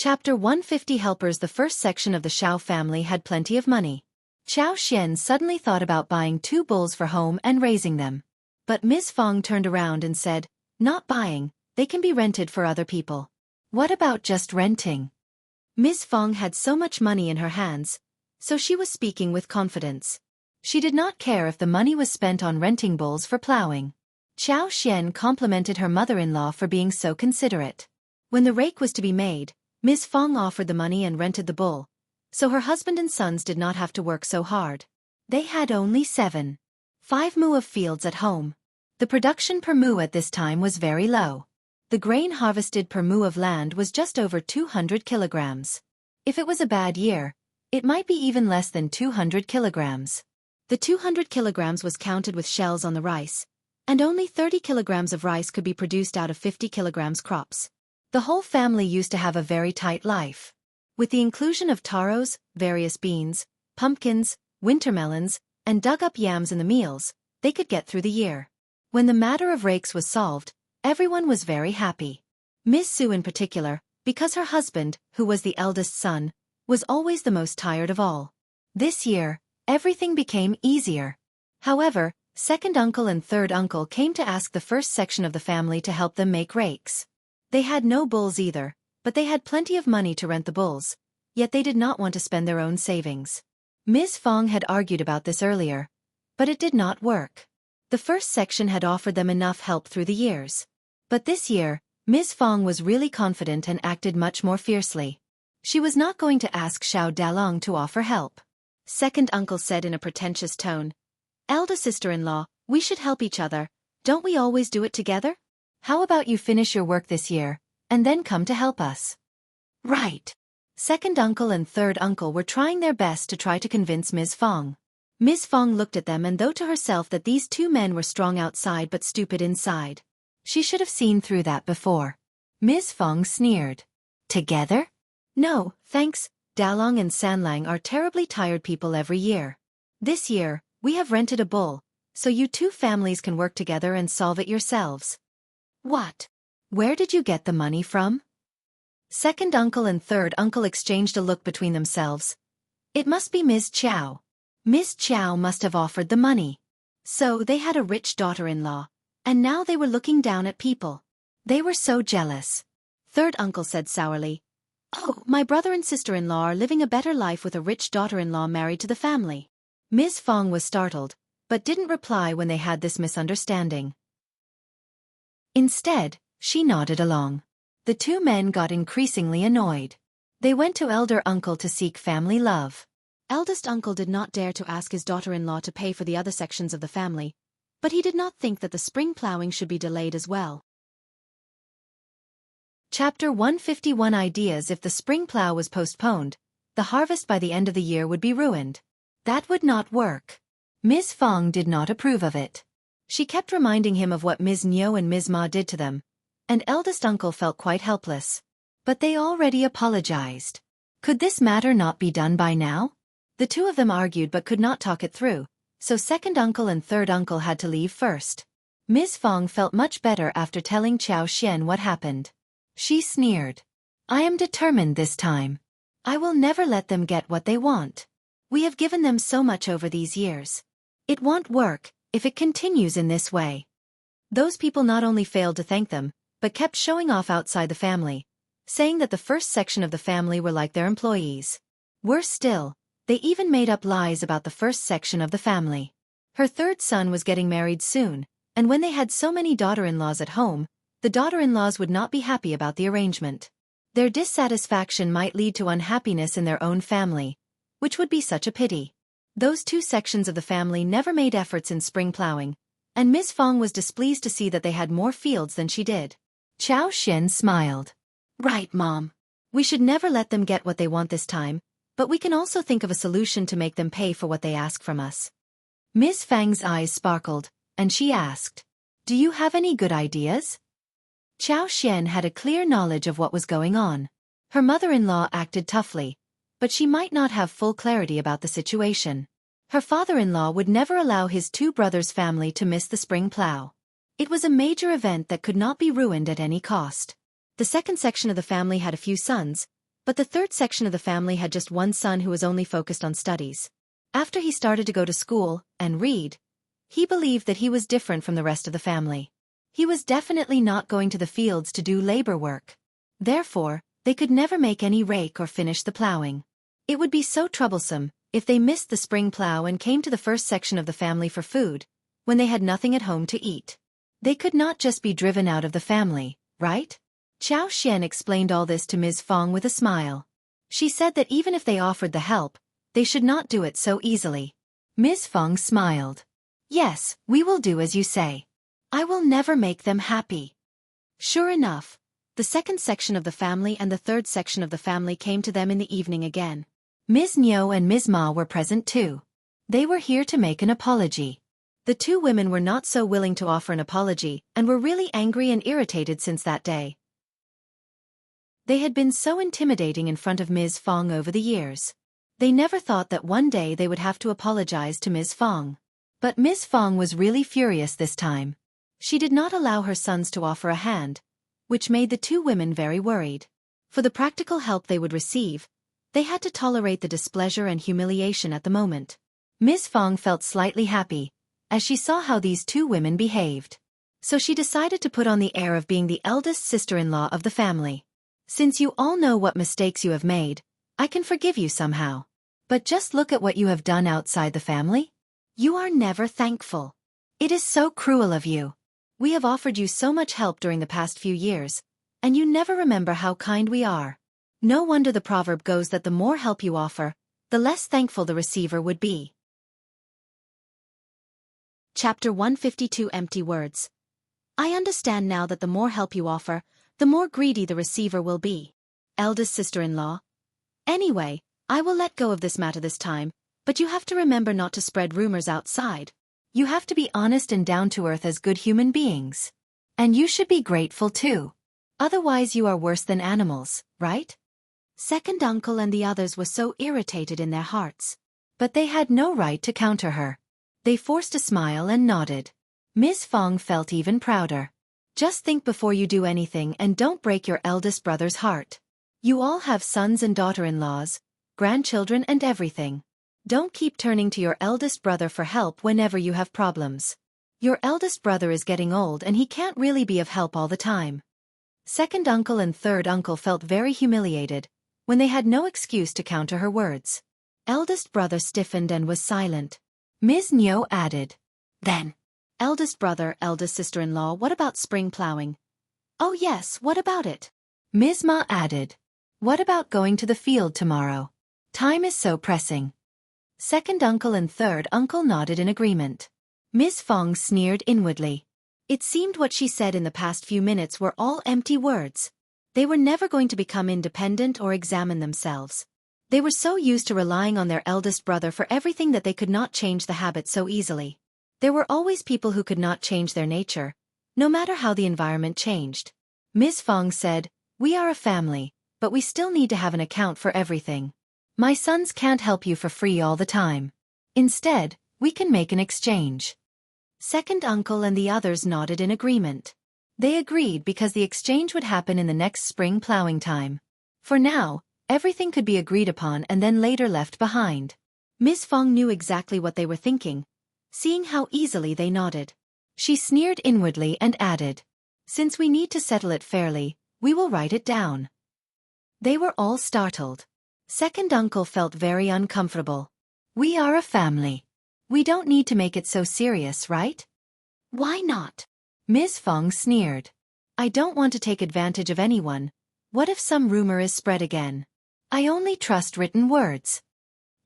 Chapter 150 Helpers. The first section of the Xiao family had plenty of money. Qiao Xian suddenly thought about buying 2 bulls for home and raising them. But Ms. Fang turned around and said, "Not buying, they can be rented for other people." "What about just renting?" Ms. Fang had so much money in her hands, so she was speaking with confidence. She did not care if the money was spent on renting bulls for plowing. Qiao Xian complimented her mother-in-law for being so considerate. When the rake was to be made, Ms. Fang offered the money and rented the bull, so her husband and sons did not have to work so hard. They had only 7.5 mu of fields at home. The production per mu at this time was very low. The grain harvested per mu of land was just over 200 kilograms. If it was a bad year, it might be even less than 200 kilograms. The 200 kilograms was counted with shells on the rice, and only 30 kilograms of rice could be produced out of 50 kilograms crops. The whole family used to have a very tight life. With the inclusion of taros, various beans, pumpkins, winter melons, and dug-up yams in the meals, they could get through the year. When the matter of rakes was solved, everyone was very happy. Miss Su in particular, because her husband, who was the eldest son, was always the most tired of all. This year, everything became easier. However, second uncle and third uncle came to ask the first section of the family to help them make rakes. They had no bulls either, but they had plenty of money to rent the bulls, yet they did not want to spend their own savings. Ms. Fang had argued about this earlier, but it did not work. The first section had offered them enough help through the years. But this year, Ms. Fang was really confident and acted much more fiercely. She was not going to ask Xiao Dalong to offer help. Second uncle said in a pretentious tone, "Elder sister-in-law, we should help each other, don't we always do it together? How about you finish your work this year, and then come to help us?" "Right." Second uncle and third uncle were trying their best to try to convince Ms. Fang. Ms. Fang looked at them and thought to herself that these 2 men were strong outside but stupid inside. She should have seen through that before. Ms. Fang sneered. "Together? No, thanks, Dalong and Sanlang are terribly tired people every year. This year, we have rented a bull, so you 2 families can work together and solve it yourselves." "What? Where did you get the money from?" Second uncle and third uncle exchanged a look between themselves. It must be Ms. Qiao. Ms. Qiao must have offered the money. So they had a rich daughter-in-law, and now they were looking down at people. They were so jealous. Third uncle said sourly, "Oh, my brother and sister-in-law are living a better life with a rich daughter-in-law married to the family." Ms. Fang was startled, but didn't reply when they had this misunderstanding. Instead, she nodded along. The 2 men got increasingly annoyed. They went to elder uncle to seek family love. Eldest uncle did not dare to ask his daughter-in-law to pay for the other sections of the family, but he did not think that the spring plowing should be delayed as well. Chapter 151 Ideas. If the spring plow was postponed, the harvest by the end of the year would be ruined. That would not work. Ms. Fang did not approve of it. She kept reminding him of what Ms. Niu and Ms. Ma did to them, and eldest uncle felt quite helpless. But they already apologized. Could this matter not be done by now? The 2 of them argued but could not talk it through, so second uncle and third uncle had to leave first. Ms. Fang felt much better after telling Qiao Xian what happened. She sneered. "I am determined this time. I will never let them get what they want. We have given them so much over these years. It won't work if it continues in this way." Those people not only failed to thank them, but kept showing off outside the family, saying that the first section of the family were like their employees. Worse still, they even made up lies about the first section of the family. Her third son was getting married soon, and when they had so many daughter-in-laws at home, the daughter-in-laws would not be happy about the arrangement. Their dissatisfaction might lead to unhappiness in their own family, which would be such a pity. Those 2 sections of the family never made efforts in spring plowing, and Ms. Fang was displeased to see that they had more fields than she did. Qiao Xian smiled. "Right, Mom. We should never let them get what they want this time, but we can also think of a solution to make them pay for what they ask from us." Ms. Fang's eyes sparkled, and she asked, "Do you have any good ideas?" Qiao Xian had a clear knowledge of what was going on. Her mother-in-law acted toughly, but she might not have full clarity about the situation. Her father-in-law would never allow his 2 brothers' family to miss the spring plow. It was a major event that could not be ruined at any cost. The second section of the family had a few sons, But the third section of the family had just one son who was only focused on studies. After he started to go to school and read, he believed that he was different from the rest of the family. He was definitely not going to the fields to do labor work. Therefore, they could never make any rake or finish the plowing. It would be so troublesome if they missed the spring plow and came to the first section of the family for food, when they had nothing at home to eat. They could not just be driven out of the family, right? Qiao Xian explained all this to Ms. Fang with a smile. She said that even if they offered the help, they should not do it so easily. Ms. Fang smiled. Yes, we will do as you say. I will never make them happy. Sure enough, the second section of the family and the third section of the family came to them in the evening again. Ms. Niu and Ms. Ma were present too. They were here to make an apology. The two women were not so willing to offer an apology and were really angry and irritated since that day. They had been so intimidating in front of Ms. Fang over the years. They never thought that one day they would have to apologize to Ms. Fang. But Ms. Fang was really furious this time. She did not allow her sons to offer a hand, which made the two women very worried. For the practical help they would receive, they had to tolerate the displeasure and humiliation at the moment. Ms. Fang felt slightly happy as she saw how these two women behaved. So she decided to put on the air of being the eldest sister-in-law of the family. Since you all know what mistakes you have made, I can forgive you somehow. But just look at what you have done outside the family. You are never thankful. It is so cruel of you. We have offered you so much help during the past few years, and you never remember how kind we are. No wonder the proverb goes that the more help you offer, the less thankful the receiver would be. Chapter 152 Empty Words. I understand now that the more help you offer, the more greedy the receiver will be. Eldest sister-in-law. Anyway, I will let go of this matter this time, but you have to remember not to spread rumors outside. You have to be honest and down to earth as good human beings. And you should be grateful too. Otherwise you are worse than animals, right? Second uncle and the others were so irritated in their hearts. But they had no right to counter her. They forced a smile and nodded. Ms. Fang felt even prouder. Just think before you do anything and don't break your eldest brother's heart. You all have sons and daughter-in-laws, grandchildren and everything. Don't keep turning to your eldest brother for help whenever you have problems. Your eldest brother is getting old and he can't really be of help all the time. Second uncle and third uncle felt very humiliated when they had no excuse to counter her words. Eldest brother stiffened and was silent. Ms. Niu added, Then, eldest brother, eldest sister-in-law, what about spring plowing? Oh yes, what about it? Ms. Ma added, What about going to the field tomorrow? Time is so pressing. Second uncle and third uncle nodded in agreement. Ms. Fang sneered inwardly. It seemed what she said in the past few minutes were all empty words. They were never going to become independent or examine themselves. They were so used to relying on their eldest brother for everything that they could not change the habit so easily. There were always people who could not change their nature, no matter how the environment changed. Ms. Fang said, We are a family, but we still need to have an account for everything. My sons can't help you for free all the time. Instead, we can make an exchange. Second uncle and the others nodded in agreement. They agreed because the exchange would happen in the next spring plowing time. For now, everything could be agreed upon and then later left behind. Ms. Fang knew exactly what they were thinking, seeing how easily they nodded. She sneered inwardly and added, Since we need to settle it fairly, we will write it down. They were all startled. Second uncle felt very uncomfortable. We are a family. We don't need to make it so serious, right? Why not? Ms. Fang sneered. I don't want to take advantage of anyone. What if some rumor is spread again? I only trust written words.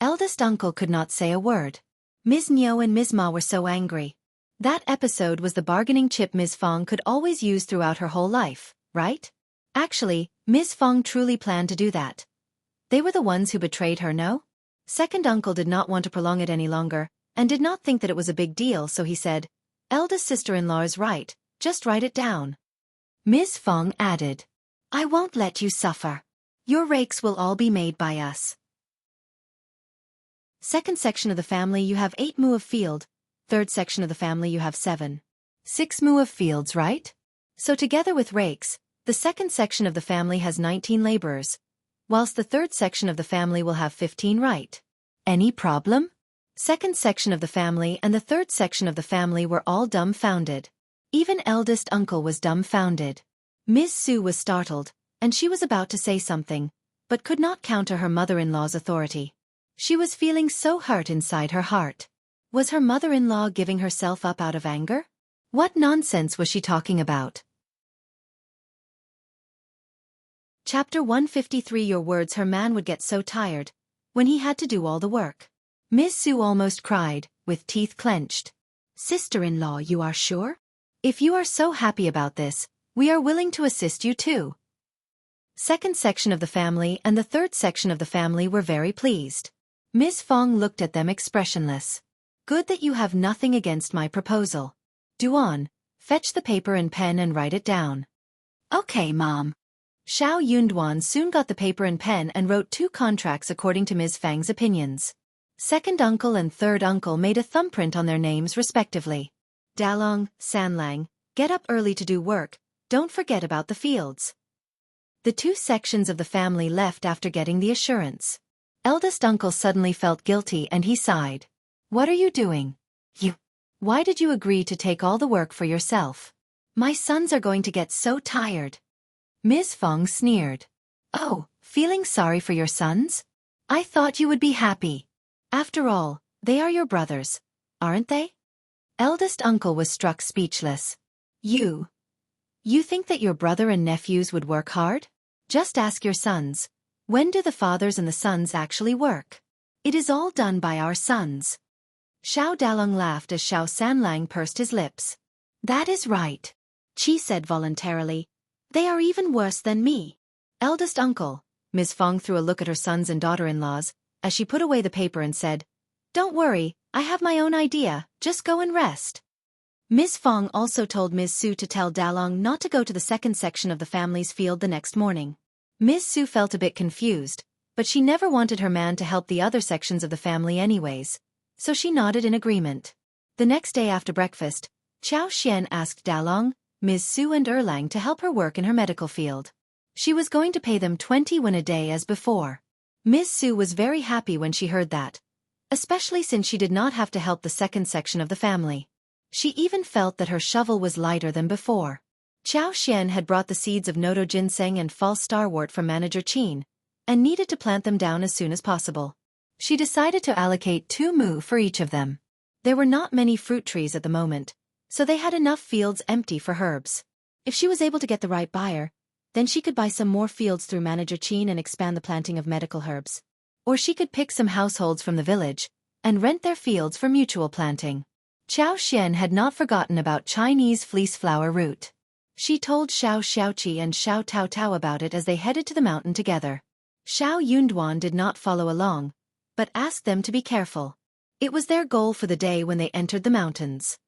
Eldest uncle could not say a word. Ms. Niu and Ms. Ma were so angry. That episode was the bargaining chip Ms. Fang could always use throughout her whole life, right? Actually, Ms. Fang truly planned to do that. They were the ones who betrayed her, no? Second uncle did not want to prolong it any longer, and did not think that it was a big deal, so he said, Eldest sister-in-law is right, just write it down. Ms. Fang added, I won't let you suffer. Your rakes will all be made by us. Second section of the family you have 8 mu of field, third section of the family you have 7. 6 mu of fields, right? So together with rakes, the second section of the family has 19 laborers, whilst the third section of the family will have 15 right. Any problem? Second section of the family and the third section of the family were all dumbfounded. Even eldest uncle was dumbfounded. Ms. Su was startled, and she was about to say something, but could not counter her mother-in-law's authority. She was feeling so hurt inside her heart. Was her mother-in-law giving herself up out of anger? What nonsense was she talking about? Chapter 153. Your words. Her man would get so tired when he had to do all the work. Ms. Su almost cried, with teeth clenched. Sister-in-law, you are sure? If you are so happy about this, we are willing to assist you too. Second section of the family and the third section of the family were very pleased. Ms. Fang looked at them expressionless. Good that you have nothing against my proposal. Duan, fetch the paper and pen and write it down. Okay, Mom. Xiao Yunduan soon got the paper and pen and wrote 2 contracts according to Ms. Fang's opinions. Second uncle and third uncle made a thumbprint on their names respectively. Dalong, Sanlang, get up early to do work, don't forget about the fields. The 2 sections of the family left after getting the assurance. Eldest uncle suddenly felt guilty and he sighed. What are you doing? Why did you agree to take all the work for yourself? My sons are going to get so tired. Ms. Fang sneered. Oh, feeling sorry for your sons? I thought you would be happy. After all, they are your brothers, aren't they? Eldest uncle was struck speechless. You think that your brother and nephews would work hard? Just ask your sons. When do the fathers and the sons actually work? It is all done by our sons. Xiao Dalong laughed as Xiao Sanlang pursed his lips. That is right. Qi said voluntarily. They are even worse than me. Eldest uncle, Ms. Fang threw a look at her sons and daughter-in-laws, as she put away the paper and said, Don't worry, I have my own idea, just go and rest. Ms. Fang also told Ms. Su to tell Dalong not to go to the second section of the family's field the next morning. Ms. Su felt a bit confused, but she never wanted her man to help the other sections of the family anyways, so she nodded in agreement. The next day after breakfast, Qiao Xian asked Dalong, Ms. Su and Erlang to help her work in her medical field. She was going to pay them 20 won a day as before. Ms. Su was very happy when she heard that, especially since she did not have to help the second section of the family. She even felt that her shovel was lighter than before. Qiao Xian had brought the seeds of Noto ginseng and false starwort from Manager Qin, and needed to plant them down as soon as possible. She decided to allocate 2 mu for each of them. There were not many fruit trees at the moment, so they had enough fields empty for herbs. If she was able to get the right buyer, then she could buy some more fields through Manager Qin and expand the planting of medical herbs. Or she could pick some households from the village and rent their fields for mutual planting. Qiao Xian had not forgotten about Chinese fleece flower root. She told Xiao Xiaoqi and Xiao Tao Tao about it as they headed to the mountain together. Xiao Yunduan did not follow along, but asked them to be careful. It was their goal for the day when they entered the mountains.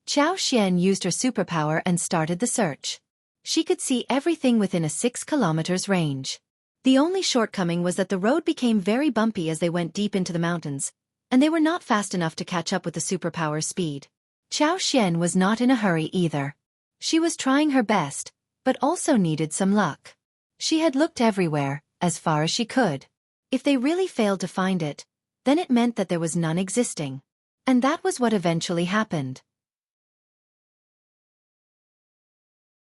Qiao Xian used her superpower and started the search. She could see everything within a 6 kilometers range. The only shortcoming was that the road became very bumpy as they went deep into the mountains, and they were not fast enough to catch up with the superpower's speed. Qiao Xian was not in a hurry either. She was trying her best, but also needed some luck. She had looked everywhere, as far as she could. If they really failed to find it, then it meant that there was none existing. And that was what eventually happened.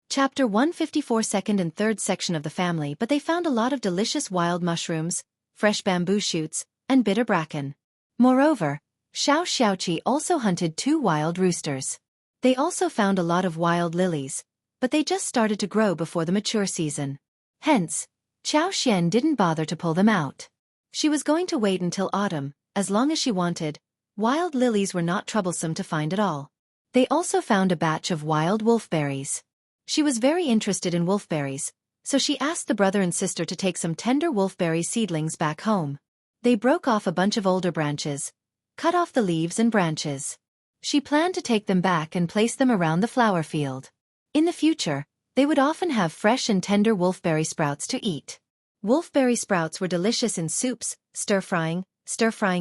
Chapter 154. Second and third section of the family. But they found a lot of delicious wild mushrooms, fresh bamboo shoots, and bitter bracken. Moreover, Xiao Xiaoqi also hunted 2 wild roosters. They also found a lot of wild lilies, but they just started to grow before the mature season. Hence, Qiao Xian didn't bother to pull them out. She was going to wait until autumn, as long as she wanted. Wild lilies were not troublesome to find at all. They also found a batch of wild wolfberries. She was very interested in wolfberries, so she asked the brother and sister to take some tender wolfberry seedlings back home. They broke off a bunch of older branches, cut off the leaves and branches. She planned to take them back and place them around the flower field. In the future, they would often have fresh and tender wolfberry sprouts to eat. Wolfberry sprouts were delicious in soups, stir-frying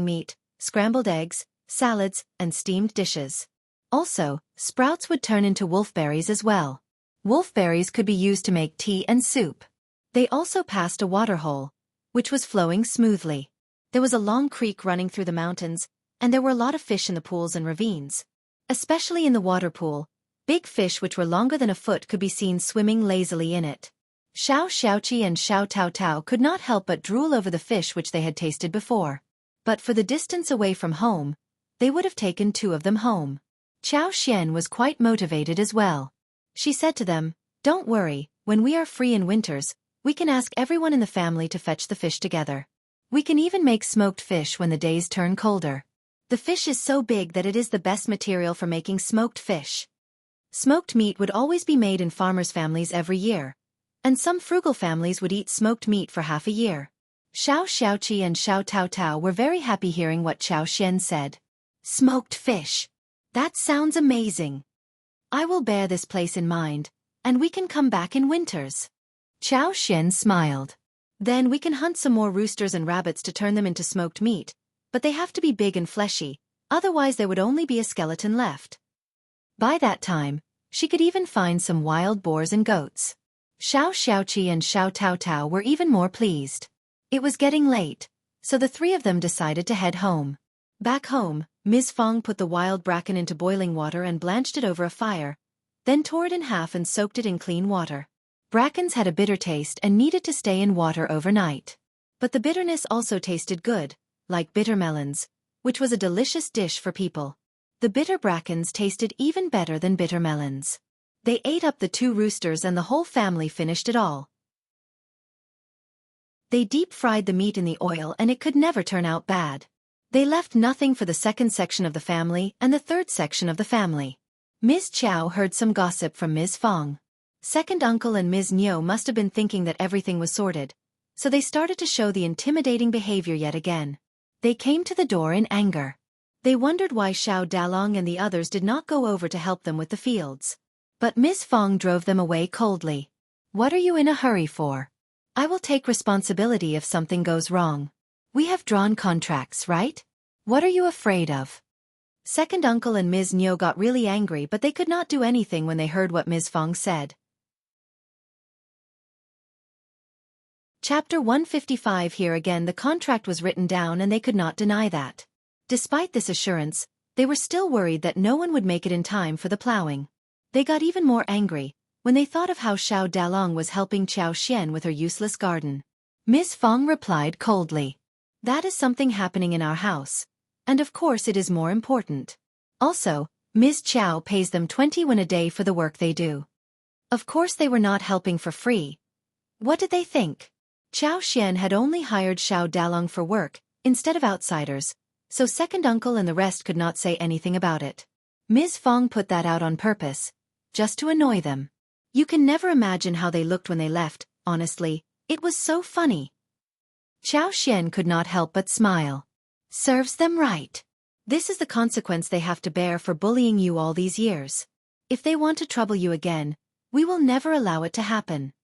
meat, scrambled eggs, salads, and steamed dishes. Also, sprouts would turn into wolfberries as well. Wolfberries could be used to make tea and soup. They also passed a water hole, which was flowing smoothly. There was a long creek running through the mountains, and there were a lot of fish in the pools and ravines. Especially in the water pool, big fish which were longer than a foot could be seen swimming lazily in it. Xianxia and Xiao could not help but drool over the fish which they had tasted before. But for the distance away from home, they would have taken 2 of them home. Xian was quite motivated as well. She said to them, "Don't worry, when we are free in winters, we can ask everyone in the family to fetch the fish together. We can even make smoked fish when the days turn colder. The fish is so big that it is the best material for making smoked fish." Smoked meat would always be made in farmers' families every year, and some frugal families would eat smoked meat for half a year. Xiaoqi and Xiao were very happy hearing what Xian said. "Smoked fish. That sounds amazing. I will bear this place in mind, and we can come back in winters." Xian smiled. "Then we can hunt some more roosters and rabbits to turn them into smoked meat, but they have to be big and fleshy, otherwise there would only be a skeleton left." By that time, she could even find some wild boars and goats. Xiaoqi and Xiao were even more pleased. It was getting late, so the 3 of them decided to head home. Back home, Ms. Fang put the wild bracken into boiling water and blanched it over a fire, then tore it in half and soaked it in clean water. Brackens had a bitter taste and needed to stay in water overnight. But the bitterness also tasted good, like bitter melons, which was a delicious dish for people. The bitter brackens tasted even better than bitter melons. They ate up the 2 roosters and the whole family finished it all. They deep-fried the meat in the oil and it could never turn out bad. They left nothing for the 2nd section of the family and the 3rd section of the family. Ms. Qiao heard some gossip from Ms. Fang. Second uncle and Ms. Niu must have been thinking that everything was sorted, so they started to show the intimidating behavior yet again. They came to the door in anger. They wondered why Xiao Dalong and the others did not go over to help them with the fields. But Ms. Fang drove them away coldly. "What are you in a hurry for? I will take responsibility if something goes wrong. We have drawn contracts, right? What are you afraid of?" Second uncle and Ms. Niu got really angry, but they could not do anything when they heard what Ms. Fang said. Chapter 155. Here again the contract was written down and they could not deny that. Despite this assurance, they were still worried that no one would make it in time for the plowing. They got even more angry when they thought of how Xiao Dalong was helping Xian with her useless garden. Ms. Fang replied coldly, "That is something happening in our house, and of course it is more important. Also, Ms. Qiao pays them 20 won a day for the work they do. Of course they were not helping for free. What did they think? Xian had only hired Xiao Dalong for work, instead of outsiders, so second uncle and the rest could not say anything about it. Ms. Fang put that out on purpose, just to annoy them. You can never imagine how they looked when they left, honestly, it was so funny." Xian could not help but smile. "Serves them right. This is the consequence they have to bear for bullying you all these years. If they want to trouble you again, we will never allow it to happen."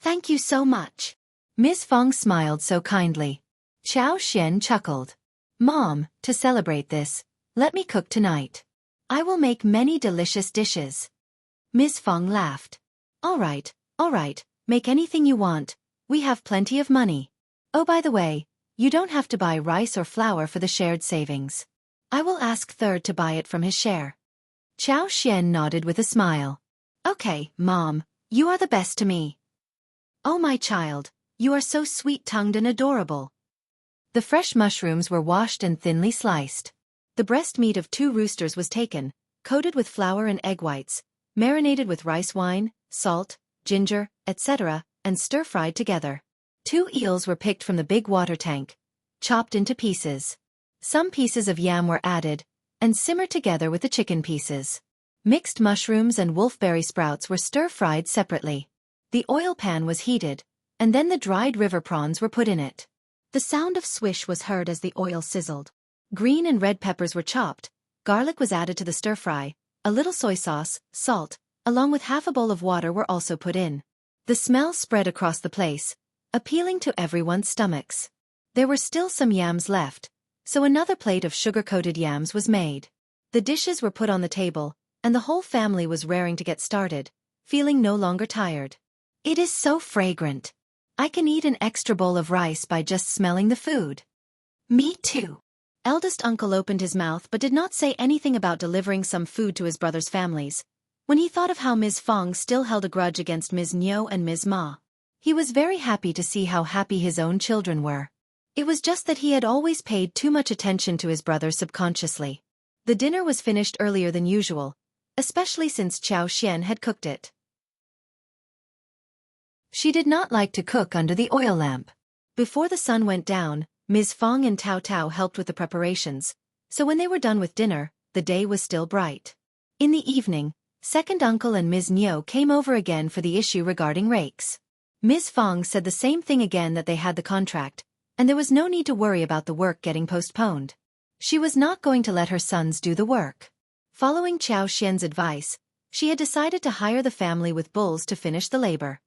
"Thank you so much." Ms. Fang smiled so kindly. Xian chuckled. "Mom, to celebrate this, let me cook tonight. I will make many delicious dishes." Ms. Fang laughed. All right, make anything you want, we have plenty of money. Oh, by the way, you don't have to buy rice or flour for the shared savings. I will ask Third to buy it from his share." Xian nodded with a smile. "Okay, Mom, you are the best to me." "Oh my child, you are so sweet-tongued and adorable." The fresh mushrooms were washed and thinly sliced. The breast meat of 2 roosters was taken, coated with flour and egg whites, marinated with rice wine, salt, ginger, etc., and stir-fried together. 2 eels were picked from the big water tank, chopped into pieces. Some pieces of yam were added, and simmered together with the chicken pieces. Mixed mushrooms and wolfberry sprouts were stir-fried separately. The oil pan was heated, and then the dried river prawns were put in it. The sound of swish was heard as the oil sizzled. Green and red peppers were chopped, garlic was added to the stir-fry, a little soy sauce, salt, along with half a bowl of water were also put in. The smell spread across the place, appealing to everyone's stomachs. There were still some yams left, so another plate of sugar-coated yams was made. The dishes were put on the table, and the whole family was raring to get started, feeling no longer tired. "It is so fragrant. I can eat an extra bowl of rice by just smelling the food. Me too. Eldest uncle opened his mouth but did not say anything about delivering some food to his brothers' families. When he thought of how Ms. Fang still held a grudge against Ms. Niu and Ms. Ma, he was very happy to see how happy his own children were. It was just that he had always paid too much attention to his brother subconsciously. The dinner was finished earlier than usual, especially since Xiao had cooked it. She did not like to cook under the oil lamp. Before the sun went down, Ms. Fang and Tao Tao helped with the preparations, so when they were done with dinner, the day was still bright. In the evening, second uncle and Ms. Niu came over again for the issue regarding rakes. Ms. Fang said the same thing again, that they had the contract, and there was no need to worry about the work getting postponed. She was not going to let her sons do the work. Following Xiaoxian's advice, she had decided to hire the family with bulls to finish the labor.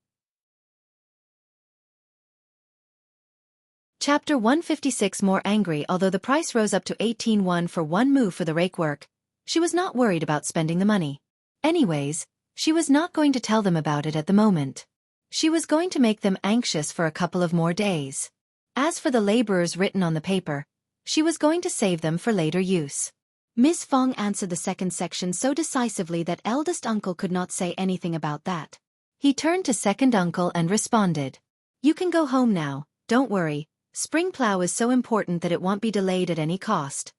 Chapter 156. More angry. Although the price rose up to 18 won for one mu for the rake work, she was not worried about spending the money. Anyways, she was not going to tell them about it at the moment. She was going to make them anxious for a couple of more days. As for the laborers written on the paper, she was going to save them for later use. Ms. Fang answered the second section so decisively that eldest uncle could not say anything about that. He turned to second uncle and responded, "You can go home now, don't worry. Spring plow is so important that it won't be delayed at any cost."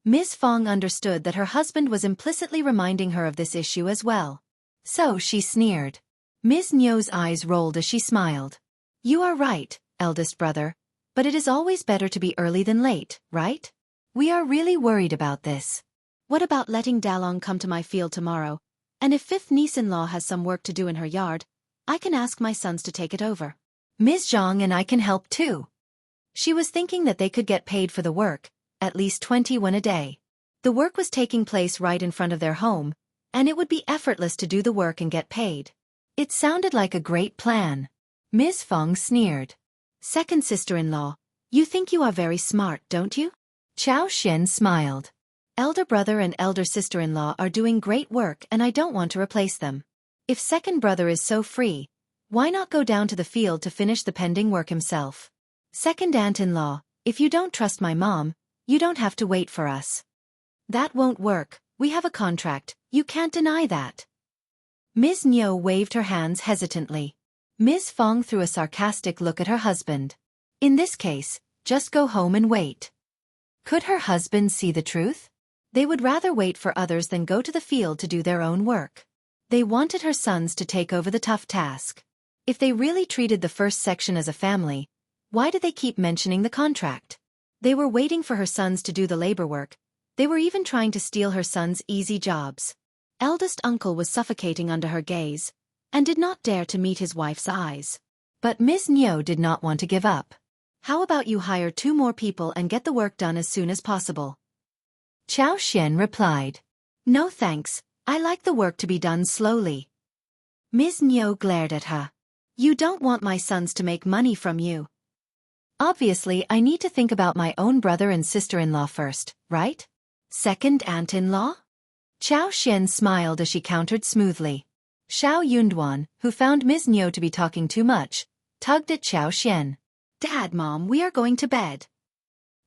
Ms. Fang understood that her husband was implicitly reminding her of this issue as well. So she sneered. Ms. Niu's eyes rolled as she smiled. "You are right, eldest brother, but it is always better to be early than late, right? We are really worried about this. What about letting Dalong come to my field tomorrow, and if fifth niece-in-law has some work to do in her yard, I can ask my sons to take it over. Ms. Zhang and I can help too." She was thinking that they could get paid for the work, at least 20 won a day. The work was taking place right in front of their home, and it would be effortless to do the work and get paid. It sounded like a great plan. Ms. Fang sneered. "Second sister-in-law, you think you are very smart, don't you?" Xiao smiled. "Elder brother and elder sister-in-law are doing great work and I don't want to replace them. If second brother is so free, why not go down to the field to finish the pending work himself? Second aunt-in-law, if you don't trust my mom, you don't have to wait for us." "That won't work, we have a contract, you can't deny that." Ms. Niu waved her hands hesitantly. Ms. Fang threw a sarcastic look at her husband. In this case, just go home and wait. Could her husband see the truth? They would rather wait for others than go to the field to do their own work. They wanted her sons to take over the tough task. If they really treated the first section as a family, why did they keep mentioning the contract? They were waiting for her sons to do the labor work. They were even trying to steal her sons' easy jobs. Eldest uncle was suffocating under her gaze, and did not dare to meet his wife's eyes. But Ms. Niu did not want to give up. "How about you hire 2 more people and get the work done as soon as possible?" Xiao replied. "No thanks, I like the work to be done slowly." Ms. Niu glared at her. "You don't want my sons to make money from you. Obviously I need to think about my own brother and sister-in-law first, right? Second aunt-in-law?" Xiao smiled as she countered smoothly. Xiao Yunduan, who found Ms. Niu to be talking too much, tugged at Xiao. "Dad, Mom, we are going to bed."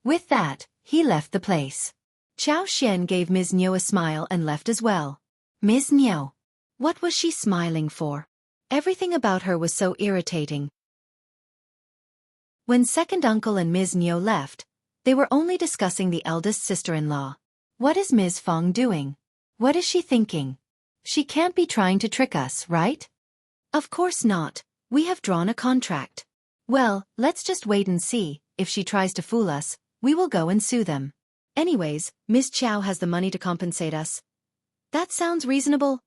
With that, he left the place. Xiao gave Ms. Niu a smile and left as well. Ms. Niu. What was she smiling for? Everything about her was so irritating. When second uncle and Ms. Niu left, they were only discussing the eldest sister-in-law. What is Ms. Fang doing? What is she thinking? She can't be trying to trick us, right? Of course not, we have drawn a contract. Well, let's just wait and see. If she tries to fool us, we will go and sue them. Anyways, Ms. Qiao has the money to compensate us. That sounds reasonable.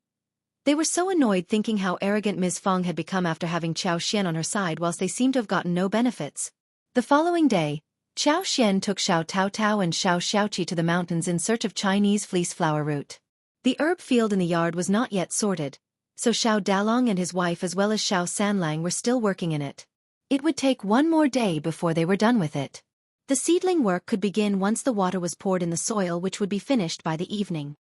They were so annoyed thinking how arrogant Ms. Fang had become after having Xiao on her side whilst they seemed to have gotten no benefits. The following day, Xiao took Xiao Tao and Xiao Xiaoqi to the mountains in search of Chinese fleece flower root. The herb field in the yard was not yet sorted, so Xiao Dalong and his wife as well as Xiao Sanlang were still working in it. It would take one more day before they were done with it. The seedling work could begin once the water was poured in the soil, which would be finished by the evening.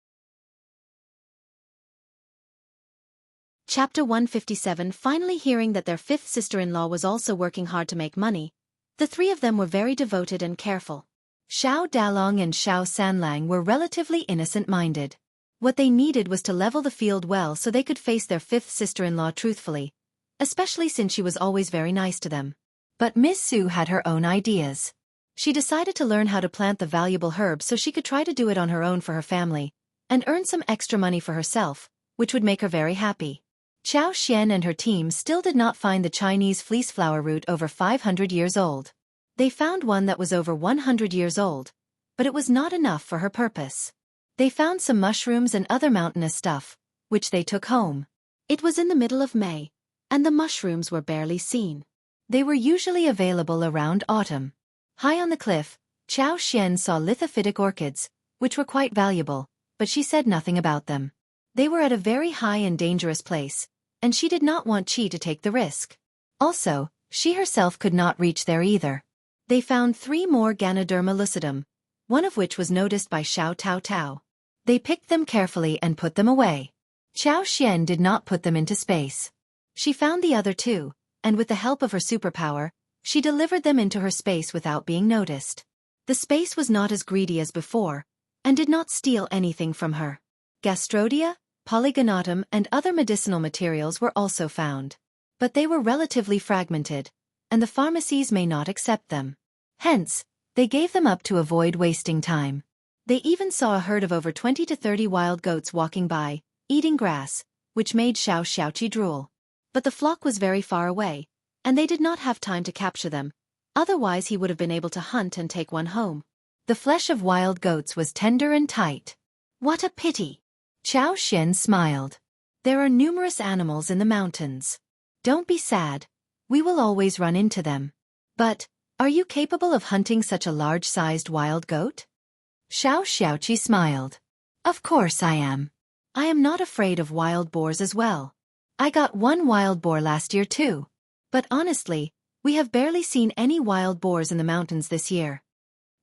Chapter 157. Finally hearing that their fifth sister-in-law was also working hard to make money, the three of them were very devoted and careful. Xiao Dalong and Xiao Sanlang were relatively innocent-minded. What they needed was to level the field well so they could face their fifth sister-in-law truthfully, especially since she was always very nice to them. But Miss Su had her own ideas. She decided to learn how to plant the valuable herbs so she could try to do it on her own for her family, and earn some extra money for herself, which would make her very happy. Qiao Xian and her team still did not find the Chinese fleece flower root over 500 years old. They found one that was over 100 years old, but it was not enough for her purpose. They found some mushrooms and other mountainous stuff, which they took home. It was in the middle of May, and the mushrooms were barely seen. They were usually available around autumn. High on the cliff, Qiao Xian saw lithophytic orchids, which were quite valuable, but she said nothing about them. They were at a very high and dangerous place, and she did not want Qi to take the risk. Also, she herself could not reach there either. They found 3 more Ganoderma lucidum, one of which was noticed by Xiao Tao Tao. They picked them carefully and put them away. Qiao Xian did not put them into space. She found the other 2, and with the help of her superpower, she delivered them into her space without being noticed. The space was not as greedy as before, and did not steal anything from her. Gastrodia, polygonatum and other medicinal materials were also found. But they were relatively fragmented, and the pharmacies may not accept them. Hence, they gave them up to avoid wasting time. They even saw a herd of over 20 to 30 wild goats walking by, eating grass, which made Xiaoqi drool. But the flock was very far away, and they did not have time to capture them, otherwise he would have been able to hunt and take one home. The flesh of wild goats was tender and tight. What a pity! Qiao Xian smiled. There are numerous animals in the mountains. Don't be sad. We will always run into them. But, are you capable of hunting such a large-sized wild goat? Xiaoqi smiled. Of course I am. I am not afraid of wild boars as well. I got one wild boar last year too. But honestly, we have barely seen any wild boars in the mountains this year.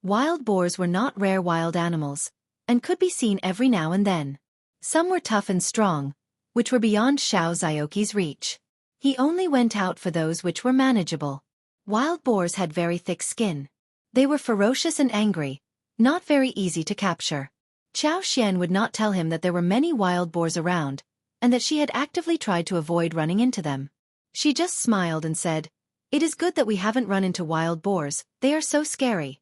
Wild boars were not rare wild animals, and could be seen every now and then. Some were tough and strong, which were beyond Xiao Zhaoqi's reach. He only went out for those which were manageable. Wild boars had very thick skin. They were ferocious and angry, not very easy to capture. Qiao Xian would not tell him that there were many wild boars around, and that she had actively tried to avoid running into them. She just smiled and said, "It is good that we haven't run into wild boars, they are so scary.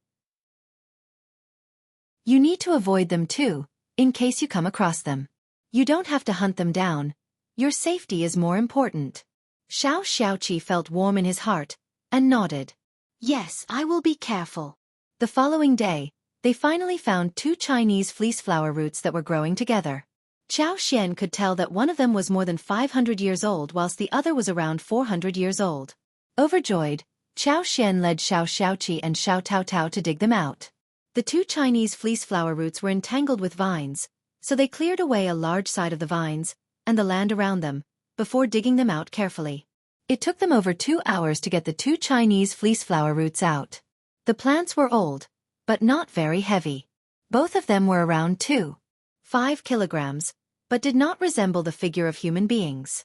You need to avoid them too, in case you come across them. You don't have to hunt them down. Your safety is more important." Xiaoqi felt warm in his heart, and nodded. Yes, I will be careful. The following day, they finally found 2 Chinese fleece flower roots that were growing together. Qiao Xian could tell that one of them was more than 500 years old whilst the other was around 400 years old. Overjoyed, Qiao Xian led Xiaoqi and Xiao Tao Tao to dig them out. The 2 Chinese fleece flower roots were entangled with vines, so they cleared away a large side of the vines, and the land around them, before digging them out carefully. It took them over 2 hours to get the 2 Chinese fleece flower roots out. The plants were old, but not very heavy. Both of them were around 2.5 kilograms, but did not resemble the figure of human beings.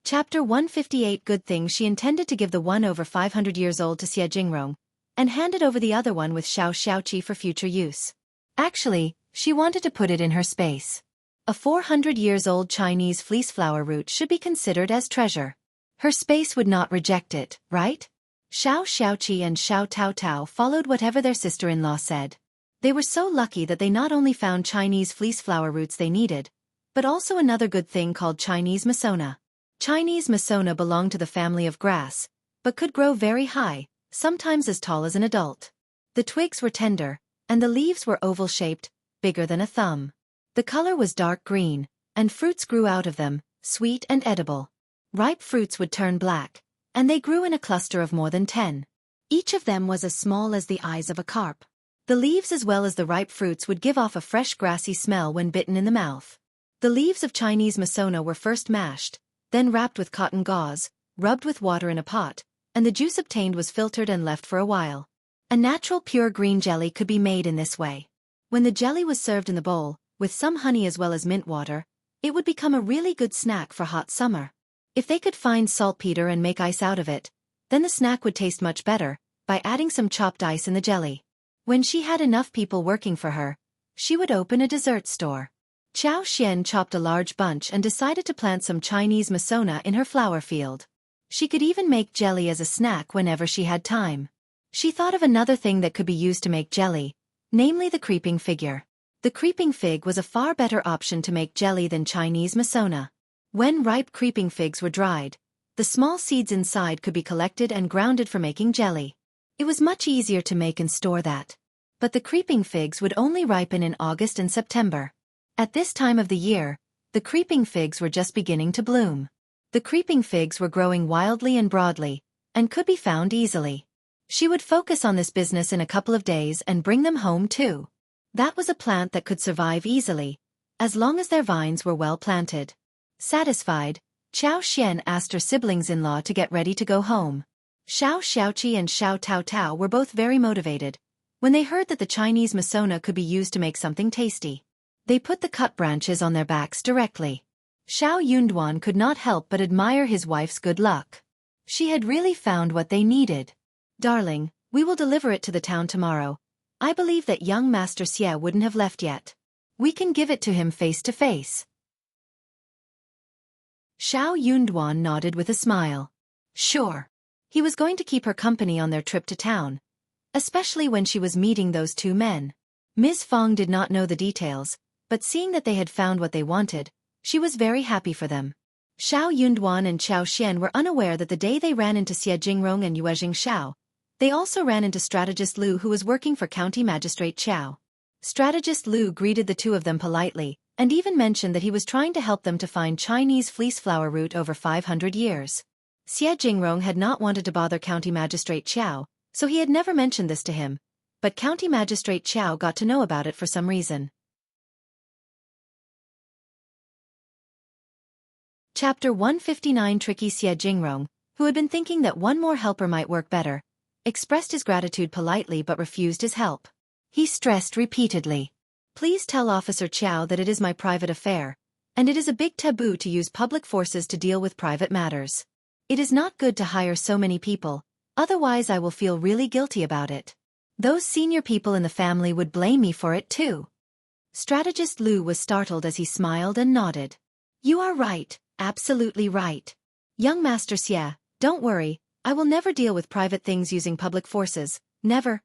Chapter 158. Good thing she intended to give the one over 500 years old to Xie Jingrong, and handed over the other one with Xiaoqi for future use. Actually, she wanted to put it in her space. A 400 years old Chinese fleece flower root should be considered as treasure. Her space would not reject it, right? Xiaoqi and Xiao Tao Tao followed whatever their sister-in-law said. They were so lucky that they not only found Chinese fleece flower roots they needed, but also another good thing called Chinese masona. Chinese masona belonged to the family of grass, but could grow very high, sometimes as tall as an adult. The twigs were tender, and the leaves were oval-shaped, bigger than a thumb. The color was dark green, and fruits grew out of them, sweet and edible. Ripe fruits would turn black, and they grew in a cluster of more than 10. Each of them was as small as the eyes of a carp. The leaves as well as the ripe fruits would give off a fresh grassy smell when bitten in the mouth. The leaves of Chinese masona were first mashed, then wrapped with cotton gauze, rubbed with water in a pot, and the juice obtained was filtered and left for a while. A natural pure green jelly could be made in this way. When the jelly was served in the bowl, with some honey as well as mint water, it would become a really good snack for hot summer. If they could find saltpeter and make ice out of it, then the snack would taste much better, by adding some chopped ice in the jelly. When she had enough people working for her, she would open a dessert store. Qiao Xian chopped a large bunch and decided to plant some Chinese masona in her flower field. She could even make jelly as a snack whenever she had time. She thought of another thing that could be used to make jelly, namely the creeping figure. The creeping fig was a far better option to make jelly than Chinese masona. When ripe creeping figs were dried, the small seeds inside could be collected and grounded for making jelly. It was much easier to make and store that. But the creeping figs would only ripen in August and September. At this time of the year, the creeping figs were just beginning to bloom. The creeping figs were growing wildly and broadly, and could be found easily. She would focus on this business in a couple of days and bring them home too. That was a plant that could survive easily, as long as their vines were well planted. Satisfied, Qiao Xian asked her siblings-in-law to get ready to go home. Xiao Xiaoqi and Xiao Tao Tao were both very motivated. When they heard that the Chinese masona could be used to make something tasty, they put the cut branches on their backs directly. Xiao Yunduan could not help but admire his wife's good luck. She had really found what they needed. Darling, we will deliver it to the town tomorrow. I believe that young Master Xie wouldn't have left yet. We can give it to him face to face. Xiao Yunduan nodded with a smile. Sure. He was going to keep her company on their trip to town, especially when she was meeting those two men. Ms. Fang did not know the details, but seeing that they had found what they wanted, she was very happy for them. Xiao Yunduan and Qiao Xian were unaware that the day they ran into Xie Jingrong and Yuezheng Xiao, they also ran into Strategist Lu, who was working for County Magistrate Qiao. Strategist Lu greeted the two of them politely, and even mentioned that he was trying to help them to find Chinese fleece flower root over 500 years. Xie Jingrong had not wanted to bother County Magistrate Qiao, so he had never mentioned this to him, but County Magistrate Qiao got to know about it for some reason. Chapter 159. Tricky Xie Jingrong, who had been thinking that one more helper might work better, expressed his gratitude politely but refused his help. He stressed repeatedly. Please tell Officer Qiao that it is my private affair, and it is a big taboo to use public forces to deal with private matters. It is not good to hire so many people, otherwise I will feel really guilty about it. Those senior people in the family would blame me for it too. Strategist Lu was startled as he smiled and nodded. You are right, absolutely right. Young Master Xie, don't worry, I will never deal with private things using public forces, never.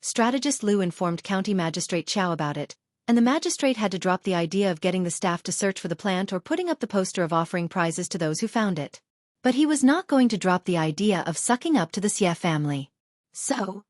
Strategist Lu informed County Magistrate Qiao about it, and the magistrate had to drop the idea of getting the staff to search for the plant or putting up the poster of offering prizes to those who found it. But he was not going to drop the idea of sucking up to the Xie family. So,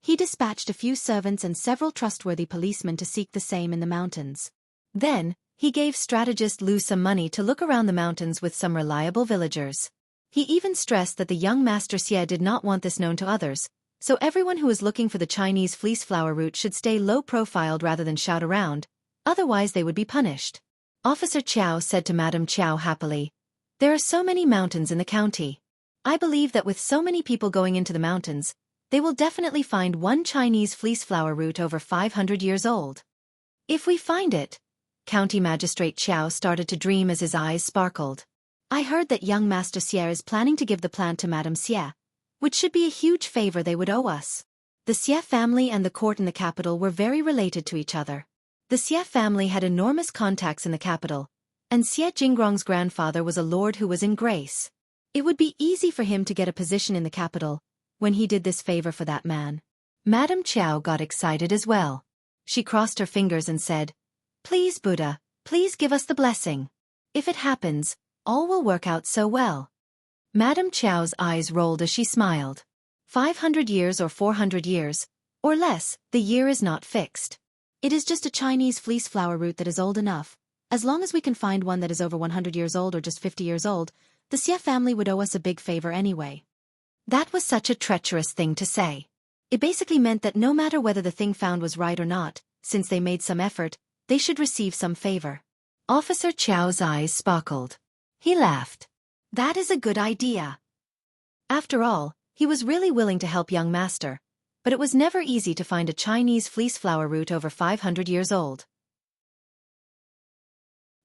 he dispatched a few servants and several trustworthy policemen to seek the same in the mountains. Then, he gave Strategist Lu some money to look around the mountains with some reliable villagers. He even stressed that the young Master Xie did not want this known to others, so everyone who was looking for the Chinese fleece flower root should stay low-profiled rather than shout around, otherwise they would be punished. Officer Qiao said to Madame Qiao happily, there are so many mountains in the county. I believe that with so many people going into the mountains, they will definitely find one Chinese fleece flower root over 500 years old. If we find it, County Magistrate Qiao started to dream as his eyes sparkled. I heard that young Master Xie is planning to give the plant to Madame Xie, which should be a huge favor they would owe us. The Xie family and the court in the capital were very related to each other. The Xie family had enormous contacts in the capital, and Xie Jingrong's grandfather was a lord who was in grace. It would be easy for him to get a position in the capital, when he did this favor for that man. Madame Qiao got excited as well. She crossed her fingers and said, Please Buddha, please give us the blessing. If it happens, all will work out so well. Madame Qiao's eyes rolled as she smiled. 500 years or 400 years, or less, the year is not fixed. It is just a Chinese fleece flower root that is old enough. As long as we can find one that is over 100 years old or just 50 years old, the Xie family would owe us a big favor anyway. That was such a treacherous thing to say. It basically meant that no matter whether the thing found was right or not, since they made some effort, they should receive some favor. Officer Qiao's eyes sparkled. He laughed. That is a good idea. After all, he was really willing to help young master, but it was never easy to find a Chinese fleece flower root over 500 years old.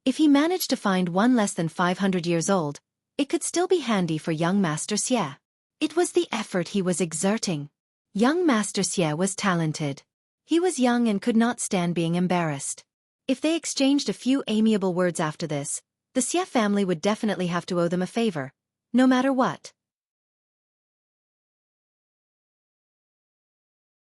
If he managed to find one less than 500 years old, it could still be handy for young Master Xie. It was the effort he was exerting. Young Master Xie was talented. He was young and could not stand being embarrassed. If they exchanged a few amiable words after this, the Xie family would definitely have to owe them a favor, no matter what.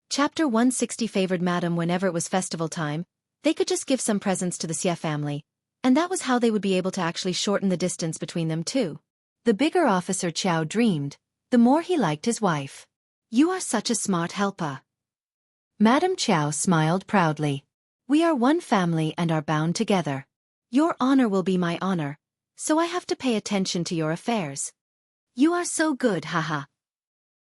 Chapter 160 favored Madam. Whenever it was festival time, they could just give some presents to the Xie family, and that was how they would be able to actually shorten the distance between them too. The bigger officer Qiao dreamed, the more he liked his wife. You are such a smart helper. Madam Qiao smiled proudly. We are one family and are bound together. Your honor will be my honor, so I have to pay attention to your affairs. You are so good, haha.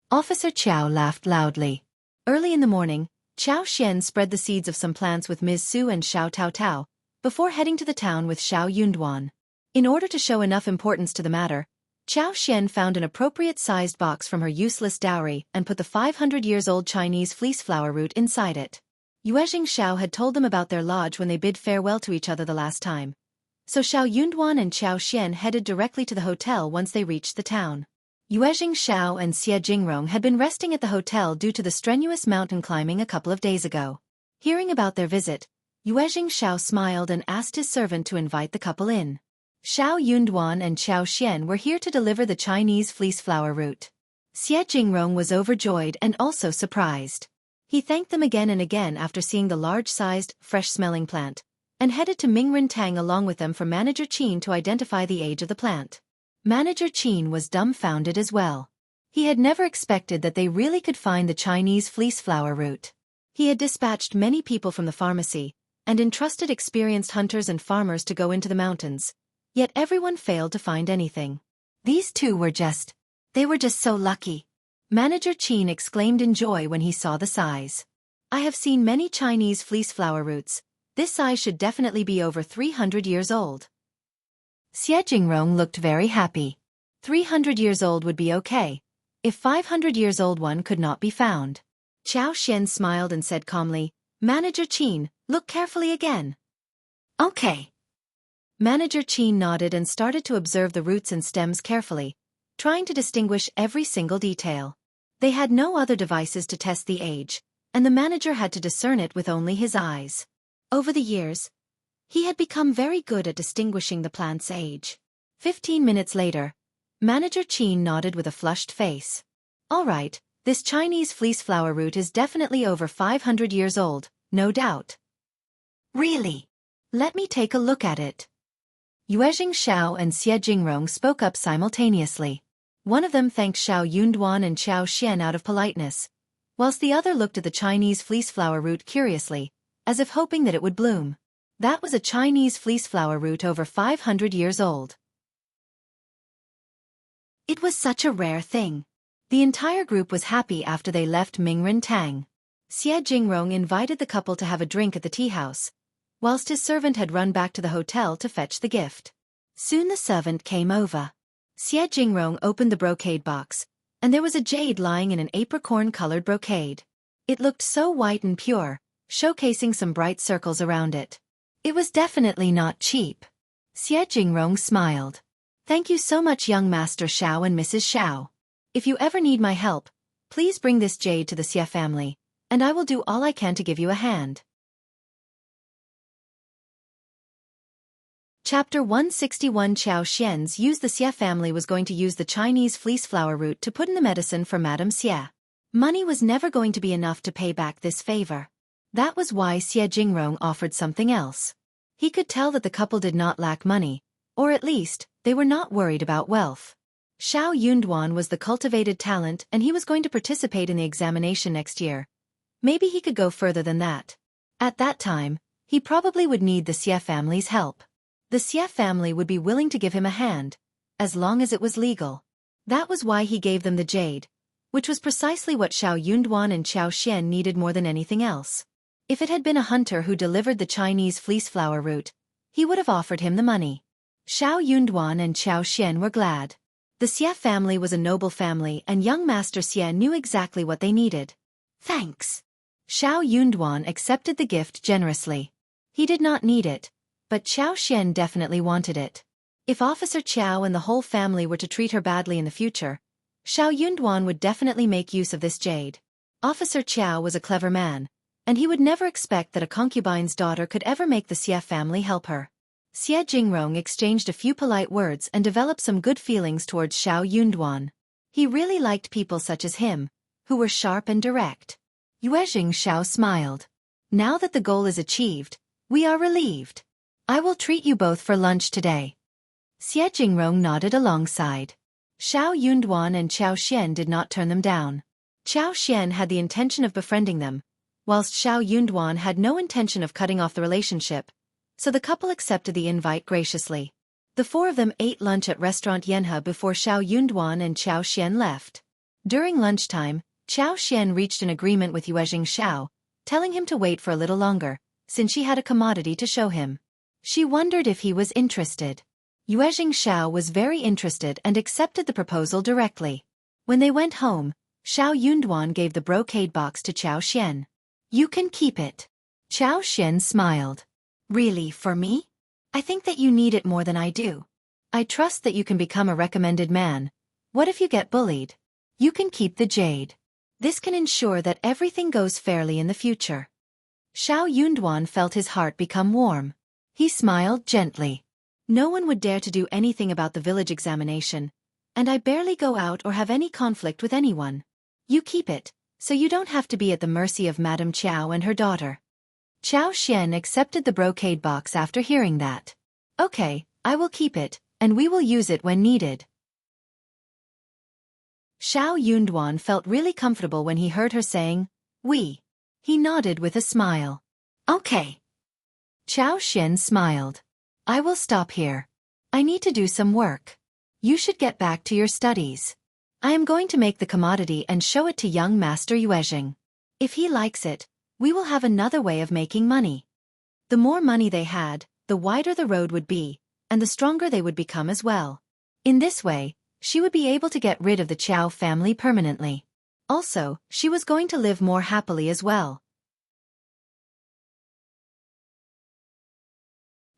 Officer Qiao laughed loudly. Early in the morning, Qiao Xian spread the seeds of some plants with Ms. Su and Xiao Tao Tao, before heading to the town with Xiao Yunduan. In order to show enough importance to the matter, Qiao Xian found an appropriate-sized box from her useless dowry and put the 500-years-old Chinese fleece flower root inside it. Yuezheng Xiao had told them about their lodge when they bid farewell to each other the last time, so Xiao Yunduan and Qiao Xian headed directly to the hotel once they reached the town. Yuezheng Xiao and Xie Jingrong had been resting at the hotel due to the strenuous mountain climbing a couple of days ago. Hearing about their visit, Yuezheng Xiao smiled and asked his servant to invite the couple in. Xiao Yunduan and Qiao Xian were here to deliver the Chinese fleece flower root. Xie Jingrong was overjoyed and also surprised. He thanked them again and again after seeing the large-sized, fresh-smelling plant, and headed to Mingren Tang along with them for Manager Qin to identify the age of the plant. Manager Qin was dumbfounded as well. He had never expected that they really could find the Chinese fleece flower root. He had dispatched many people from the pharmacy, and entrusted experienced hunters and farmers to go into the mountains, yet everyone failed to find anything. These two were just so lucky. Manager Qin exclaimed in joy when he saw the size. I have seen many Chinese fleece flower roots. This size should definitely be over 300 years old. Xie Jingrong looked very happy. 300 years old would be okay. If 500 years old one could not be found. Qiao Xian smiled and said calmly, Manager Qin, look carefully again. Okay. Manager Qin nodded and started to observe the roots and stems carefully, trying to distinguish every single detail. They had no other devices to test the age, and the manager had to discern it with only his eyes. Over the years, he had become very good at distinguishing the plant's age. 15 minutes later, Manager Qin nodded with a flushed face. All right, this Chinese fleece flower root is definitely over 500 years old, no doubt. Really? Let me take a look at it. Yuezheng Xiao and Xie Jingrong spoke up simultaneously. One of them thanked Xiao Yunduan and Qiao Xian out of politeness, whilst the other looked at the Chinese fleece flower root curiously, as if hoping that it would bloom. That was a Chinese fleece flower root over 500 years old. It was such a rare thing. The entire group was happy after they left Mingren Tang. Xie Jingrong invited the couple to have a drink at the tea house, whilst his servant had run back to the hotel to fetch the gift. Soon the servant came over. Xie Jingrong opened the brocade box, and there was a jade lying in an apricorn-colored brocade. It looked so white and pure, showcasing some bright circles around it. It was definitely not cheap. Xie Jingrong smiled. Thank you so much, young Master Xiao and Mrs. Xiao. If you ever need my help, please bring this jade to the Xie family, and I will do all I can to give you a hand. Chapter 161. Qiao Xian's used the Xie family was going to use the Chinese fleece flower root to put in the medicine for Madame Xie. Money was never going to be enough to pay back this favor. That was why Xie Jingrong offered something else. He could tell that the couple did not lack money, or at least, they were not worried about wealth. Xiao Yunduan was the cultivated talent and he was going to participate in the examination next year. Maybe he could go further than that. At that time, he probably would need the Xie family's help. The Xie family would be willing to give him a hand, as long as it was legal. That was why he gave them the jade, which was precisely what Xiao Yunduan and Qiao Xian needed more than anything else. If it had been a hunter who delivered the Chinese fleece flower root, he would have offered him the money. Xiao Yunduan and Qiao Xian were glad. The Xie family was a noble family and young Master Xie knew exactly what they needed. Thanks. Xiao Yunduan accepted the gift generously. He did not need it, but Xiao definitely wanted it. If Officer Qiao and the whole family were to treat her badly in the future, Xiao Yunduan would definitely make use of this jade. Officer Qiao was a clever man, and he would never expect that a concubine's daughter could ever make the Xie family help her. Xie Jingrong exchanged a few polite words and developed some good feelings towards Xiao Yunduan. He really liked people such as him, who were sharp and direct. Yuezheng Xiao smiled. Now that the goal is achieved, we are relieved. I will treat you both for lunch today. Xie Jingrong nodded alongside. Xiao Yunduan and Qiao Xian did not turn them down. Qiao Xian had the intention of befriending them, whilst Xiao Yunduan had no intention of cutting off the relationship, so the couple accepted the invite graciously. The four of them ate lunch at restaurant Yanhe before Xiao Yunduan and Qiao Xian left. During lunchtime, Qiao Xian reached an agreement with Yuezheng Xiao, telling him to wait for a little longer, since she had a commodity to show him. She wondered if he was interested. Yuezheng Xiao was very interested and accepted the proposal directly. When they went home, Xiao Yunduan gave the brocade box to Qiao Xian. You can keep it. Qiao Xian smiled. Really, for me? I think that you need it more than I do. I trust that you can become a recommended man. What if you get bullied? You can keep the jade. This can ensure that everything goes fairly in the future. Xiao Yunduan felt his heart become warm. He smiled gently. No one would dare to do anything about the village examination, and I barely go out or have any conflict with anyone. You keep it, so you don't have to be at the mercy of Madame Qiao and her daughter. Qiao Xian accepted the brocade box after hearing that. Okay, I will keep it, and we will use it when needed. Xiao Yunduan felt really comfortable when he heard her saying, we. He nodded with a smile. Okay. Qiao Xian smiled. I will stop here. I need to do some work. You should get back to your studies. I am going to make the commodity and show it to young Master Yuezheng. If he likes it, we will have another way of making money. The more money they had, the wider the road would be, and the stronger they would become as well. In this way, she would be able to get rid of the Qiao family permanently. Also, she was going to live more happily as well.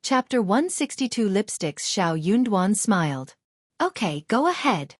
Chapter 162 Lipsticks. Xiao Yunduan smiled. Okay, go ahead.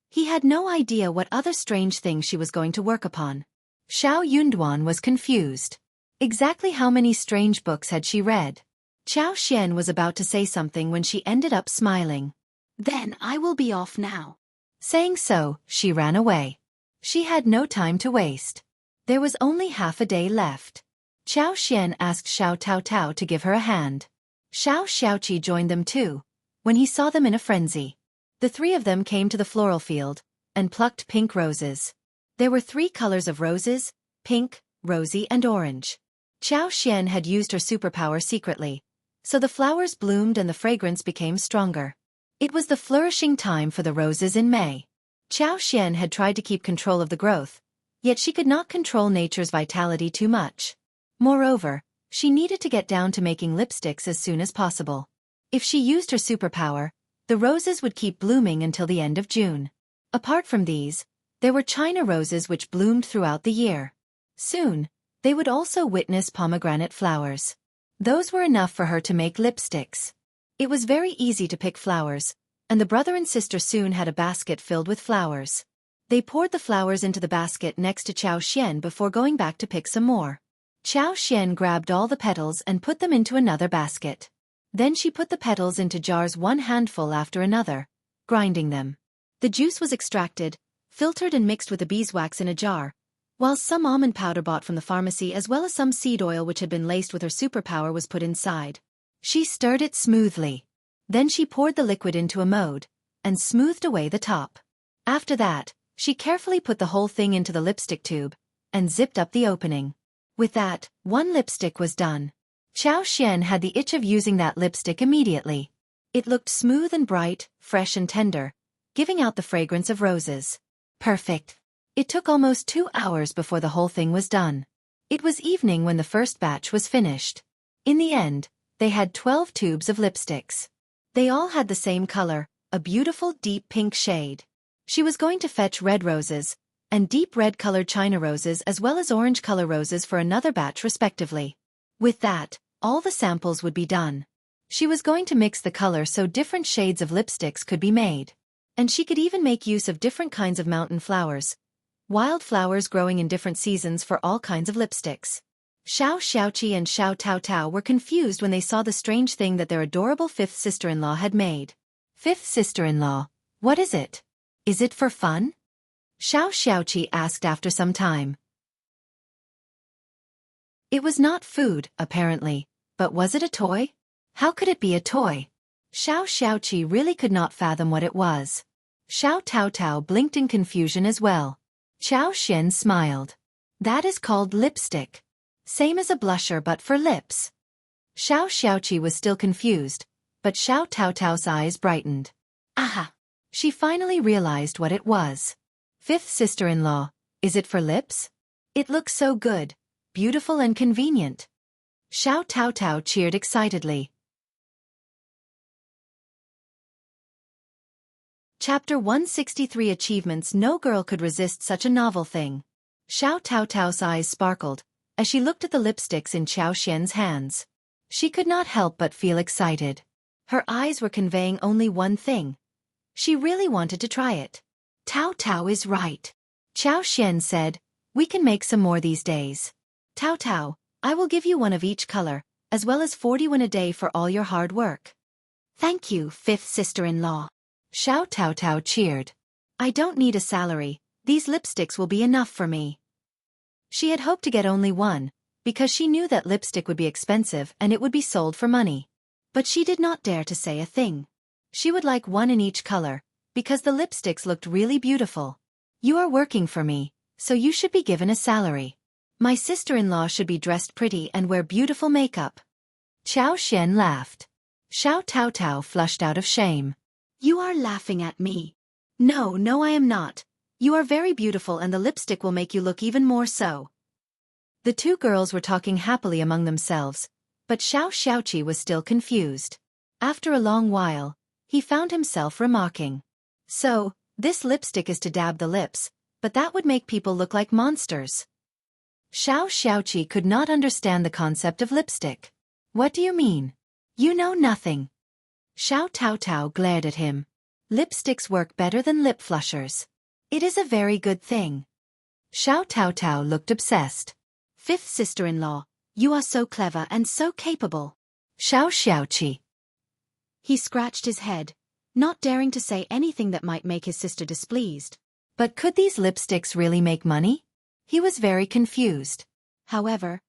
He had no idea what other strange thing she was going to work upon. Xiao Yunduan was confused. Exactly how many strange books had she read? Qiao Xian was about to say something when she ended up smiling. Then I will be off now. Saying so, she ran away. She had no time to waste. There was only half a day left. Qiao Xian asked Xiao Tao Tao to give her a hand. Xiao Xiaoqi joined them too, when he saw them in a frenzy. The three of them came to the floral field, and plucked pink roses. There were 3 colors of roses, pink, rosy and orange. Qiao Xian had used her superpower secretly, so the flowers bloomed and the fragrance became stronger. It was the flourishing time for the roses in May. Qiao Xian had tried to keep control of the growth, yet she could not control nature's vitality too much. Moreover, she needed to get down to making lipsticks as soon as possible. If she used her superpower, the roses would keep blooming until the end of June. Apart from these, there were China roses which bloomed throughout the year. Soon, they would also witness pomegranate flowers. Those were enough for her to make lipsticks. It was very easy to pick flowers, and the brother and sister soon had a basket filled with flowers. They poured the flowers into the basket next to Qiao Xian before going back to pick some more. Qiao Xian grabbed all the petals and put them into another basket. Then she put the petals into jars, one handful after another, grinding them. The juice was extracted, filtered and mixed with the beeswax in a jar, while some almond powder bought from the pharmacy as well as some seed oil which had been laced with her superpower was put inside. She stirred it smoothly. Then she poured the liquid into a mold, and smoothed away the top. After that, she carefully put the whole thing into the lipstick tube, and zipped up the opening. With that, 1 lipstick was done. Qiao Xian had the itch of using that lipstick immediately. It looked smooth and bright, fresh and tender, giving out the fragrance of roses. Perfect. It took almost 2 hours before the whole thing was done. It was evening when the first batch was finished. In the end, they had 12 tubes of lipsticks. They all had the same color, a beautiful deep pink shade. She was going to fetch red roses, and deep red-colored China roses as well as orange-color roses for another batch respectively. With that, all the samples would be done. She was going to mix the color so different shades of lipsticks could be made. And she could even make use of different kinds of mountain flowers, wild flowers growing in different seasons for all kinds of lipsticks. Xiao Xiaoqi and Xiao Tao Tao were confused when they saw the strange thing that their adorable fifth sister-in-law had made. Fifth sister-in-law, what is it? Is it for fun? Xiao Xiaoqi asked after some time. It was not food, apparently, but was it a toy? How could it be a toy? Xiao Xiaoqi really could not fathom what it was. Xiao Tao Tao blinked in confusion as well. Qiao Xian smiled. That is called lipstick. Same as a blusher but for lips. Xiao Xiaoqi was still confused, but Xiao Tao Tao's eyes brightened. Aha! She finally realized what it was. Fifth sister-in-law, is it for lips? It looks so good, beautiful and convenient. Xiao Tao Tao cheered excitedly. Chapter 163 Achievements. No girl could resist such a novel thing. Xiao Tao Tao's eyes sparkled as she looked at the lipsticks in Qiao Xian's hands. She could not help but feel excited. Her eyes were conveying only one thing. She really wanted to try it. Tao Tao is right. Qiao Xian said, we can make some more these days. Tao Tao, I will give you one of each color, as well as 41 a day for all your hard work. Thank you, fifth sister-in-law. Xiao Tao Tao cheered. I don't need a salary, these lipsticks will be enough for me. She had hoped to get only one, because she knew that lipstick would be expensive and it would be sold for money. But she did not dare to say a thing. She would like one in each color, because the lipsticks looked really beautiful. You are working for me, so you should be given a salary. My sister-in-law should be dressed pretty and wear beautiful makeup. Qiao Xian laughed. Xiao Tao Tao flushed out of shame. You are laughing at me. No, I am not. You are very beautiful and the lipstick will make you look even more so. The two girls were talking happily among themselves, but Xiao Xiaoqi was still confused. After a long while, he found himself remarking. So, this lipstick is to dab the lips, but that would make people look like monsters. Xiao Xiaoqi could not understand the concept of lipstick. What do you mean? You know nothing. Xiao Tao Tao glared at him. Lipsticks work better than lip flushers. It is a very good thing. Xiao Tao Tao looked obsessed. Fifth sister-in-law, you are so clever and so capable. Xiao Xiaoqi. He scratched his head, not daring to say anything that might make his sister displeased. But could these lipsticks really make money? He was very confused. However,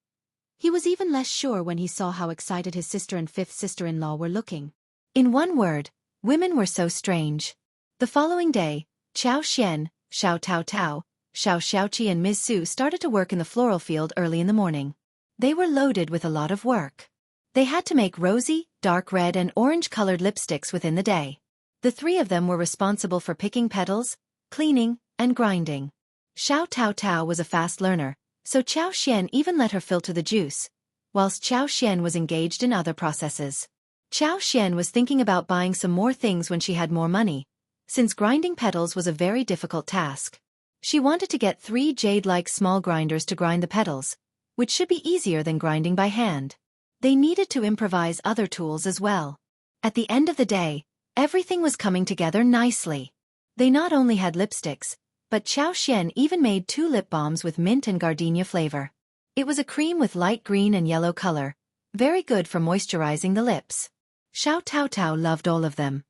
he was even less sure when he saw how excited his sister and fifth sister-in-law were looking. In one word, women were so strange. The following day, Qiao Xian, Xiao Tao Tao, Xiao Xiaoqi and Ms. Su started to work in the floral field early in the morning. They were loaded with a lot of work. They had to make rosy, dark red and orange-colored lipsticks within the day. The three of them were responsible for picking petals, cleaning, and grinding. Xiao Tao Tao was a fast learner, so Qiao Xian even let her filter the juice, whilst Qiao Xian was engaged in other processes. Qiao Xian was thinking about buying some more things when she had more money, since grinding petals was a very difficult task. She wanted to get 3 jade-like small grinders to grind the petals, which should be easier than grinding by hand. They needed to improvise other tools as well. At the end of the day, everything was coming together nicely. They not only had lipsticks, but Qiao Xian even made 2 lip balms with mint and gardenia flavor. It was a cream with light green and yellow color, very good for moisturizing the lips. Xiao Tao Tao loved all of them.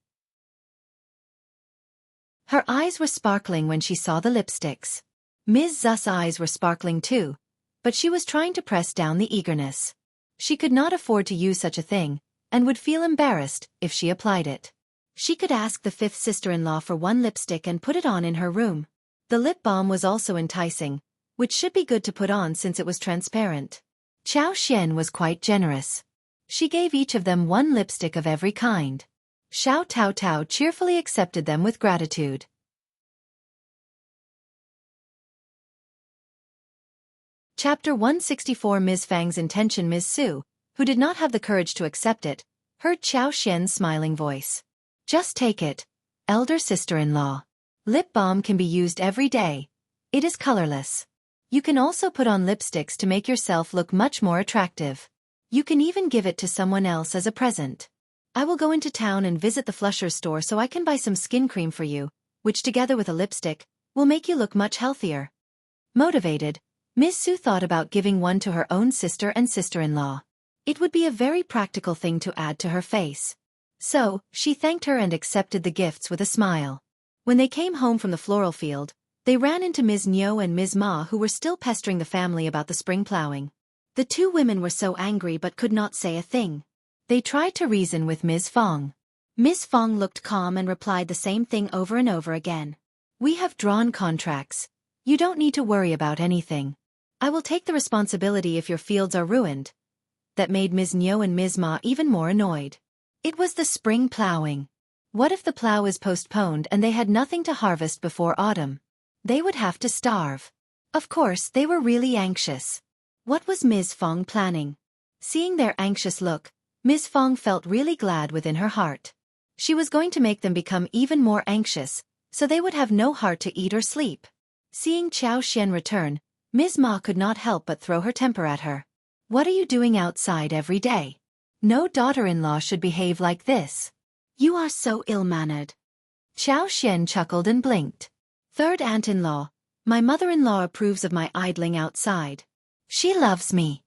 Her eyes were sparkling when she saw the lipsticks. Ms. Zu's eyes were sparkling too, but she was trying to press down the eagerness. She could not afford to use such a thing, and would feel embarrassed if she applied it. She could ask the fifth sister-in-law for 1 lipstick and put it on in her room. The lip balm was also enticing, which should be good to put on since it was transparent. Qiao Xian was quite generous. She gave each of them 1 lipstick of every kind. Xiao Tao Tao cheerfully accepted them with gratitude. Chapter 164 Ms. Fang's intention. Ms. Su, who did not have the courage to accept it, heard Qiao Xian's smiling voice. Just take it, elder sister-in-law. Lip balm can be used every day. It is colorless. You can also put on lipsticks to make yourself look much more attractive. You can even give it to someone else as a present. I will go into town and visit the Flusher's store so I can buy some skin cream for you, which together with a lipstick, will make you look much healthier. Motivated, Miss Su thought about giving one to her own sister and sister-in-law. It would be a very practical thing to add to her face. So, she thanked her and accepted the gifts with a smile. When they came home from the floral field, they ran into Ms. Niu and Ms. Ma, who were still pestering the family about the spring plowing. The two women were so angry but could not say a thing. They tried to reason with Ms. Fang. Ms. Fang looked calm and replied the same thing over and over again. We have drawn contracts. You don't need to worry about anything. I will take the responsibility if your fields are ruined. That made Ms. Niu and Ms. Ma even more annoyed. It was the spring plowing. What if the plow is postponed and they had nothing to harvest before autumn? They would have to starve. Of course, they were really anxious. What was Ms. Fang planning? Seeing their anxious look, Ms. Fang felt really glad within her heart. She was going to make them become even more anxious, so they would have no heart to eat or sleep. Seeing Qiao Xian return, Ms. Ma could not help but throw her temper at her. What are you doing outside every day? No daughter-in-law should behave like this. You are so ill-mannered. Qiao Xian chuckled and blinked. Third aunt-in-law, my mother-in-law approves of my idling outside. She loves me.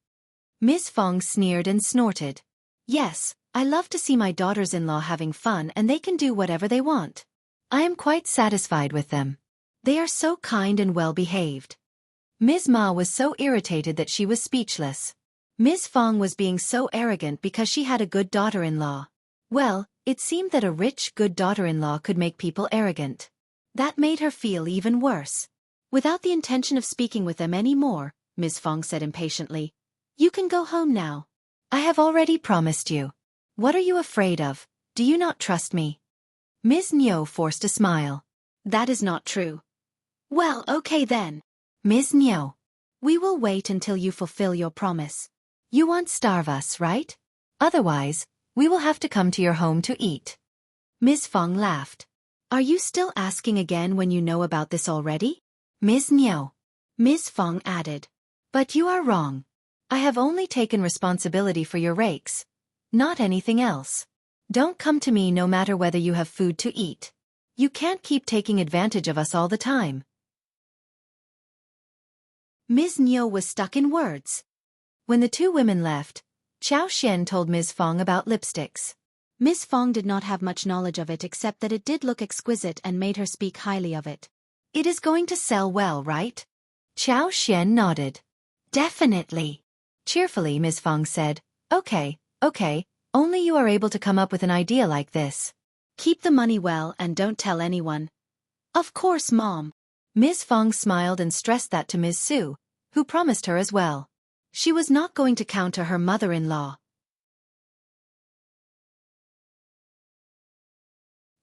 Ms. Fang sneered and snorted. Yes, I love to see my daughters-in-law having fun and they can do whatever they want. I am quite satisfied with them. They are so kind and well-behaved. Ms. Ma was so irritated that she was speechless. Ms. Fang was being so arrogant because she had a good daughter-in-law. Well, it seemed that a rich, good daughter-in-law could make people arrogant. That made her feel even worse. Without the intention of speaking with them any more, Ms. Fang said impatiently, "You can go home now. I have already promised you. What are you afraid of? Do you not trust me?" Ms. Niu forced a smile. That is not true. Well, okay then. Ms. Niu, we will wait until you fulfill your promise. You won't starve us, right? Otherwise, we will have to come to your home to eat. Ms. Fang laughed. Are you still asking again when you know about this already? Ms. Niu. Ms. Fang added. But you are wrong. I have only taken responsibility for your rakes. Not anything else. Don't come to me no matter whether you have food to eat. You can't keep taking advantage of us all the time. Ms. Niu was stuck in words. When the two women left, Qiao Xian told Ms. Fang about lipsticks. Ms. Fang did not have much knowledge of it except that it did look exquisite and made her speak highly of it. It is going to sell well, right? Qiao Xian nodded. Definitely. Cheerfully, Ms. Fang said, Okay, only you are able to come up with an idea like this. Keep the money well and don't tell anyone. Of course, Mom. Ms. Fang smiled and stressed that to Ms. Su, who promised her as well. She was not going to counter her mother-in-law.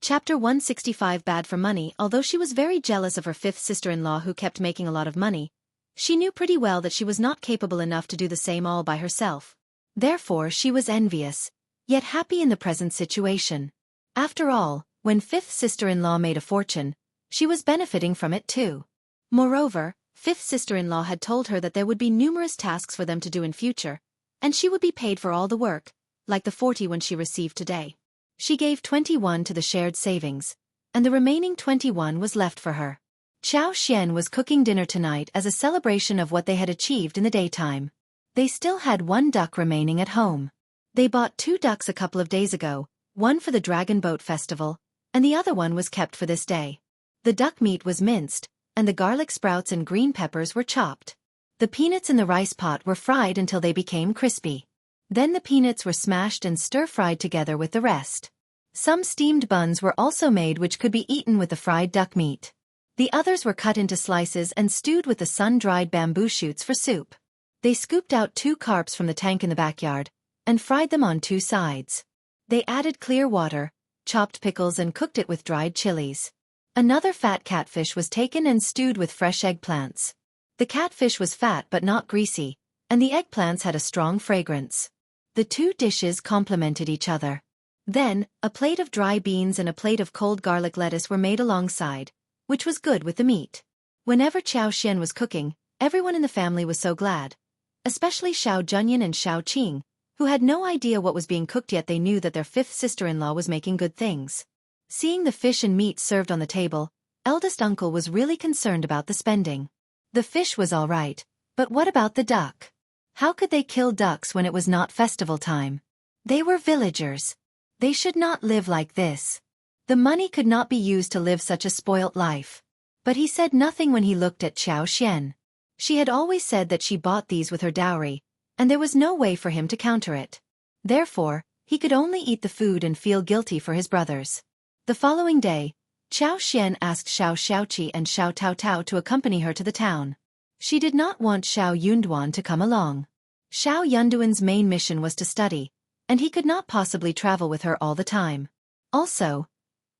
Chapter 165 Bad for Money. Although she was very jealous of her fifth sister-in-law who kept making a lot of money, she knew pretty well that she was not capable enough to do the same all by herself. Therefore she was envious, yet happy in the present situation. After all, when fifth sister-in-law made a fortune, she was benefiting from it too. Moreover, fifth sister-in-law had told her that there would be numerous tasks for them to do in future, and she would be paid for all the work, like the 40 she received today. She gave 21 to the shared savings, and the remaining 21 was left for her. Qiao Xian was cooking dinner tonight as a celebration of what they had achieved in the daytime. They still had 1 duck remaining at home. They bought 2 ducks a couple of days ago, one for the Dragon Boat Festival, and the other one was kept for this day. The duck meat was minced, and the garlic sprouts and green peppers were chopped. The peanuts in the rice pot were fried until they became crispy. Then the peanuts were smashed and stir-fried together with the rest. Some steamed buns were also made which could be eaten with the fried duck meat. The others were cut into slices and stewed with the sun-dried bamboo shoots for soup. They scooped out 2 carps from the tank in the backyard, and fried them on 2 sides. They added clear water, chopped pickles and cooked it with dried chilies. Another fat catfish was taken and stewed with fresh eggplants. The catfish was fat but not greasy, and the eggplants had a strong fragrance. The 2 dishes complemented each other. Then, a plate of dry beans and a plate of cold garlic lettuce were made alongside, which was good with the meat. Whenever Qiao Xian was cooking, everyone in the family was so glad, especially Xiao Junyan and Xiao Qing, who had no idea what was being cooked, yet they knew that their fifth sister-in-law was making good things. Seeing the fish and meat served on the table, eldest uncle was really concerned about the spending. The fish was all right, but what about the duck? How could they kill ducks when it was not festival time? They were villagers. They should not live like this. The money could not be used to live such a spoilt life. But he said nothing when he looked at Xiao Xian. She had always said that she bought these with her dowry, and there was no way for him to counter it. Therefore, he could only eat the food and feel guilty for his brothers. The following day, Xiao Xian asked Xiao Xiaoqi and Xiao Taotao to accompany her to the town. She did not want Xiao Yunduan to come along. Xiao Yunduan's main mission was to study, and he could not possibly travel with her all the time. Also,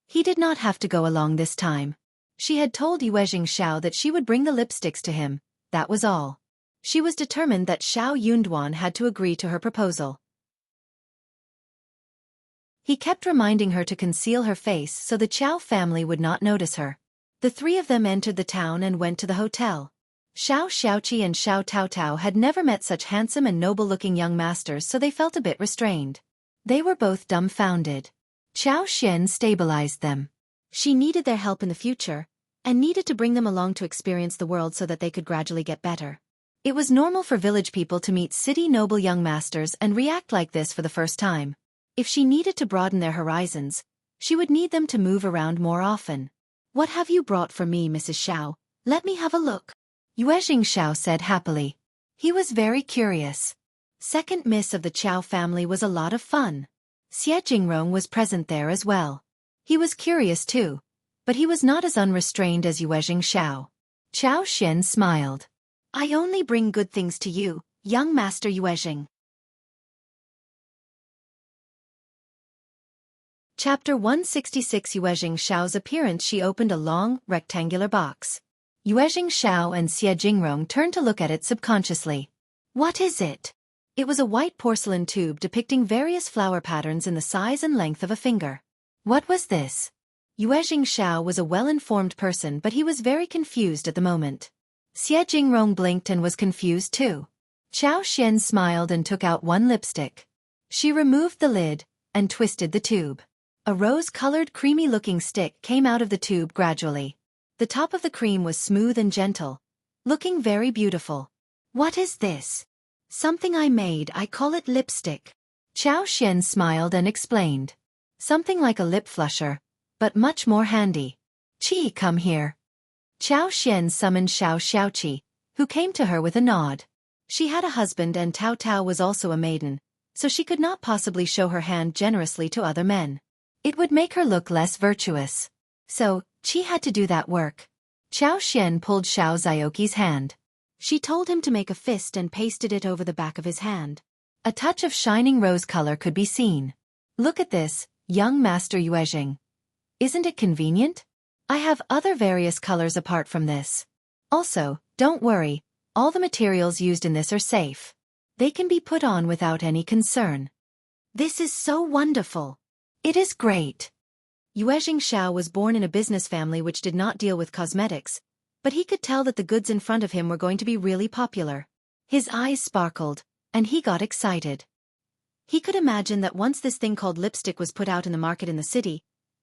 he did not have to go along this time. She had told Yuezheng Xiao that she would bring the lipsticks to him, that was all. She was determined that Xiao Yunduan had to agree to her proposal. He kept reminding her to conceal her face so the Qiao family would not notice her. The three of them entered the town and went to the hotel. Xiao Xiaoqi and Xiao Taotao had never met such handsome and noble-looking young masters, so they felt a bit restrained. They were both dumbfounded. Xiao Xian stabilized them. She needed their help in the future, and needed to bring them along to experience the world so that they could gradually get better. It was normal for village people to meet city noble young masters and react like this for the first time. If she needed to broaden their horizons, she would need them to move around more often. "What have you brought for me, Mrs. Xiao? Let me have a look," Yuezheng Xiao said happily. He was very curious. Second miss of the Qiao family was a lot of fun. Xie Jingrong was present there as well. He was curious too, but he was not as unrestrained as Yuezheng Xiao. Xiao Xian smiled. "I only bring good things to you, young master Yuezheng." Chapter 166. Yuezheng Xiao's appearance. She opened a long, rectangular box. Yuezheng Xiao and Xie Jingrong turned to look at it subconsciously. "What is it?" It was a white porcelain tube depicting various flower patterns in the size and length of a finger. What was this? Yuezheng Xiao was a well-informed person, but he was very confused at the moment. Xie Jingrong blinked and was confused too. Xiao Xian smiled and took out one lipstick. She removed the lid and twisted the tube. A rose-colored creamy-looking stick came out of the tube gradually. The top of the cream was smooth and gentle, looking very beautiful. "What is this?" "Something I made. I call it lipstick." Xiao Xian smiled and explained. "Something like a lip flusher, but much more handy. Qi, come here." Xiao Xian summoned Xiao Xiaoqi, who came to her with a nod. She had a husband and Tao Tao was also a maiden, so she could not possibly show her hand generously to other men. It would make her look less virtuous. So, Qi had to do that work. Xiao Xian pulled Xiao Zioqi's hand. She told him to make a fist and pasted it over the back of his hand. A touch of shining rose color could be seen. "Look at this, young master Yuezheng. Isn't it convenient? I have other various colors apart from this. Also, don't worry, all the materials used in this are safe. They can be put on without any concern." "This is so wonderful. It is great." Yuezheng Xiao was born in a business family which did not deal with cosmetics, but he could tell that the goods in front of him were going to be really popular. His eyes sparkled, and he got excited. He could imagine that once this thing called lipstick was put out in the market in the city,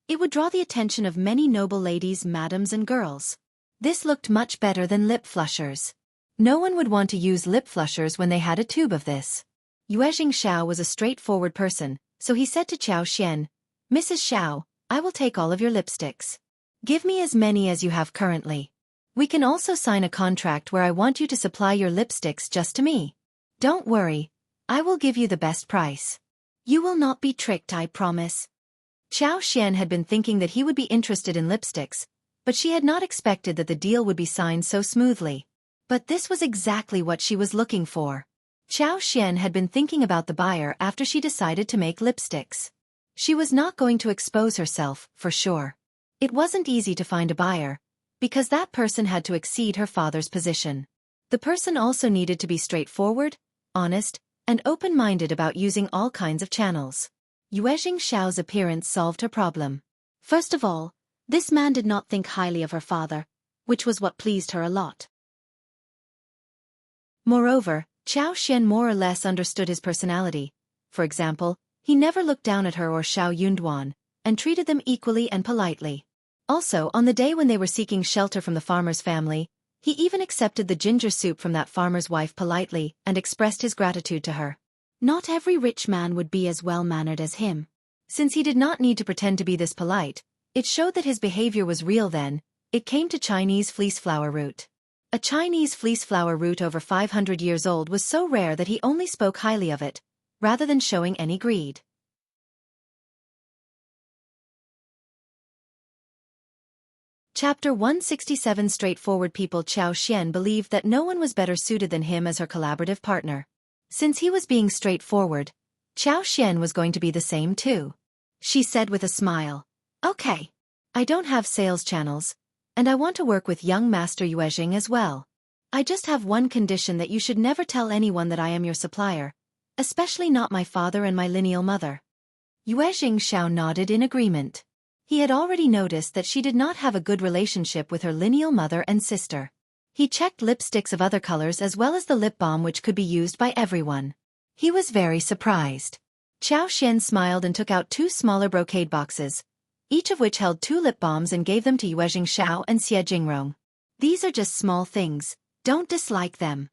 it would draw the attention of many noble ladies, madams and girls. This looked much better than lip flushers. No one would want to use lip flushers when they had a tube of this. Yuezheng Xiao was a straightforward person, so he said to Xiao Xian, "Mrs. Xiao, I will take all of your lipsticks. Give me as many as you have currently. We can also sign a contract where I want you to supply your lipsticks just to me. Don't worry, I will give you the best price. You will not be tricked, I promise." Xiao Xian had been thinking that he would be interested in lipsticks, but she had not expected that the deal would be signed so smoothly. But this was exactly what she was looking for. Xiao Xian had been thinking about the buyer after she decided to make lipsticks. She was not going to expose herself, for sure. It wasn't easy to find a buyer, because that person had to exceed her father's position. The person also needed to be straightforward, honest, and open-minded about using all kinds of channels. Yuezheng Xiao's appearance solved her problem. First of all, this man did not think highly of her father, which was what pleased her a lot. Moreover, Xiao Xian more or less understood his personality, for example, he never looked down at her or Xiao Yunduan, and treated them equally and politely. Also, on the day when they were seeking shelter from the farmer's family, he even accepted the ginger soup from that farmer's wife politely and expressed his gratitude to her. Not every rich man would be as well-mannered as him. Since he did not need to pretend to be this polite, it showed that his behavior was real then. It came to Chinese fleece flower root. A Chinese fleece flower root over 500 years old was so rare that he only spoke highly of it, rather than showing any greed. Chapter 167. Straightforward people. Qiao Xian believed that no one was better suited than him as her collaborative partner. Since he was being straightforward, Qiao Xian was going to be the same too. She said with a smile, "Okay. I don't have sales channels, and I want to work with young Master Yuezheng as well. I just have one condition: that you should never tell anyone that I am your supplier, especially not my father and my lineal mother." Yuezheng Xiao nodded in agreement. He had already noticed that she did not have a good relationship with her lineal mother and sister. He checked lipsticks of other colors as well as the lip balm which could be used by everyone. He was very surprised. Qiao Xian smiled and took out 2 smaller brocade boxes, each of which held 2 lip balms, and gave them to Yuezheng Xiao and Xie Jingrong. "These are just small things, don't dislike them."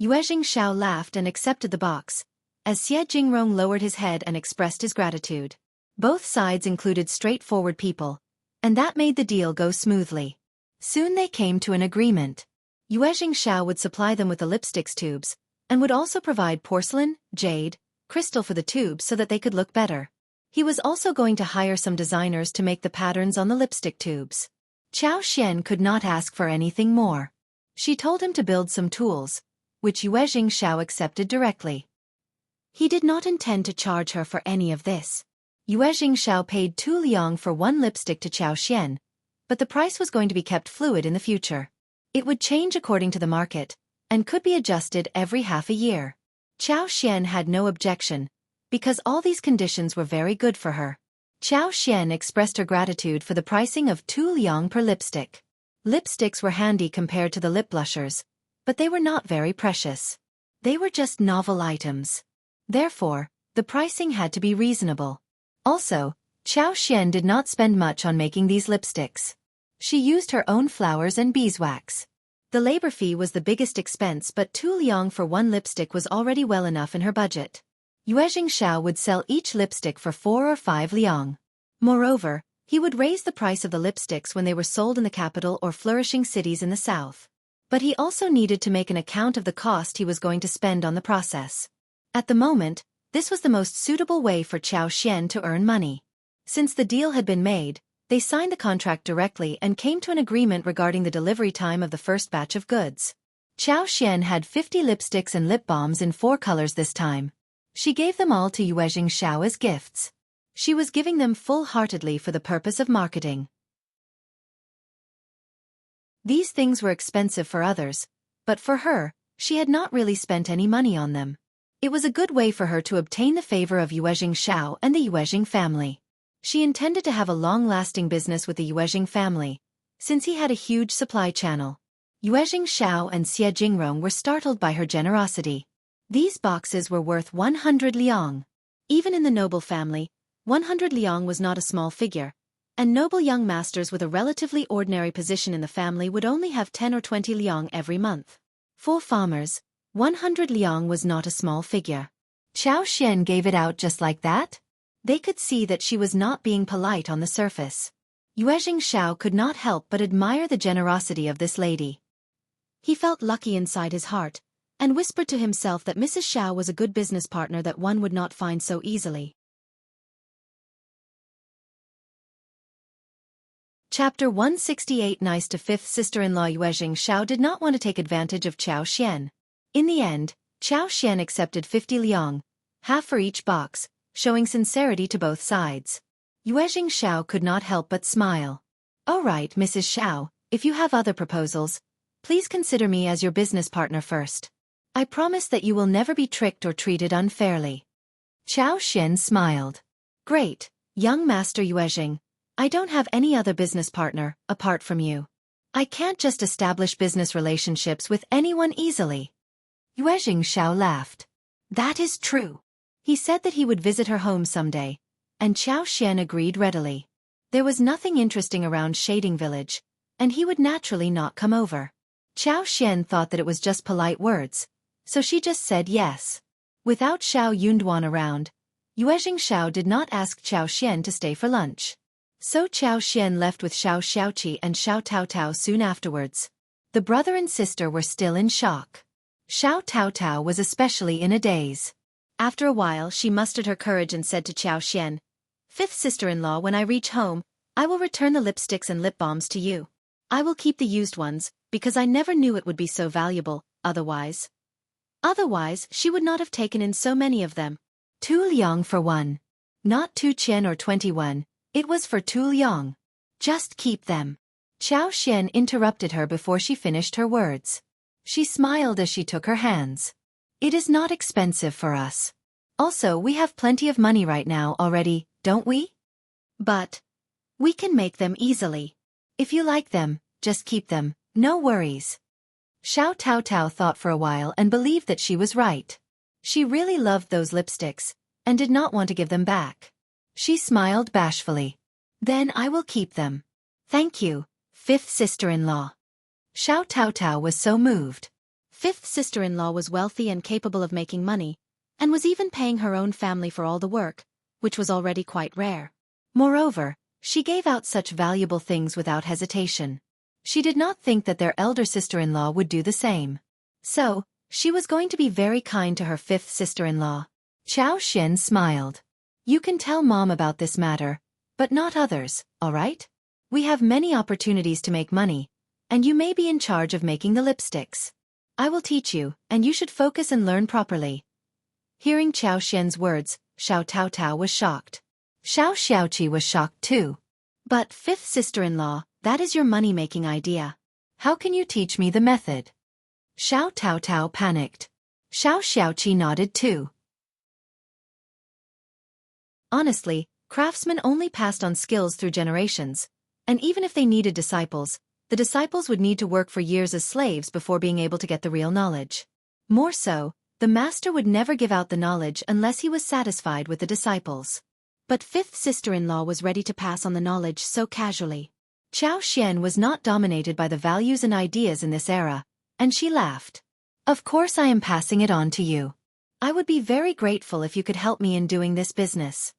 Yuezheng Xiao laughed and accepted the box, as Xie Jingrong lowered his head and expressed his gratitude. Both sides included straightforward people, and that made the deal go smoothly. Soon they came to an agreement. Yuezheng Xiao would supply them with the lipsticks tubes, and would also provide porcelain, jade, crystal for the tubes so that they could look better. He was also going to hire some designers to make the patterns on the lipstick tubes. Qiao Xian could not ask for anything more. She told him to build some tools, which Yuezheng Xiao accepted directly. He did not intend to charge her for any of this. Yuezheng Xiao paid 2 liang for 1 lipstick to Qiao Xian, but the price was going to be kept fluid in the future. It would change according to the market, and could be adjusted every half a year. Qiao Xian had no objection, because all these conditions were very good for her. Qiao Xian expressed her gratitude for the pricing of 2 liang per lipstick. Lipsticks were handy compared to the lip blushers, but they were not very precious. They were just novel items. Therefore, the pricing had to be reasonable. Also, Qiao Xian did not spend much on making these lipsticks. She used her own flowers and beeswax. The labor fee was the biggest expense, but 2 liang for 1 lipstick was already well enough in her budget. Yuezheng Xiao would sell each lipstick for 4 or 5 liang. Moreover, he would raise the price of the lipsticks when they were sold in the capital or flourishing cities in the south. But he also needed to make an account of the cost he was going to spend on the process. At the moment, this was the most suitable way for Qiao Xian to earn money. Since the deal had been made, they signed the contract directly and came to an agreement regarding the delivery time of the first batch of goods. Qiao Xian had 50 lipsticks and lip balms in 4 colors this time. She gave them all to Yuezheng Xiao as gifts. She was giving them full-heartedly for the purpose of marketing. These things were expensive for others, but for her, she had not really spent any money on them. It was a good way for her to obtain the favor of Yuezheng Xiao and the Yuezheng family. She intended to have a long-lasting business with the Yuezheng family, since he had a huge supply channel. Yuezheng Xiao and Xie Jingrong were startled by her generosity. These boxes were worth 100 liang. Even in the noble family, 100 liang was not a small figure, and noble young masters with a relatively ordinary position in the family would only have 10 or 20 liang every month. For farmers, 100 liang was not a small figure. Qiao Xian gave it out just like that? They could see that she was not being polite on the surface. Yuezheng Xiao could not help but admire the generosity of this lady. He felt lucky inside his heart, and whispered to himself that Mrs. Xiao was a good business partner that one would not find so easily. Chapter 168. Nice to fifth sister-in-law. Yuezheng Xiao did not want to take advantage of Qiao Xian. In the end, Qiao Xian accepted 50 liang, half for each box, showing sincerity to both sides. Yuezheng Xiao could not help but smile. "All right, Mrs. Xiao, if you have other proposals, please consider me as your business partner first. I promise that you will never be tricked or treated unfairly." Qiao Xian smiled. "Great, young Master Yuezheng. I don't have any other business partner, apart from you. I can't just establish business relationships with anyone easily." Yuezheng Xiao laughed. "That is true." He said that he would visit her home someday, and Qiao Xian agreed readily. There was nothing interesting around Shading Village, and he would naturally not come over. Qiao Xian thought that it was just polite words, so she just said yes. Without Xiao Yunduan around, Yuezheng Xiao did not ask Qiao Xian to stay for lunch. So Qiao Xian left with Xiao Xiaoqi and Xiao Taotao soon afterwards. The brother and sister were still in shock. Xiao Taotao was especially in a daze. After a while she mustered her courage and said to Qiao Xian, "Fifth sister-in-law, when I reach home, I will return the lipsticks and lip balms to you. I will keep the used ones, because I never knew it would be so valuable, otherwise she would not have taken in so many of them." 2 liang for one. Not 2 qian or 21, it was for 2 liang. Just keep them. Qiao Xian interrupted her before she finished her words. She smiled as she took her hands. "It is not expensive for us. Also, we have plenty of money right now already, don't we? But we can make them easily. If you like them, just keep them, no worries." Xiao Taotao thought for a while and believed that she was right. She really loved those lipsticks, and did not want to give them back. She smiled bashfully. "Then I will keep them. Thank you, fifth sister-in-law." Xiao Taotao was so moved. Fifth sister-in-law was wealthy and capable of making money, and was even paying her own family for all the work, which was already quite rare. Moreover, she gave out such valuable things without hesitation. She did not think that their elder sister-in-law would do the same. So, she was going to be very kind to her fifth sister-in-law. Qiao Xian smiled. "You can tell Mom about this matter, but not others, all right? We have many opportunities to make money, and you may be in charge of making the lipsticks. I will teach you, and you should focus and learn properly." Hearing Qiao Xian's words, Xiao Taotao was shocked. Xiao Xiaoqi was shocked too. "But fifth sister-in-law, that is your money-making idea. How can you teach me the method?" Xiao Taotao panicked. Xiao Xiaoqi nodded too. Honestly, craftsmen only passed on skills through generations, and even if they needed disciples, the disciples would need to work for years as slaves before being able to get the real knowledge. More so, the master would never give out the knowledge unless he was satisfied with the disciples. But fifth sister-in-law was ready to pass on the knowledge so casually. Qiao Xian was not dominated by the values and ideas in this era, and she laughed. "Of course I am passing it on to you. I would be very grateful if you could help me in doing this business."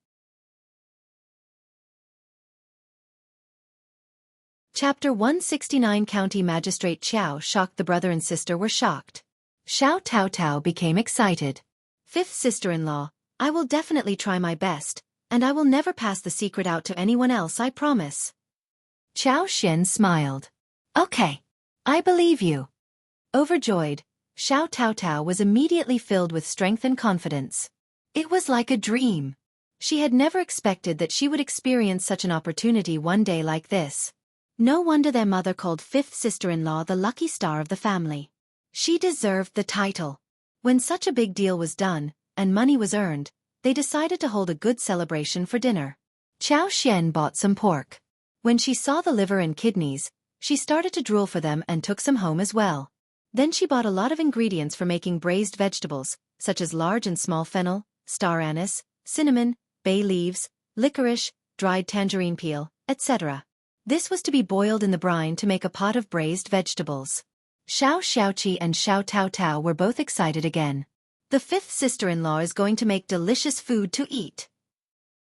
Chapter 169. County Magistrate Qiao shocked. The brother and sister were shocked. Xiao Taotao became excited. "Fifth sister-in-law, I will definitely try my best, and I will never pass the secret out to anyone else, I promise." Qiao Xian smiled. "Okay. I believe you." Overjoyed, Xiao Taotao was immediately filled with strength and confidence. It was like a dream. She had never expected that she would experience such an opportunity one day like this. No wonder their mother called fifth sister-in-law the lucky star of the family. She deserved the title. When such a big deal was done, and money was earned, they decided to hold a good celebration for dinner. Qiao Xian bought some pork. When she saw the liver and kidneys, she started to drool for them and took some home as well. Then she bought a lot of ingredients for making braised vegetables, such as large and small fennel, star anise, cinnamon, bay leaves, licorice, dried tangerine peel, etc. This was to be boiled in the brine to make a pot of braised vegetables. Xiao Xiaoqi and Xiao Taotao were both excited again. The fifth sister-in-law is going to make delicious food to eat.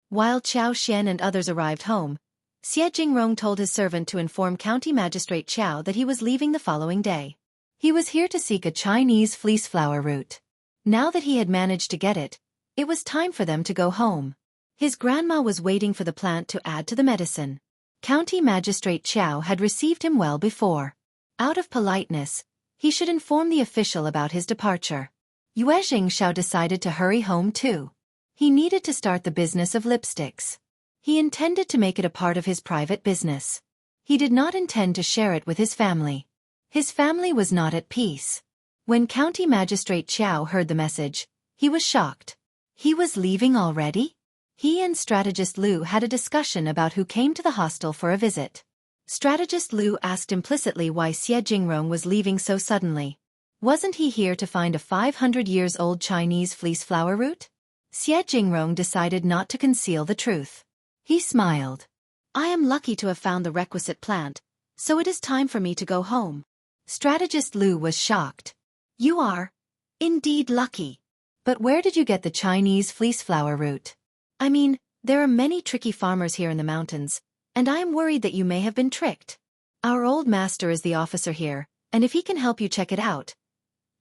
While Qiao Xian and others arrived home, Xie Jingrong told his servant to inform County Magistrate Qiao that he was leaving the following day. He was here to seek a Chinese fleece flower root. Now that he had managed to get it, it was time for them to go home. His grandma was waiting for the plant to add to the medicine. County Magistrate Qiao had received him well before. Out of politeness, he should inform the official about his departure. Yuezheng Xiao decided to hurry home too. He needed to start the business of lipsticks. He intended to make it a part of his private business. He did not intend to share it with his family. His family was not at peace. When County Magistrate Qiao heard the message, he was shocked. He was leaving already? He and Strategist Liu had a discussion about who came to the hostel for a visit. Strategist Liu asked implicitly why Xie Jingrong was leaving so suddenly. Wasn't he here to find a 500 years old Chinese fleece flower root? Xie Jingrong decided not to conceal the truth. He smiled. I am lucky to have found the requisite plant, so it is time for me to go home. Strategist Lu was shocked. You are indeed lucky. But where did you get the Chinese fleece flower root? I mean, there are many tricky farmers here in the mountains, and I am worried that you may have been tricked. Our old master is the officer here, and if he can help you check it out,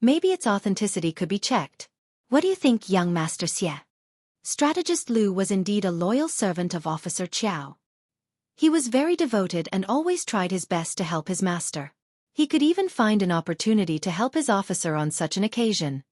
maybe its authenticity could be checked. What do you think, young Master Xie? Strategist Lu was indeed a loyal servant of Officer Qiao. He was very devoted and always tried his best to help his master. He could even find an opportunity to help his officer on such an occasion.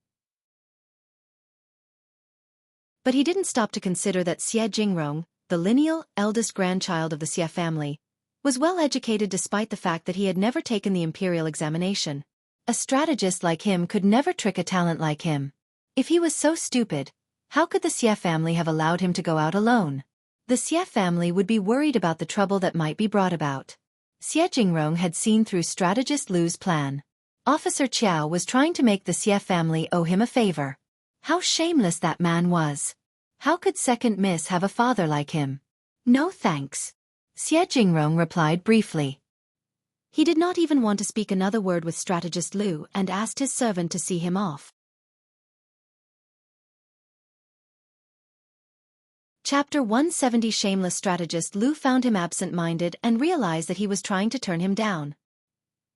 But he didn't stop to consider that Xie Jingrong, the lineal, eldest grandchild of the Xie family, was well educated despite the fact that he had never taken the imperial examination. A strategist like him could never trick a talent like him. If he was so stupid, how could the Xie family have allowed him to go out alone? The Xie family would be worried about the trouble that might be brought about. Xie Jingrong had seen through strategist Lu's plan. Officer Qiao was trying to make the Xie family owe him a favor. How shameless that man was. How could second miss have a father like him? No thanks. Xie Jingrong replied briefly. He did not even want to speak another word with strategist Lu and asked his servant to see him off. Chapter 170. Shameless. Strategist Lu found him absent-minded and realized that he was trying to turn him down.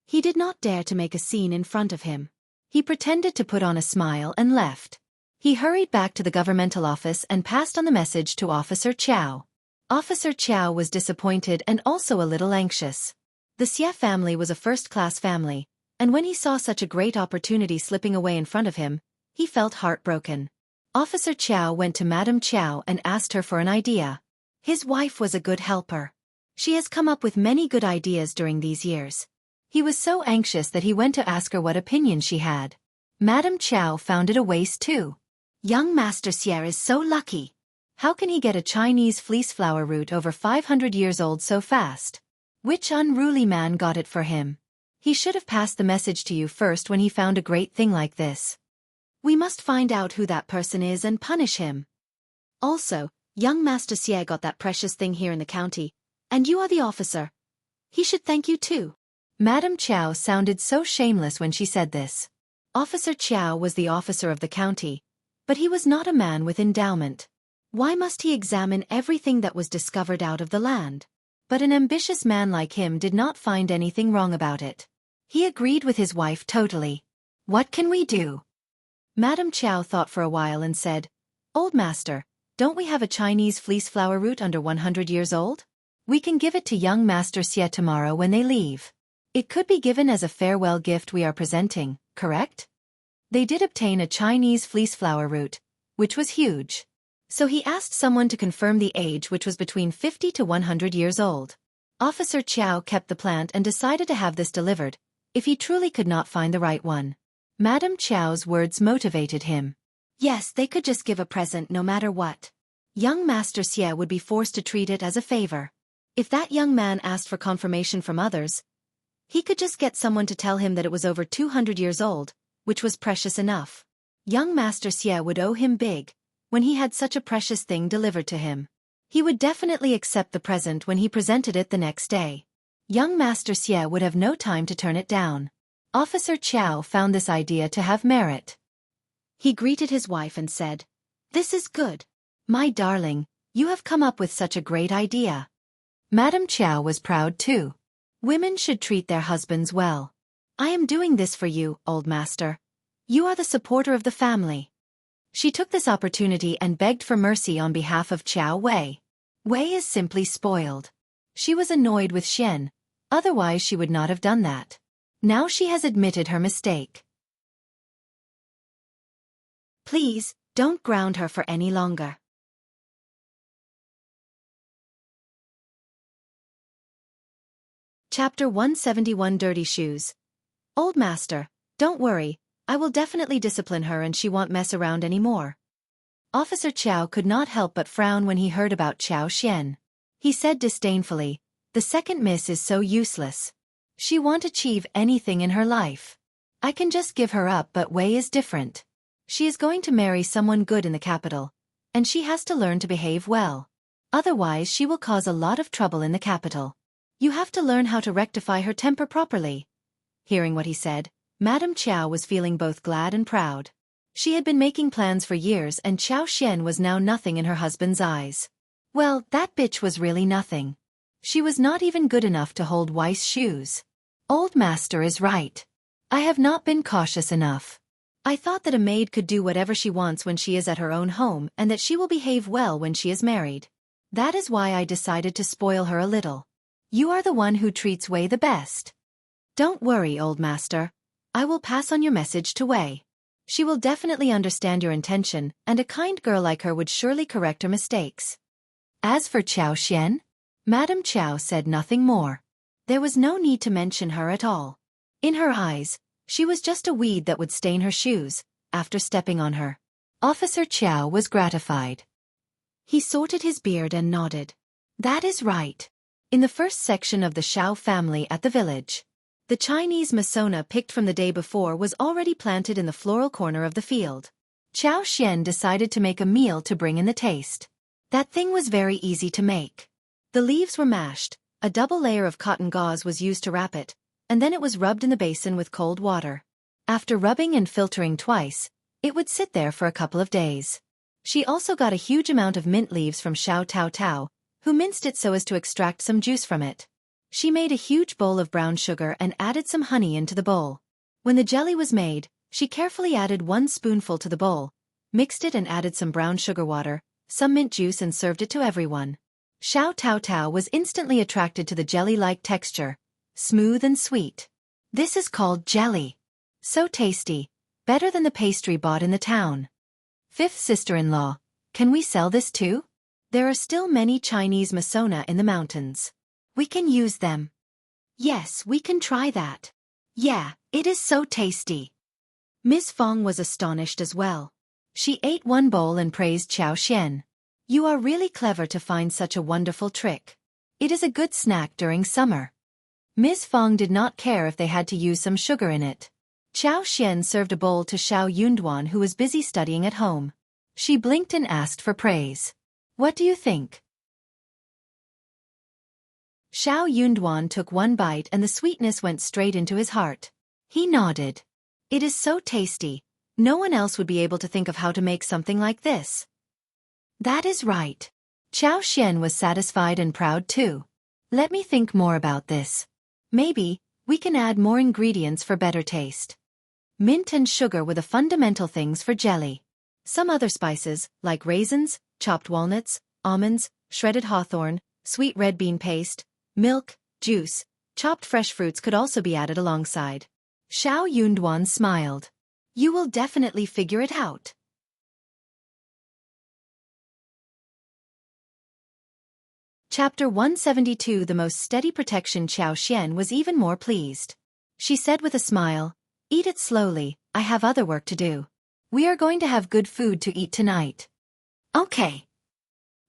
He did not dare to make a scene in front of him. He pretended to put on a smile and left. He hurried back to the governmental office and passed on the message to Officer Qiao. Officer Qiao was disappointed and also a little anxious. The Xie family was a first-class family, and when he saw such a great opportunity slipping away in front of him, he felt heartbroken. Officer Qiao went to Madame Qiao and asked her for an idea. His wife was a good helper. She has come up with many good ideas during these years. He was so anxious that he went to ask her what opinion she had. Madame Qiao found it a waste too. Young Master Xie is so lucky. How can he get a Chinese fleece flower root over 500 years old so fast? Which unruly man got it for him? He should have passed the message to you first when he found a great thing like this. We must find out who that person is and punish him. Also, young Master Xie got that precious thing here in the county, and you are the officer. He should thank you too. Madame Qiao sounded so shameless when she said this. Officer Qiao was the officer of the county, but he was not a man with endowment. Why must he examine everything that was discovered out of the land? But an ambitious man like him did not find anything wrong about it. He agreed with his wife totally. What can we do? Madame Qiao thought for a while and said, Old Master, don't we have a Chinese fleece flower root under 100 years old? We can give it to young Master Xie tomorrow when they leave. It could be given as a farewell gift we are presenting, correct? They did obtain a Chinese fleece flower root, which was huge. So he asked someone to confirm the age, which was between 50 to 100 years old. Officer Qiao kept the plant and decided to have this delivered, if he truly could not find the right one. Madame Qiao's words motivated him. Yes, they could just give a present no matter what. Young Master Xie would be forced to treat it as a favor. If that young man asked for confirmation from others, he could just get someone to tell him that it was over 200 years old, which was precious enough. Young Master Xie would owe him big, when he had such a precious thing delivered to him. He would definitely accept the present when he presented it the next day. Young Master Xie would have no time to turn it down. Officer Qiao found this idea to have merit. He greeted his wife and said, This is good. My darling, you have come up with such a great idea. Madame Qiao was proud too. Women should treat their husbands well. I am doing this for you, old master. You are the supporter of the family. She took this opportunity and begged for mercy on behalf of Qiao Wei. Wei is simply spoiled. She was annoyed with Xian, otherwise she would not have done that. Now she has admitted her mistake. Please, don't ground her for any longer. Chapter 171. Dirty Shoes. Old Master, don't worry, I will definitely discipline her and she won't mess around anymore. Officer Qiao could not help but frown when he heard about Qiao Xian. He said disdainfully, The second miss is so useless. She won't achieve anything in her life. I can just give her up, but Wei is different. She is going to marry someone good in the capital, and she has to learn to behave well. Otherwise she will cause a lot of trouble in the capital. You have to learn how to rectify her temper properly." Hearing what he said, Madame Qiao was feeling both glad and proud. She had been making plans for years and Xiao was now nothing in her husband's eyes. Well, that bitch was really nothing. She was not even good enough to hold Weiss' shoes. Old master is right. I have not been cautious enough. I thought that a maid could do whatever she wants when she is at her own home and that she will behave well when she is married. That is why I decided to spoil her a little. You are the one who treats Wei the best. Don't worry, old master. I will pass on your message to Wei. She will definitely understand your intention, and a kind girl like her would surely correct her mistakes. As for Xiao, Madame Qiao said nothing more. There was no need to mention her at all. In her eyes, she was just a weed that would stain her shoes, after stepping on her. Officer Qiao was gratified. He sorted his beard and nodded. That is right. In the first section of the Xiao family at the village, the Chinese Masona picked from the day before was already planted in the floral corner of the field. Xiao decided to make a meal to bring in the taste. That thing was very easy to make. The leaves were mashed, a double layer of cotton gauze was used to wrap it, and then it was rubbed in the basin with cold water. After rubbing and filtering twice, it would sit there for a couple of days. She also got a huge amount of mint leaves from Xiao Tao, who minced it so as to extract some juice from it. She made a huge bowl of brown sugar and added some honey into the bowl. When the jelly was made, she carefully added 1 spoonful to the bowl, mixed it and added some brown sugar water, some mint juice and served it to everyone. Xiao Tao was instantly attracted to the jelly-like texture, smooth and sweet. This is called jelly. So tasty, better than the pastry bought in the town. Fifth sister-in-law, can we sell this too? There are still many Chinese Masona in the mountains. We can use them. Yes, we can try that. Yeah, it is so tasty. Miss Fang was astonished as well. She ate 1 bowl and praised Xiao. You are really clever to find such a wonderful trick. It is a good snack during summer. Miss Fang did not care if they had to use some sugar in it. Xiao served a bowl to Xiao Yunduan, who was busy studying at home. She blinked and asked for praise. What do you think? Xiao Yunduan took 1 bite and the sweetness went straight into his heart. He nodded. It is so tasty. No one else would be able to think of how to make something like this. That is right. Xiao was satisfied and proud too. Let me think more about this. Maybe, we can add more ingredients for better taste. Mint and sugar were the fundamental things for jelly. Some other spices, like raisins, chopped walnuts, almonds, shredded hawthorn, sweet red bean paste, milk, juice, chopped fresh fruits could also be added alongside. Xiao Yunduan smiled. You will definitely figure it out. Chapter 172. The most steady protection. Xiao was even more pleased. She said with a smile, Eat it slowly, I have other work to do. We are going to have good food to eat tonight. Okay.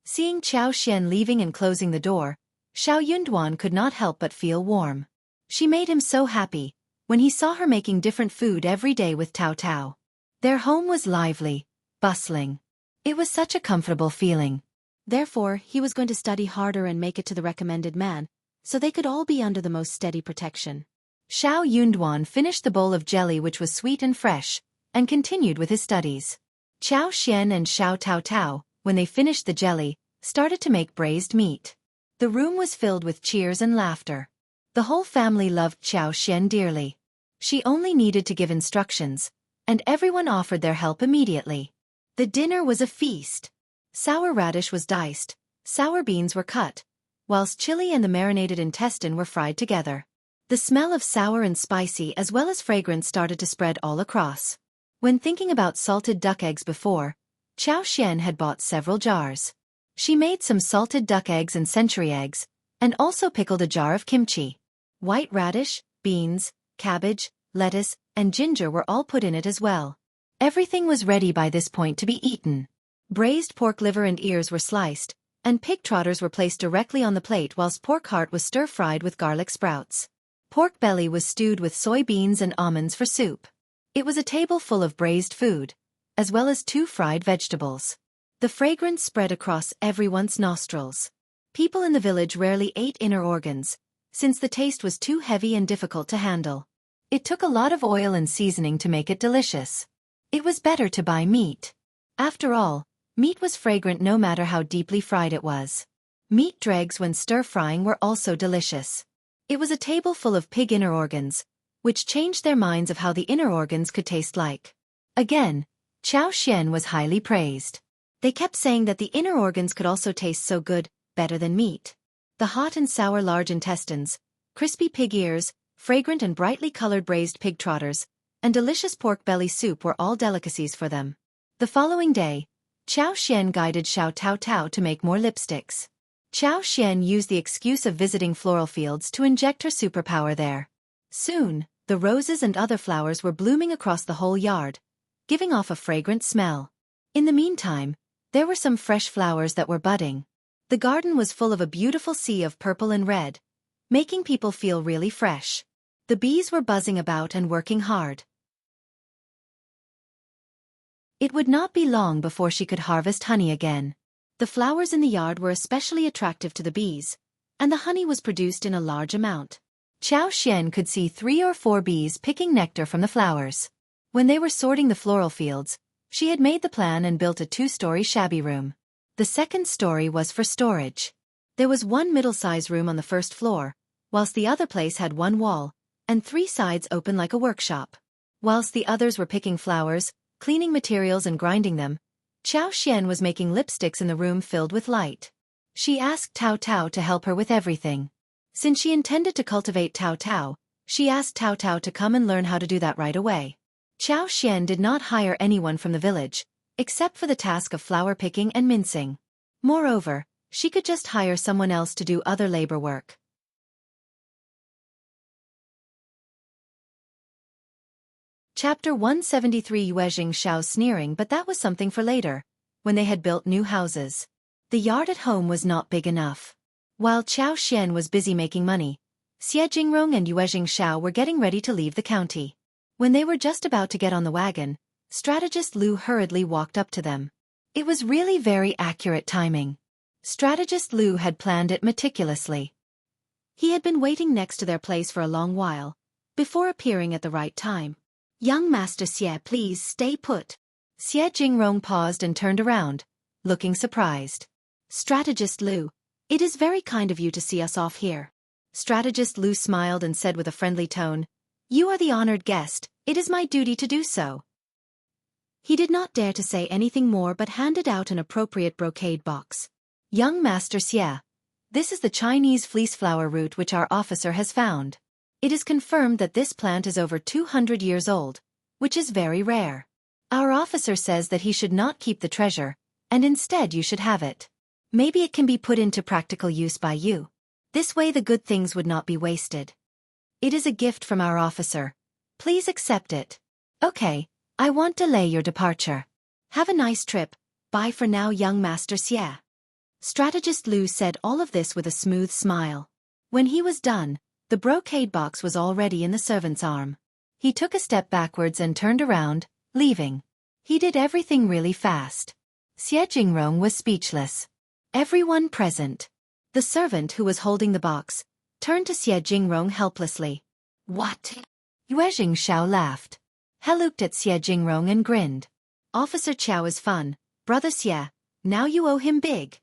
Seeing Xiao leaving and closing the door, Xiao Yunduan could not help but feel warm. She made him so happy when he saw her making different food every day with Tao. Their home was lively, bustling. It was such a comfortable feeling. Therefore, he was going to study harder and make it to the recommended man, so they could all be under the most steady protection. Xiao Yunduan finished the bowl of jelly, which was sweet and fresh, and continued with his studies. Xiao and Xiao Tao, when they finished the jelly, started to make braised meat. The room was filled with cheers and laughter. The whole family loved Xiao dearly. She only needed to give instructions, and everyone offered their help immediately. The dinner was a feast. Sour radish was diced, sour beans were cut, whilst chili and the marinated intestine were fried together. The smell of sour and spicy as well as fragrance started to spread all across. When thinking about salted duck eggs before, Xiao had bought several jars. She made some salted duck eggs and century eggs, and also pickled a jar of kimchi. White radish, beans, cabbage, lettuce, and ginger were all put in it as well. Everything was ready by this point to be eaten. Braised pork liver and ears were sliced, and pig trotters were placed directly on the plate whilst pork heart was stir-fried with garlic sprouts. Pork belly was stewed with soybeans and almonds for soup. It was a table full of braised food, as well as 2 fried vegetables. The fragrance spread across everyone's nostrils. People in the village rarely ate inner organs, since the taste was too heavy and difficult to handle. It took a lot of oil and seasoning to make it delicious. It was better to buy meat. After all, meat was fragrant no matter how deeply fried it was. Meat dregs when stir-frying were also delicious. It was a table full of pig inner organs, which changed their minds of how the inner organs could taste like. Again, Qiao Xian was highly praised. They kept saying that the inner organs could also taste so good, better than meat. The hot and sour large intestines, crispy pig ears, fragrant and brightly colored braised pig trotters, and delicious pork belly soup were all delicacies for them. The following day, Qiao Xian guided Xiao Tao Tao to make more lipsticks. Qiao Xian used the excuse of visiting floral fields to inject her superpower there. Soon, the roses and other flowers were blooming across the whole yard, giving off a fragrant smell. In the meantime, there were some fresh flowers that were budding. The garden was full of a beautiful sea of purple and red, making people feel really fresh. The bees were buzzing about and working hard. It would not be long before she could harvest honey again. The flowers in the yard were especially attractive to the bees, and the honey was produced in a large amount. Qiao Xian could see 3 or 4 bees picking nectar from the flowers. When they were sorting the floral fields, she had made the plan and built a 2-story shabby room. The second story was for storage. There was one middle-sized room on the first floor, whilst the other place had 1 wall, and 3 sides open like a workshop. Whilst the others were picking flowers, cleaning materials and grinding them, Qiao Xian was making lipsticks in the room filled with light. She asked Tao Tao to help her with everything. Since she intended to cultivate Tao Tao, she asked Tao Tao to come and learn how to do that right away. Qiao Xian did not hire anyone from the village, except for the task of flower picking and mincing. Moreover, she could just hire someone else to do other labor work. Chapter 173 Yuezheng Xiao's Sneering. But that was something for later, when they had built new houses. The yard at home was not big enough. While Qiao Xian was busy making money, Jianghu and Yuezheng Xiao were getting ready to leave the county. When they were just about to get on the wagon, Strategist Lu hurriedly walked up to them. It was really very accurate timing. Strategist Lu had planned it meticulously. He had been waiting next to their place for a long while, before appearing at the right time. "Young Master Xie, please stay put." Jianghu paused and turned around, looking surprised. "Strategist Lu, it is very kind of you to see us off here." Strategist Lu smiled and said with a friendly tone, "You are the honored guest, it is my duty to do so." He did not dare to say anything more but handed out an appropriate brocade box. "Young Master Xie, this is the Chinese fleece flower root which our officer has found. It is confirmed that this plant is over 200 years old, which is very rare. Our officer says that he should not keep the treasure, and instead you should have it. Maybe it can be put into practical use by you. This way the good things would not be wasted. It is a gift from our officer. Please accept it. Okay, I won't delay your departure. Have a nice trip. Bye for now, young Master Xie." Strategist Lu said all of this with a smooth smile. When he was done, the brocade box was already in the servant's arm. He took a step backwards and turned around, leaving. He did everything really fast. Jianghu was speechless. Everyone present. The servant who was holding the box turned to Jianghu helplessly. "What?" Yuezheng Xiao laughed. He looked at Jianghu and grinned. "Officer Qiao is fun, brother Xie, now you owe him big."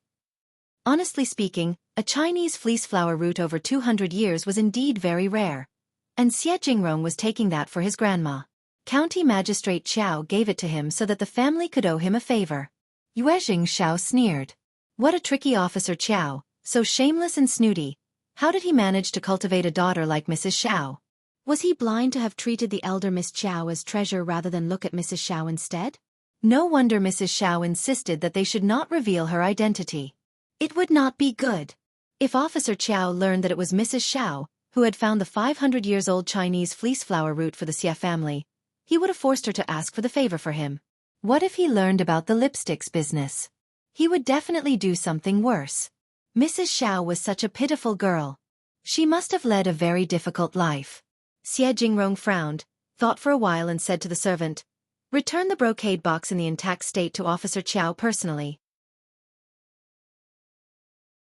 Honestly speaking, a Chinese fleece flower root over 200 years was indeed very rare, and Jianghu was taking that for his grandma. County Magistrate Qiao gave it to him so that the family could owe him a favor. Yuezheng Xiao sneered. What a tricky officer Qiao, so shameless and snooty. How did he manage to cultivate a daughter like Mrs. Xiao? Was he blind to have treated the elder Miss Qiao as treasure rather than look at Mrs. Xiao instead? No wonder Mrs. Xiao insisted that they should not reveal her identity. It would not be good. If Officer Qiao learned that it was Mrs. Xiao, who had found the 500 years old Chinese fleece flower root for the Xie family, he would have forced her to ask for the favor for him. What if he learned about the lipsticks business? He would definitely do something worse. Mrs. Xiao was such a pitiful girl. She must have led a very difficult life. Jianghu frowned, thought for a while and said to the servant, "Return the brocade box in the intact state to Officer Qiao personally."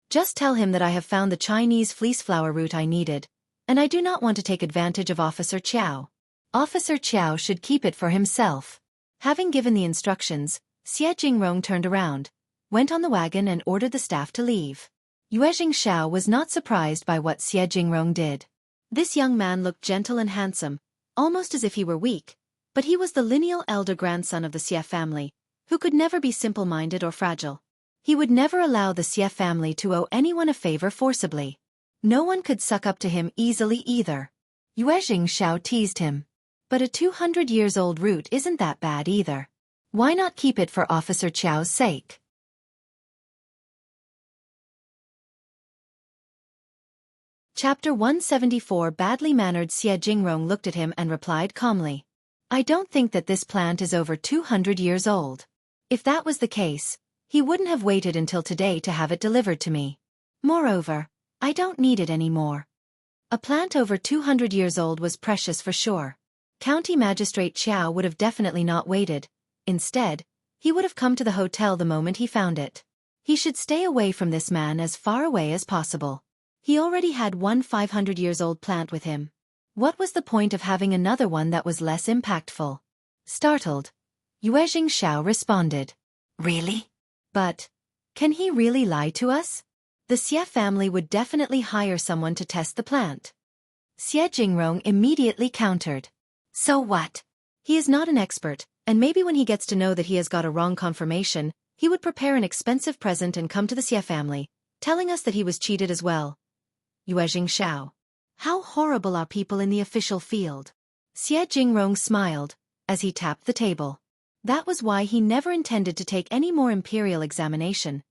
Just tell him that I have found the Chinese fleece flower root I needed, and I do not want to take advantage of Officer Qiao. Officer Qiao should keep it for himself. Having given the instructions, Xianxia turned around, went on the wagon and ordered the staff to leave. Yuezheng Xiao was not surprised by what Xianxia did. This young man looked gentle and handsome, almost as if he were weak, but he was the lineal elder grandson of the Xie family, who could never be simple-minded or fragile. He would never allow the Xie family to owe anyone a favor forcibly. No one could suck up to him easily either. Yuezheng Xiao teased him. But a 200-years-old root isn't that bad either. Why not keep it for Officer Qiao's sake? Chapter 174. Badly mannered Xianxia looked at him and replied calmly. I don't think that this plant is over 200 years old. If that was the case, he wouldn't have waited until today to have it delivered to me. Moreover, I don't need it anymore. A plant over 200 years old was precious for sure. County Magistrate Qiao would have definitely not waited. Instead, he would have come to the hotel the moment he found it. He should stay away from this man as far away as possible. He already had one 500-years-old plant with him. What was the point of having another one that was less impactful? Startled, Yuezheng Xiao responded. Really? But, can he really lie to us? The Xie family would definitely hire someone to test the plant. Xianxia immediately countered. So what? He is not an expert, and maybe when he gets to know that he has got a wrong confirmation, he would prepare an expensive present and come to the Xie family, telling us that he was cheated as well. Yuezheng Xiao. How horrible are people in the official field? Xianxia smiled, as he tapped the table. That was why he never intended to take any more imperial examination.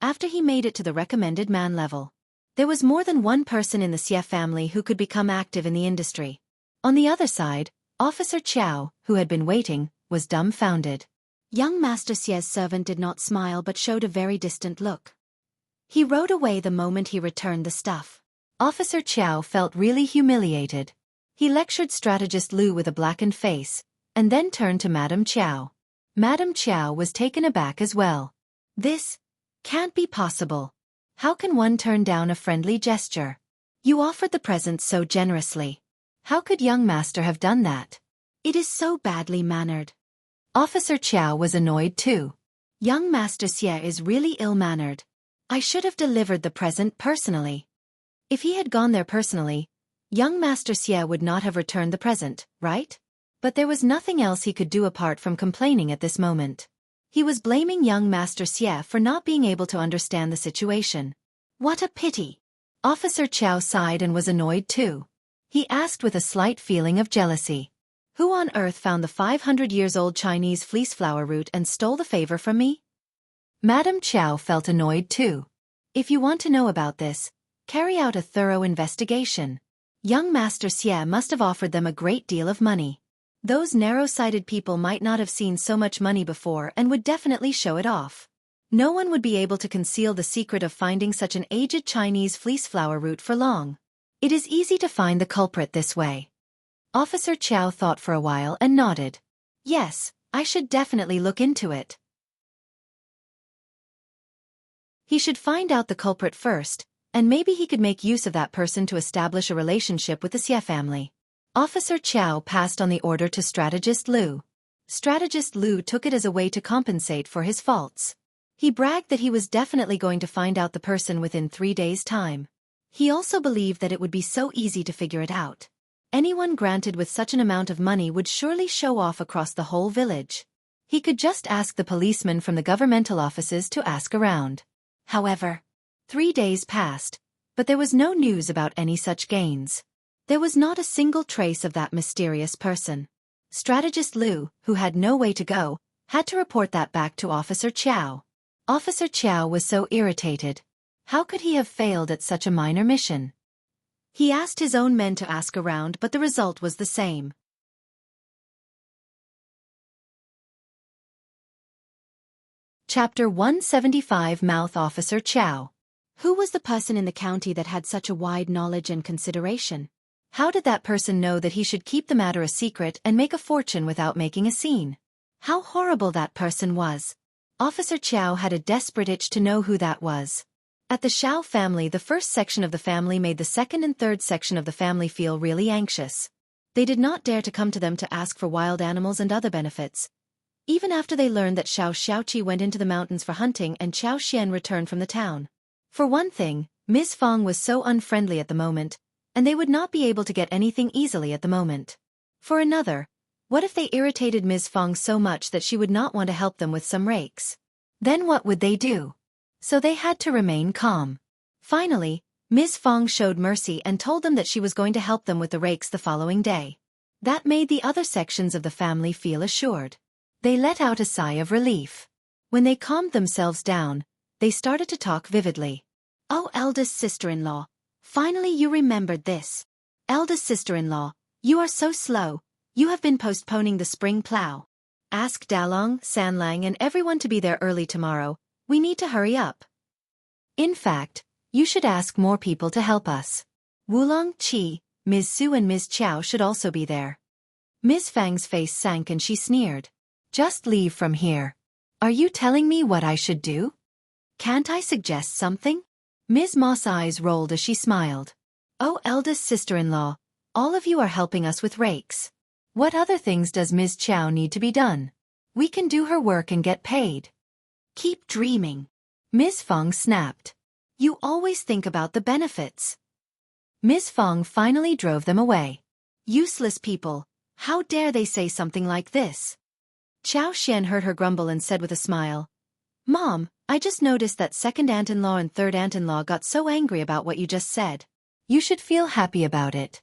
After he made it to the recommended man level, there was more than one person in the Xie family who could become active in the industry. On the other side, Officer Qiao, who had been waiting, was dumbfounded. Young Master Xie's servant did not smile but showed a very distant look. He rode away the moment he returned the stuff. Officer Qiao felt really humiliated. He lectured strategist Lu with a blackened face, and then turned to Madame Qiao. Madame Qiao was taken aback as well. This can't be possible. How can one turn down a friendly gesture? You offered the present so generously. How could young master have done that? It is so badly mannered. Officer Qiao was annoyed too. Young Master Xie is really ill-mannered. I should have delivered the present personally. If he had gone there personally, young Master Xie would not have returned the present, right? But there was nothing else he could do apart from complaining at this moment. He was blaming young Master Xie for not being able to understand the situation. What a pity! Officer Qiao sighed and was annoyed too. He asked with a slight feeling of jealousy. Who on earth found the 500-years-old Chinese fleece flower root and stole the favor from me? Madame Qiao felt annoyed too. If you want to know about this, carry out a thorough investigation. Young Master Xie must have offered them a great deal of money. Those narrow-sighted people might not have seen so much money before and would definitely show it off. No one would be able to conceal the secret of finding such an aged Chinese fleece flower root for long. It is easy to find the culprit this way. Officer Qiao thought for a while and nodded. Yes, I should definitely look into it. He should find out the culprit first, and maybe he could make use of that person to establish a relationship with the Xie family. Officer Qiao passed on the order to Strategist Lu. Strategist Lu took it as a way to compensate for his faults. He bragged that he was definitely going to find out the person within 3 days' time. He also believed that it would be so easy to figure it out. Anyone granted with such an amount of money would surely show off across the whole village. He could just ask the policemen from the governmental offices to ask around. However, 3 days passed, but there was no news about any such gains. There was not a single trace of that mysterious person. Strategist Lu, who had no way to go, had to report that back to Officer Qiao. Officer Qiao was so irritated. How could he have failed at such a minor mission? He asked his own men to ask around, but the result was the same. Chapter 175. Mouth Officer Qiao. Who was the person in the county that had such a wide knowledge and consideration? How did that person know that he should keep the matter a secret and make a fortune without making a scene? How horrible that person was! Officer Qiao had a desperate itch to know who that was. At the Xiao family, the first section of the family made the second and third section of the family feel really anxious. They did not dare to come to them to ask for wild animals and other benefits. Even after they learned that Xiaoqi went into the mountains for hunting and Qiao Xian returned from the town. For one thing, Ms. Fang was so unfriendly at the moment, and they would not be able to get anything easily at the moment. For another, what if they irritated Ms. Fang so much that she would not want to help them with some rakes? Then what would they do? So they had to remain calm. Finally, Ms. Fang showed mercy and told them that she was going to help them with the rakes the following day. That made the other sections of the family feel assured. They let out a sigh of relief. When they calmed themselves down, they started to talk vividly. "Oh, eldest sister-in-law, finally you remembered this. Eldest sister-in-law, you are so slow, you have been postponing the spring plow. Ask Dalong, Sanlang and everyone to be there early tomorrow. We need to hurry up. In fact, you should ask more people to help us. Wulong, Qi, Ms. Su and Ms. Qiao should also be there." Ms. Fang's face sank and she sneered. "Just leave from here. Are you telling me what I should do? Can't I suggest something?" Ms. Ma's eyes rolled as she smiled. "Oh, eldest sister-in-law, all of you are helping us with rakes. What other things does Ms. Qiao need to be done? We can do her work and get paid." "Keep dreaming," Ms. Fang snapped. "You always think about the benefits." Ms. Fang finally drove them away. "Useless people, how dare they say something like this?" Qiao Xian heard her grumble and said with a smile, "Mom, I just noticed that second aunt-in-law and third aunt-in-law got so angry about what you just said. You should feel happy about it."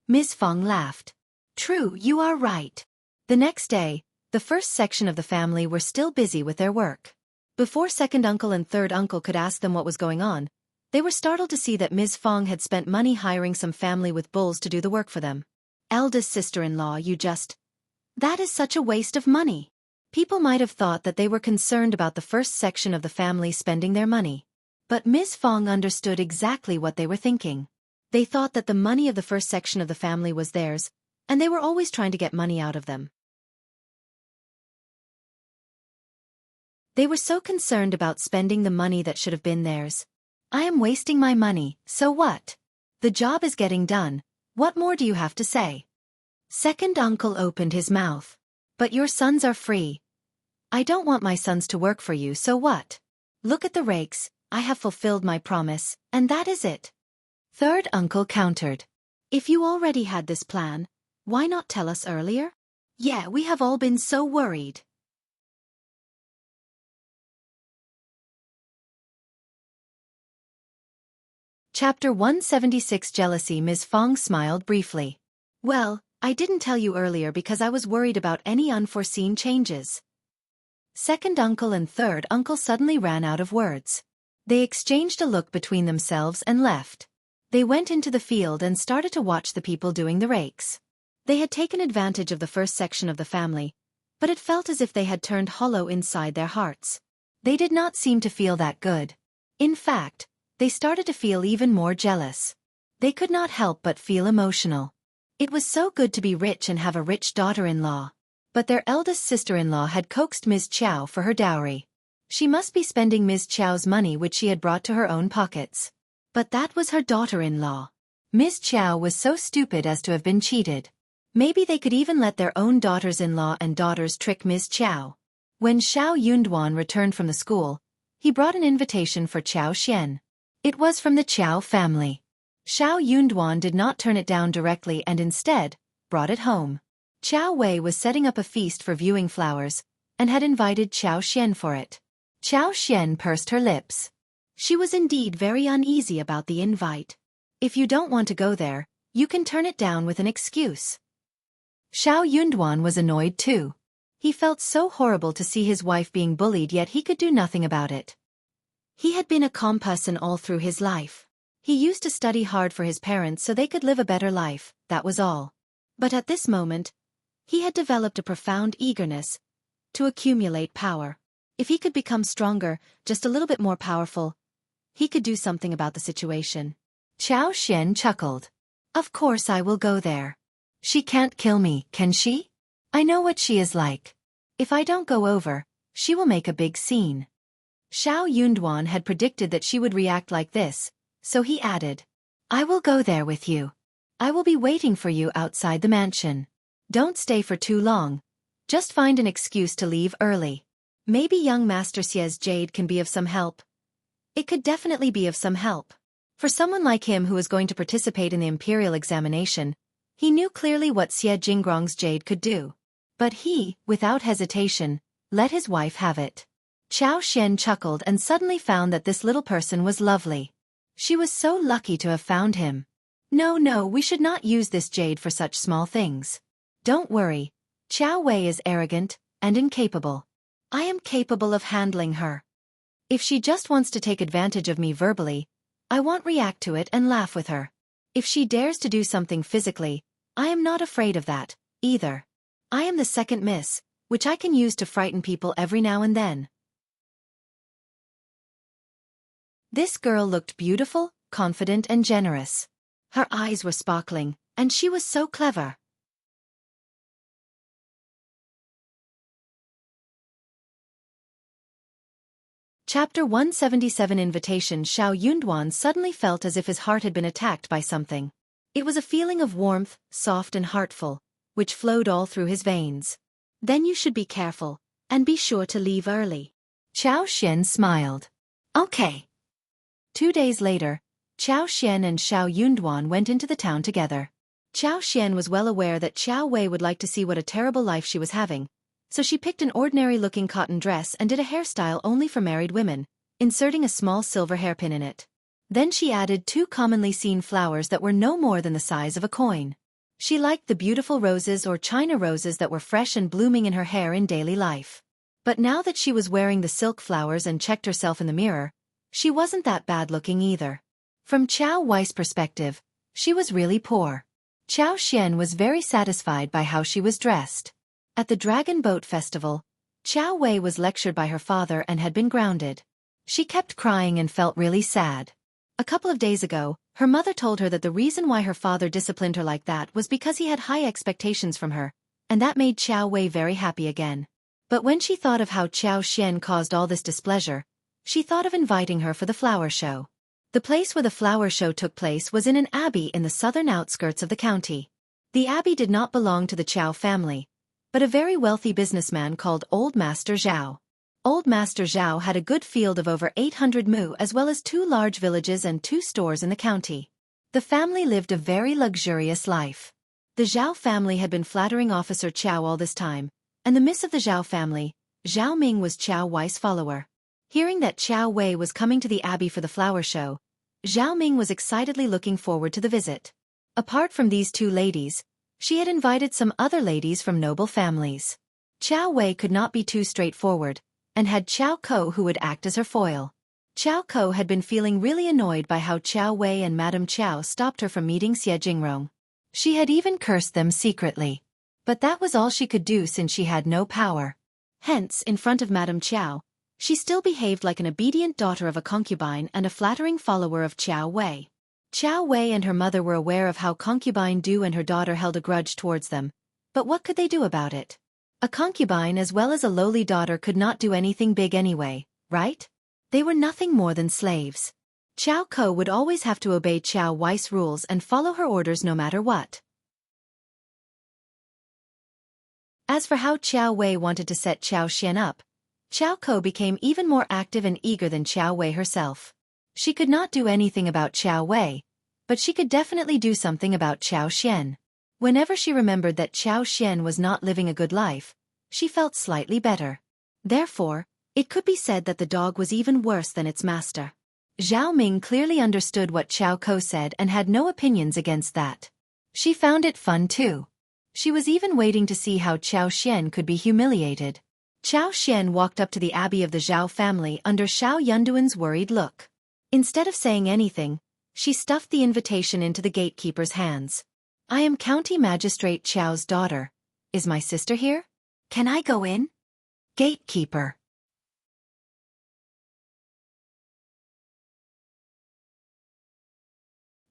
Ms. Fang laughed. "True, you are right." The next day, the first section of the family were still busy with their work. Before second uncle and third uncle could ask them what was going on, they were startled to see that Ms. Fang had spent money hiring some family with bulls to do the work for them. "Eldest sister-in-law, that is such a waste of money." People might have thought that they were concerned about the first section of the family spending their money. But Ms. Fang understood exactly what they were thinking. They thought that the money of the first section of the family was theirs, and they were always trying to get money out of them. They were so concerned about spending the money that should have been theirs. "I am wasting my money, so what? The job is getting done, what more do you have to say?" Second uncle opened his mouth. "But your sons are free. I don't want my sons to work for you, so what? Look at the rakes, I have fulfilled my promise, and that is it." Third uncle countered. "If you already had this plan, why not tell us earlier? Yeah, we have all been so worried." Chapter 176 Jealousy. Ms. Fang smiled briefly. "Well, I didn't tell you earlier because I was worried about any unforeseen changes." Second uncle and third uncle suddenly ran out of words. They exchanged a look between themselves and left. They went into the field and started to watch the people doing the rakes. They had taken advantage of the first section of the family, but it felt as if they had turned hollow inside their hearts. They did not seem to feel that good. In fact, they started to feel even more jealous. They could not help but feel emotional. It was so good to be rich and have a rich daughter-in-law. But their eldest sister-in-law had coaxed Ms. Qiao for her dowry. She must be spending Ms. Qiao's money which she had brought to her own pockets. But that was her daughter-in-law. Ms. Qiao was so stupid as to have been cheated. Maybe they could even let their own daughters-in-law and daughters trick Ms. Qiao. When Xiao Yunduan returned from the school, he brought an invitation for Qiao Xian. It was from the Qiao family. Xiao Yunduan did not turn it down directly and instead brought it home. Qiao Wei was setting up a feast for viewing flowers, and had invited Qiao Xian for it. Qiao Xian pursed her lips. She was indeed very uneasy about the invite. "If you don't want to go there, you can turn it down with an excuse." Xiao Yunduan was annoyed too. He felt so horrible to see his wife being bullied, yet he could do nothing about it. He had been a calm person all through his life. He used to study hard for his parents so they could live a better life, that was all. But at this moment, he had developed a profound eagerness to accumulate power. If he could become stronger, just a little bit more powerful, he could do something about the situation. Qiao Xian chuckled. "Of course I will go there. She can't kill me, can she? I know what she is like. If I don't go over, she will make a big scene." Xiao Yunduan had predicted that she would react like this, so he added, I will go there with you. I will be waiting for you outside the mansion. Don't stay for too long. Just find an excuse to leave early. Maybe young Master Xie's jade can be of some help. It could definitely be of some help. For someone like him who was going to participate in the imperial examination, he knew clearly what Xie Jingrong's jade could do. But he, without hesitation, let his wife have it. Qiao Xian chuckled and suddenly found that this little person was lovely. She was so lucky to have found him. No, we should not use this jade for such small things. Don't worry. Qiao Wei is arrogant and incapable. I am capable of handling her. If she just wants to take advantage of me verbally, I won't react to it and laugh with her. If she dares to do something physically, I am not afraid of that, either. I am the second miss, which I can use to frighten people every now and then. This girl looked beautiful, confident and generous. Her eyes were sparkling, and she was so clever. Chapter 177 Invitation. Xiao Yunduan suddenly felt as if his heart had been attacked by something. It was a feeling of warmth, soft and heartful, which flowed all through his veins. Then you should be careful, and be sure to leave early. Qiao Xian smiled. Okay. 2 days later, Qiao Xian and Xiao Yunduan went into the town together. Qiao Xian was well aware that Qiao Wei would like to see what a terrible life she was having, so she picked an ordinary-looking cotton dress and did a hairstyle only for married women, inserting a small silver hairpin in it. Then she added 2 commonly seen flowers that were no more than the size of a coin. She liked the beautiful roses or China roses that were fresh and blooming in her hair in daily life. But now that she was wearing the silk flowers and checked herself in the mirror, she wasn't that bad-looking either. From Qiao Wei's perspective, she was really poor. Qiao Xian was very satisfied by how she was dressed. At the Dragon Boat Festival, Qiao Wei was lectured by her father and had been grounded. She kept crying and felt really sad. A couple of days ago, her mother told her that the reason why her father disciplined her like that was because he had high expectations from her, and that made Qiao Wei very happy again. But when she thought of how Qiao Xian caused all this displeasure, she thought of inviting her for the flower show. The place where the flower show took place was in an abbey in the southern outskirts of the county. The abbey did not belong to the Qiao family, but a very wealthy businessman called Old Master Xiao. Old Master Xiao had a good field of over 800 mu as well as 2 large villages and 2 stores in the county. The family lived a very luxurious life. The Xiao family had been flattering Officer Qiao all this time, and the miss of the Xiao family, Xiao Ming, was Qiao Wei's follower. Hearing that Qiao Wei was coming to the abbey for the flower show, Xiao Ming was excitedly looking forward to the visit. Apart from these 2 ladies, she had invited some other ladies from noble families. Qiao Wei could not be too straightforward, and had Qiao Ko who would act as her foil. Qiao Ko had been feeling really annoyed by how Qiao Wei and Madame Qiao stopped her from meeting Xie Jingrong. She had even cursed them secretly. But that was all she could do since she had no power. Hence, in front of Madame Qiao, she still behaved like an obedient daughter of a concubine and a flattering follower of Qiao Wei. Qiao Wei and her mother were aware of how concubine Du and her daughter held a grudge towards them, but what could they do about it? A concubine as well as a lowly daughter could not do anything big anyway, right? They were nothing more than slaves. Qiao Ko would always have to obey Qiao Wei's rules and follow her orders no matter what. As for how Qiao Wei wanted to set Qiao Xian up, Qiao Ko became even more active and eager than Qiao Wei herself. She could not do anything about Qiao Wei, but she could definitely do something about Qiao Xian. Whenever she remembered that Qiao Xian was not living a good life, she felt slightly better. Therefore, it could be said that the dog was even worse than its master. Xiao Ming clearly understood what Qiao Ko said and had no opinions against that. She found it fun too. She was even waiting to see how Qiao Xian could be humiliated. Qiao Xian walked up to the abbey of the Xiao family under Xiao Yunduan's worried look. Instead of saying anything, she stuffed the invitation into the gatekeeper's hands. I am County Magistrate Qiao's daughter. Is my sister here? Can I go in? Gatekeeper.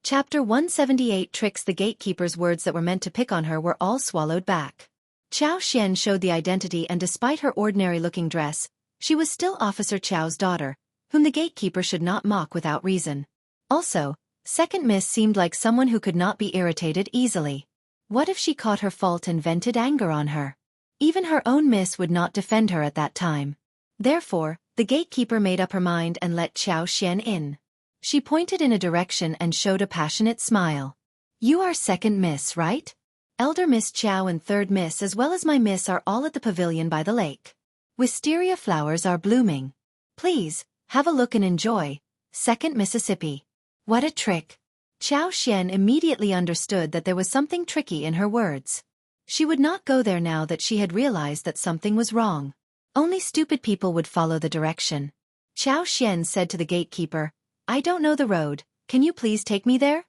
Chapter 178 Tricks. The gatekeeper's words that were meant to pick on her were all swallowed back. Qiao Xian showed the identity, and despite her ordinary-looking dress, She was still Officer Qiao's daughter, whom the gatekeeper should not mock without reason. Also, second Miss seemed like someone who could not be irritated easily. What if she caught her fault and vented anger on her? Even her own miss would not defend her at that time. Therefore, the gatekeeper made up her mind and let Xiao Xian in. She pointed in a direction and showed a passionate smile. You are second miss, right? Elder Miss Qiao and third miss as well as my miss are all at the pavilion by the lake. Wisteria flowers are blooming. Please, have a look and enjoy. Second Mississippi. What a trick. Xiao Xian immediately understood that there was something tricky in her words. She would not go there now that she had realized that something was wrong. Only stupid people would follow the direction. Xiao Xian said to the gatekeeper, I don't know the road, can you please take me there?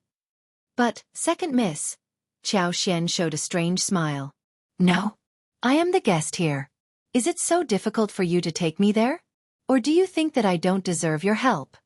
But, second miss. Xiao Xian showed a strange smile. No. I am the guest here. Is it so difficult for you to take me there? Or do you think that I don't deserve your help?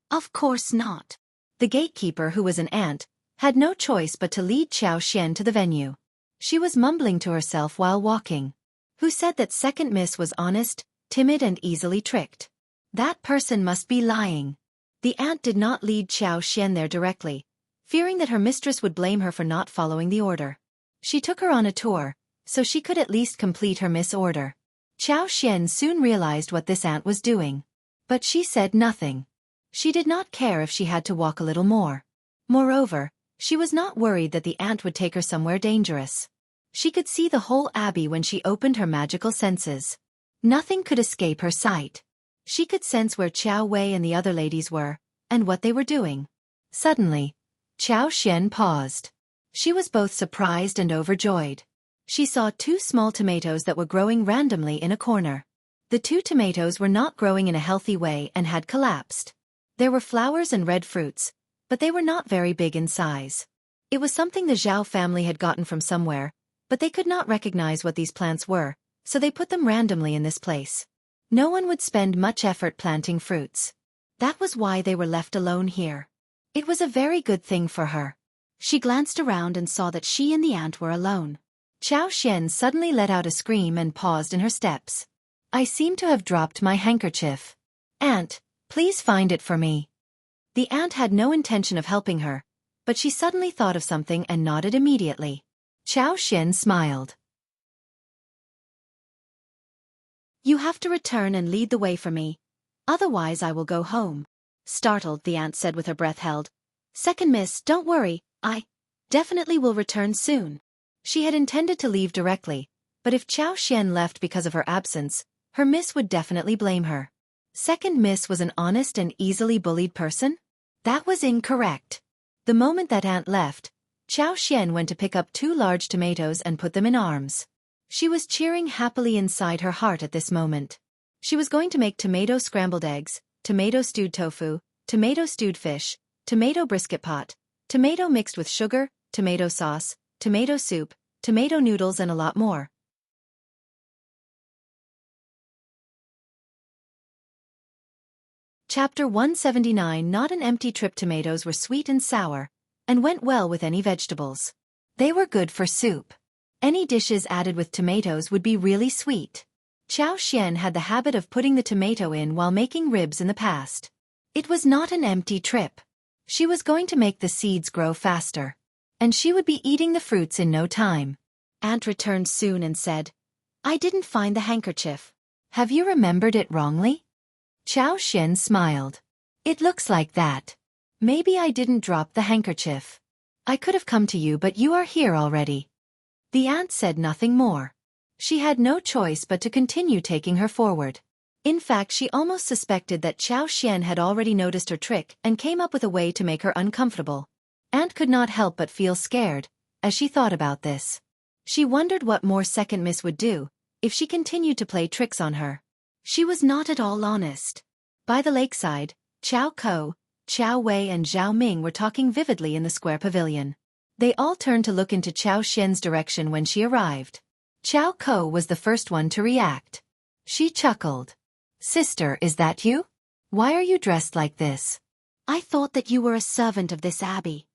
Of course not. The gatekeeper, who was an ant, had no choice but to lead Xiao Xian to the venue. She was mumbling to herself while walking. Who said that second miss was honest, timid and easily tricked? That person must be lying. The ant did not lead Xiao Xian there directly, fearing that her mistress would blame her for not following the order. She took her on a tour, so she could at least complete her miss order. Xiao Xian soon realized what this ant was doing. But she said nothing. She did not care if she had to walk a little more. Moreover, she was not worried that the ant would take her somewhere dangerous. She could see the whole abbey when she opened her magical senses. Nothing could escape her sight. She could sense where Qiao Wei and the other ladies were, and what they were doing. Suddenly, Xiao Xian paused. She was both surprised and overjoyed. She saw 2 small tomatoes that were growing randomly in a corner. The 2 tomatoes were not growing in a healthy way and had collapsed. There were flowers and red fruits, but they were not very big in size. It was something the Zhao family had gotten from somewhere, but they could not recognize what these plants were, so they put them randomly in this place. No one would spend much effort planting fruits. That was why they were left alone here. It was a very good thing for her. She glanced around and saw that she and the ant were alone. Xiao Xian suddenly let out a scream and paused in her steps. I seem to have dropped my handkerchief. Ant, please find it for me. The ant had no intention of helping her, but she suddenly thought of something and nodded immediately. Xiao Xian smiled. You have to return and lead the way for me. Otherwise I will go home. Startled, the ant said with her breath held. Second miss, don't worry, I definitely will return soon. She had intended to leave directly, but if Xiao Xian left because of her absence, her miss would definitely blame her. Second miss was an honest and easily bullied person? That was incorrect. The moment that ant left, Xiao Xian went to pick up 2 large tomatoes and put them in arms. She was cheering happily inside her heart at this moment. She was going to make tomato scrambled eggs, tomato stewed tofu, tomato stewed fish, tomato brisket pot, tomato mixed with sugar, tomato sauce, tomato soup, tomato noodles and a lot more. Chapter 179. Not an empty trip. Tomatoes were sweet and sour, and went well with any vegetables. They were good for soup. Any dishes added with tomatoes would be really sweet. Xiao Xian had the habit of putting the tomato in while making ribs in the past. It was not an empty trip. She was going to make the seeds grow faster. And she would be eating the fruits in no time. Ant returned soon and said, I didn't find the handkerchief. Have you remembered it wrongly? Xiao Xian smiled. It looks like that. Maybe I didn't drop the handkerchief. I could have come to you, but you are here already. The ant said nothing more. She had no choice but to continue taking her forward. In fact, she almost suspected that Xiao Xian had already noticed her trick and came up with a way to make her uncomfortable. Ant could not help but feel scared, as she thought about this. She wondered what more second miss would do, if she continued to play tricks on her. She was not at all honest. By the lakeside, Qiao Ko, Qiao Wei and Zhao Ming were talking vividly in the square pavilion. They all turned to look into Xiao Xian's direction when she arrived. Qiao Ko was the first one to react. She chuckled. Sister, is that you? Why are you dressed like this? I thought that you were a servant of this abbey.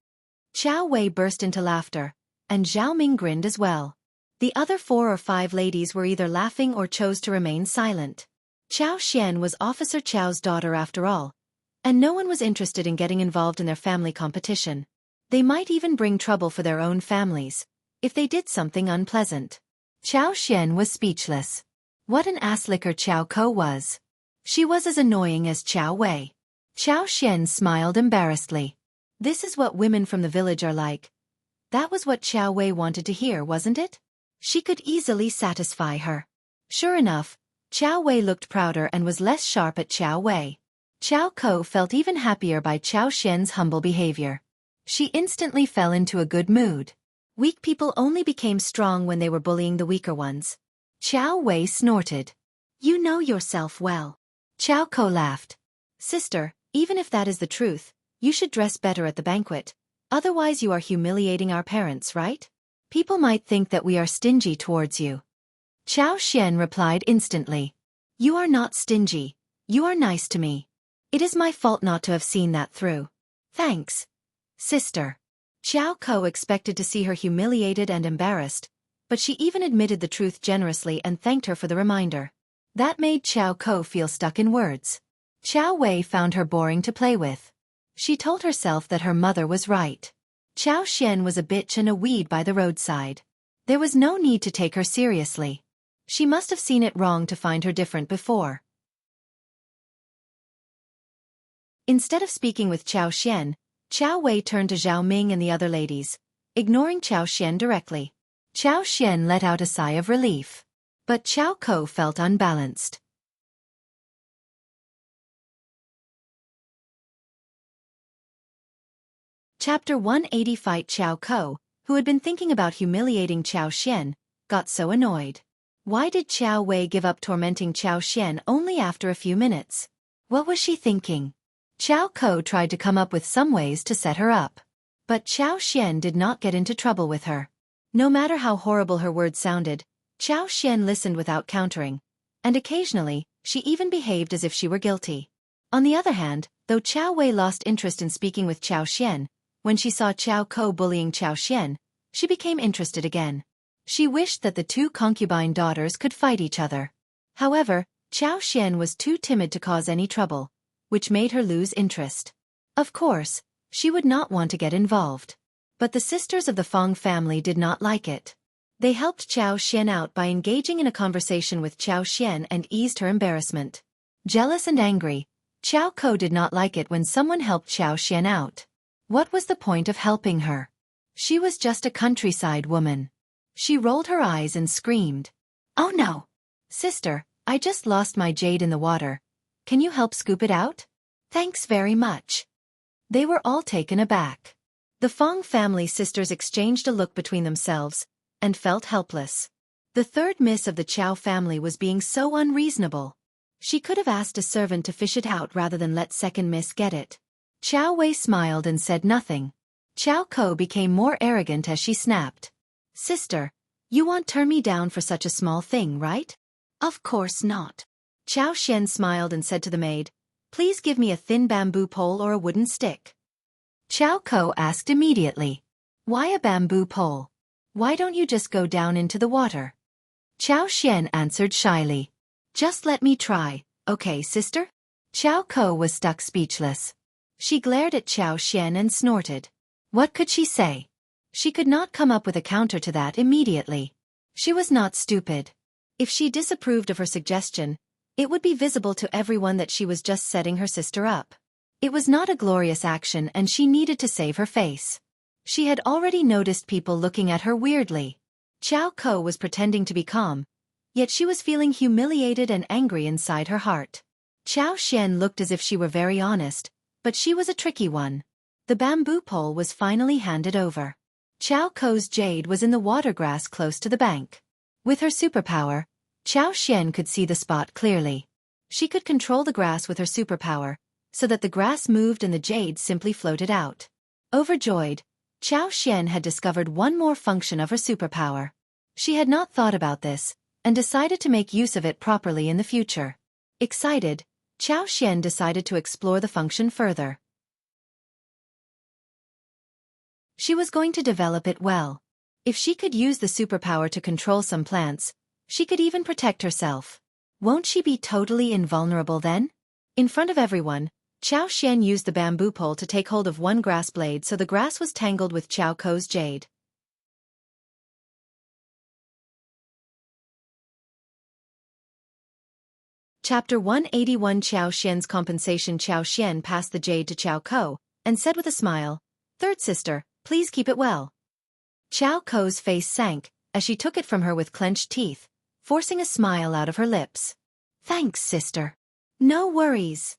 Qiao Wei burst into laughter, and Zhao Ming grinned as well. The other 4 or 5 ladies were either laughing or chose to remain silent. Qiao Xian was Officer Qiao's daughter after all, and no one was interested in getting involved in their family competition. They might even bring trouble for their own families if they did something unpleasant. Qiao Xian was speechless. What an ass-licker Qiao Ko was. She was as annoying as Qiao Wei. Qiao Xian smiled embarrassedly. This is what women from the village are like. That was what Qiao Wei wanted to hear, wasn't it? She could easily satisfy her. Sure enough, Qiao Wei looked prouder and was less sharp at Qiao Wei. Qiao Ko felt even happier by Qiao Xian's humble behavior. She instantly fell into a good mood. Weak people only became strong when they were bullying the weaker ones. Qiao Wei snorted. You know yourself well. Qiao Ko laughed. Sister, even if that is the truth, you should dress better at the banquet. Otherwise you are humiliating our parents, right? People might think that we are stingy towards you. Qiao Xian replied instantly. You are not stingy. You are nice to me. It is my fault not to have seen that through. Thanks, sister. Qiao Ko expected to see her humiliated and embarrassed, but she even admitted the truth generously and thanked her for the reminder. That made Qiao Ko feel stuck in words. Qiao Wei found her boring to play with. She told herself that her mother was right. Qiao Xian was a bitch and a weed by the roadside. There was no need to take her seriously. She must have seen it wrong to find her different before. Instead of speaking with Qiao Xian, Qiao Wei turned to Zhao Ming and the other ladies, ignoring Qiao Xian directly. Qiao Xian let out a sigh of relief. But Qiao Ko felt unbalanced. Chapter 180 Fight Qiao Ko, who had been thinking about humiliating Qiao Xian, got so annoyed. Why did Qiao Wei give up tormenting Qiao Xian only after a few minutes? What was she thinking? Qiao Ko tried to come up with some ways to set her up. But Qiao Xian did not get into trouble with her. No matter how horrible her words sounded, Qiao Xian listened without countering, and occasionally, she even behaved as if she were guilty. On the other hand, though Qiao Wei lost interest in speaking with Qiao Xian, when she saw Qiao Ko bullying Qiao Xian, she became interested again. She wished that the two concubine daughters could fight each other. However, Qiao Xian was too timid to cause any trouble, which made her lose interest. Of course, she would not want to get involved. But the sisters of the Fang family did not like it. They helped Qiao Xian out by engaging in a conversation with Qiao Xian and eased her embarrassment. Jealous and angry, Qiao Ko did not like it when someone helped Qiao Xian out. What was the point of helping her? She was just a countryside woman. She rolled her eyes and screamed. Oh no! Sister, I just lost my jade in the water. Can you help scoop it out? Thanks very much. They were all taken aback. The Fang family sisters exchanged a look between themselves, and felt helpless. The third miss of the Qiao family was being so unreasonable. She could have asked a servant to fish it out rather than let second miss get it. Qiao Wei smiled and said nothing. Qiao Ko became more arrogant as she snapped. Sister, you won't turn me down for such a small thing, right? Of course not. Qiao Xian smiled and said to the maid, Please give me a thin bamboo pole or a wooden stick. Qiao Ko asked immediately. Why a bamboo pole? Why don't you just go down into the water? Qiao Xian answered shyly. Just let me try, okay, sister? Qiao Ko was stuck speechless. She glared at Qiao Xian and snorted. What could she say? She could not come up with a counter to that immediately. She was not stupid. If she disapproved of her suggestion, it would be visible to everyone that she was just setting her sister up. It was not a glorious action and she needed to save her face. She had already noticed people looking at her weirdly. Qiao Ko was pretending to be calm, yet she was feeling humiliated and angry inside her heart. Qiao Xian looked as if she were very honest, but she was a tricky one. The bamboo pole was finally handed over. Qiao Ko's jade was in the water grass close to the bank. With her superpower, Qiao Xian could see the spot clearly. She could control the grass with her superpower, so that the grass moved and the jade simply floated out. Overjoyed, Qiao Xian had discovered one more function of her superpower. She had not thought about this, and decided to make use of it properly in the future. Excited, Qiao Xian decided to explore the function further. She was going to develop it well. If she could use the superpower to control some plants, she could even protect herself. Won't she be totally invulnerable then? In front of everyone, Qiao Xian used the bamboo pole to take hold of one grass blade so the grass was tangled with Qiao Kou's jade. Chapter 181 Qiao Xian's compensation. Qiao Xian passed the jade to Qiao Kou, and said with a smile, "Third sister, please keep it well." Qiao Kou's face sank, as she took it from her with clenched teeth, forcing a smile out of her lips. "Thanks, sister." "No worries."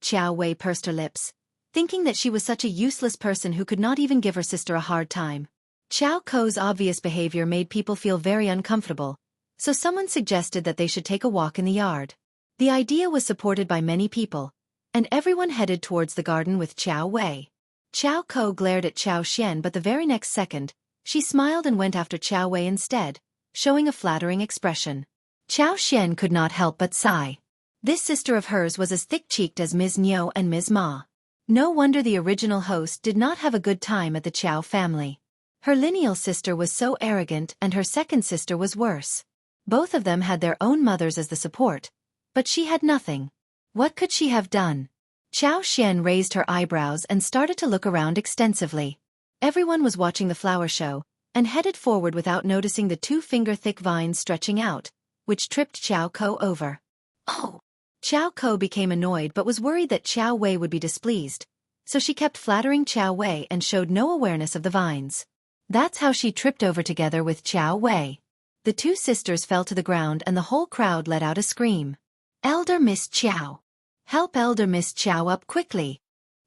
Qiao Wei pursed her lips, thinking that she was such a useless person who could not even give her sister a hard time. Qiao Kou's obvious behavior made people feel very uncomfortable, so someone suggested that they should take a walk in the yard. The idea was supported by many people, and everyone headed towards the garden with Qiao Wei. Qiao Kou glared at Qiao Xian, but the very next second, she smiled and went after Qiao Wei instead, showing a flattering expression. Qiao Xian could not help but sigh. This sister of hers was as thick-cheeked as Ms. Niu and Ms. Ma. No wonder the original host did not have a good time at the Qiao family. Her lineal sister was so arrogant and her second sister was worse. Both of them had their own mothers as the support, but she had nothing. What could she have done? Qiao Xian raised her eyebrows and started to look around extensively. Everyone was watching the flower show, and headed forward without noticing the 2-finger-thick vines stretching out, which tripped Qiao Kou over. Oh! Qiao Kou became annoyed but was worried that Qiao Wei would be displeased, so she kept flattering Qiao Wei and showed no awareness of the vines. That's how she tripped over together with Qiao Wei. The two sisters fell to the ground and the whole crowd let out a scream. "Elder Miss Qiao! Help Elder Miss Qiao up quickly!"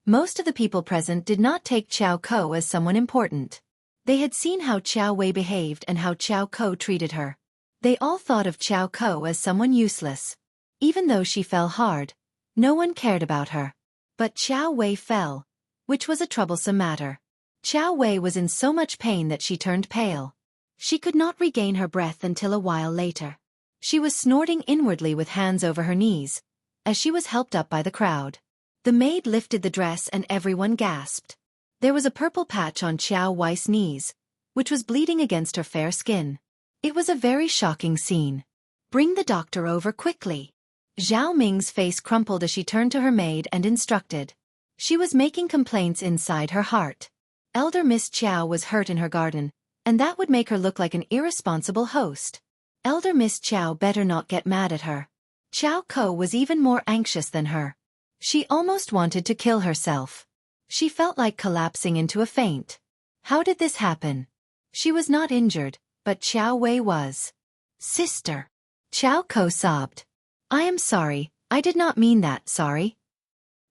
Most of the people present did not take Qiao Kou as someone important. They had seen how Qiao Wei behaved and how Qiao Kou treated her. They all thought of Qiao Kou as someone useless. Even though she fell hard, no one cared about her. But Qiao Wei fell, which was a troublesome matter. Qiao Wei was in so much pain that she turned pale. She could not regain her breath until a while later. She was snorting inwardly with hands over her knees, as she was helped up by the crowd. The maid lifted the dress and everyone gasped. There was a purple patch on Qiao Wei's knees, which was bleeding against her fair skin. It was a very shocking scene. "Bring the doctor over quickly." Zhao Ming's face crumpled as she turned to her maid and instructed. She was making complaints inside her heart. Elder Miss Qiao was hurt in her garden, and that would make her look like an irresponsible host. Elder Miss Qiao better not get mad at her. Qiao Kou was even more anxious than her. She almost wanted to kill herself. She felt like collapsing into a faint. How did this happen? She was not injured, but Qiao Wei was. "Sister." Qiao Kou sobbed. "I am sorry, I did not mean that, sorry."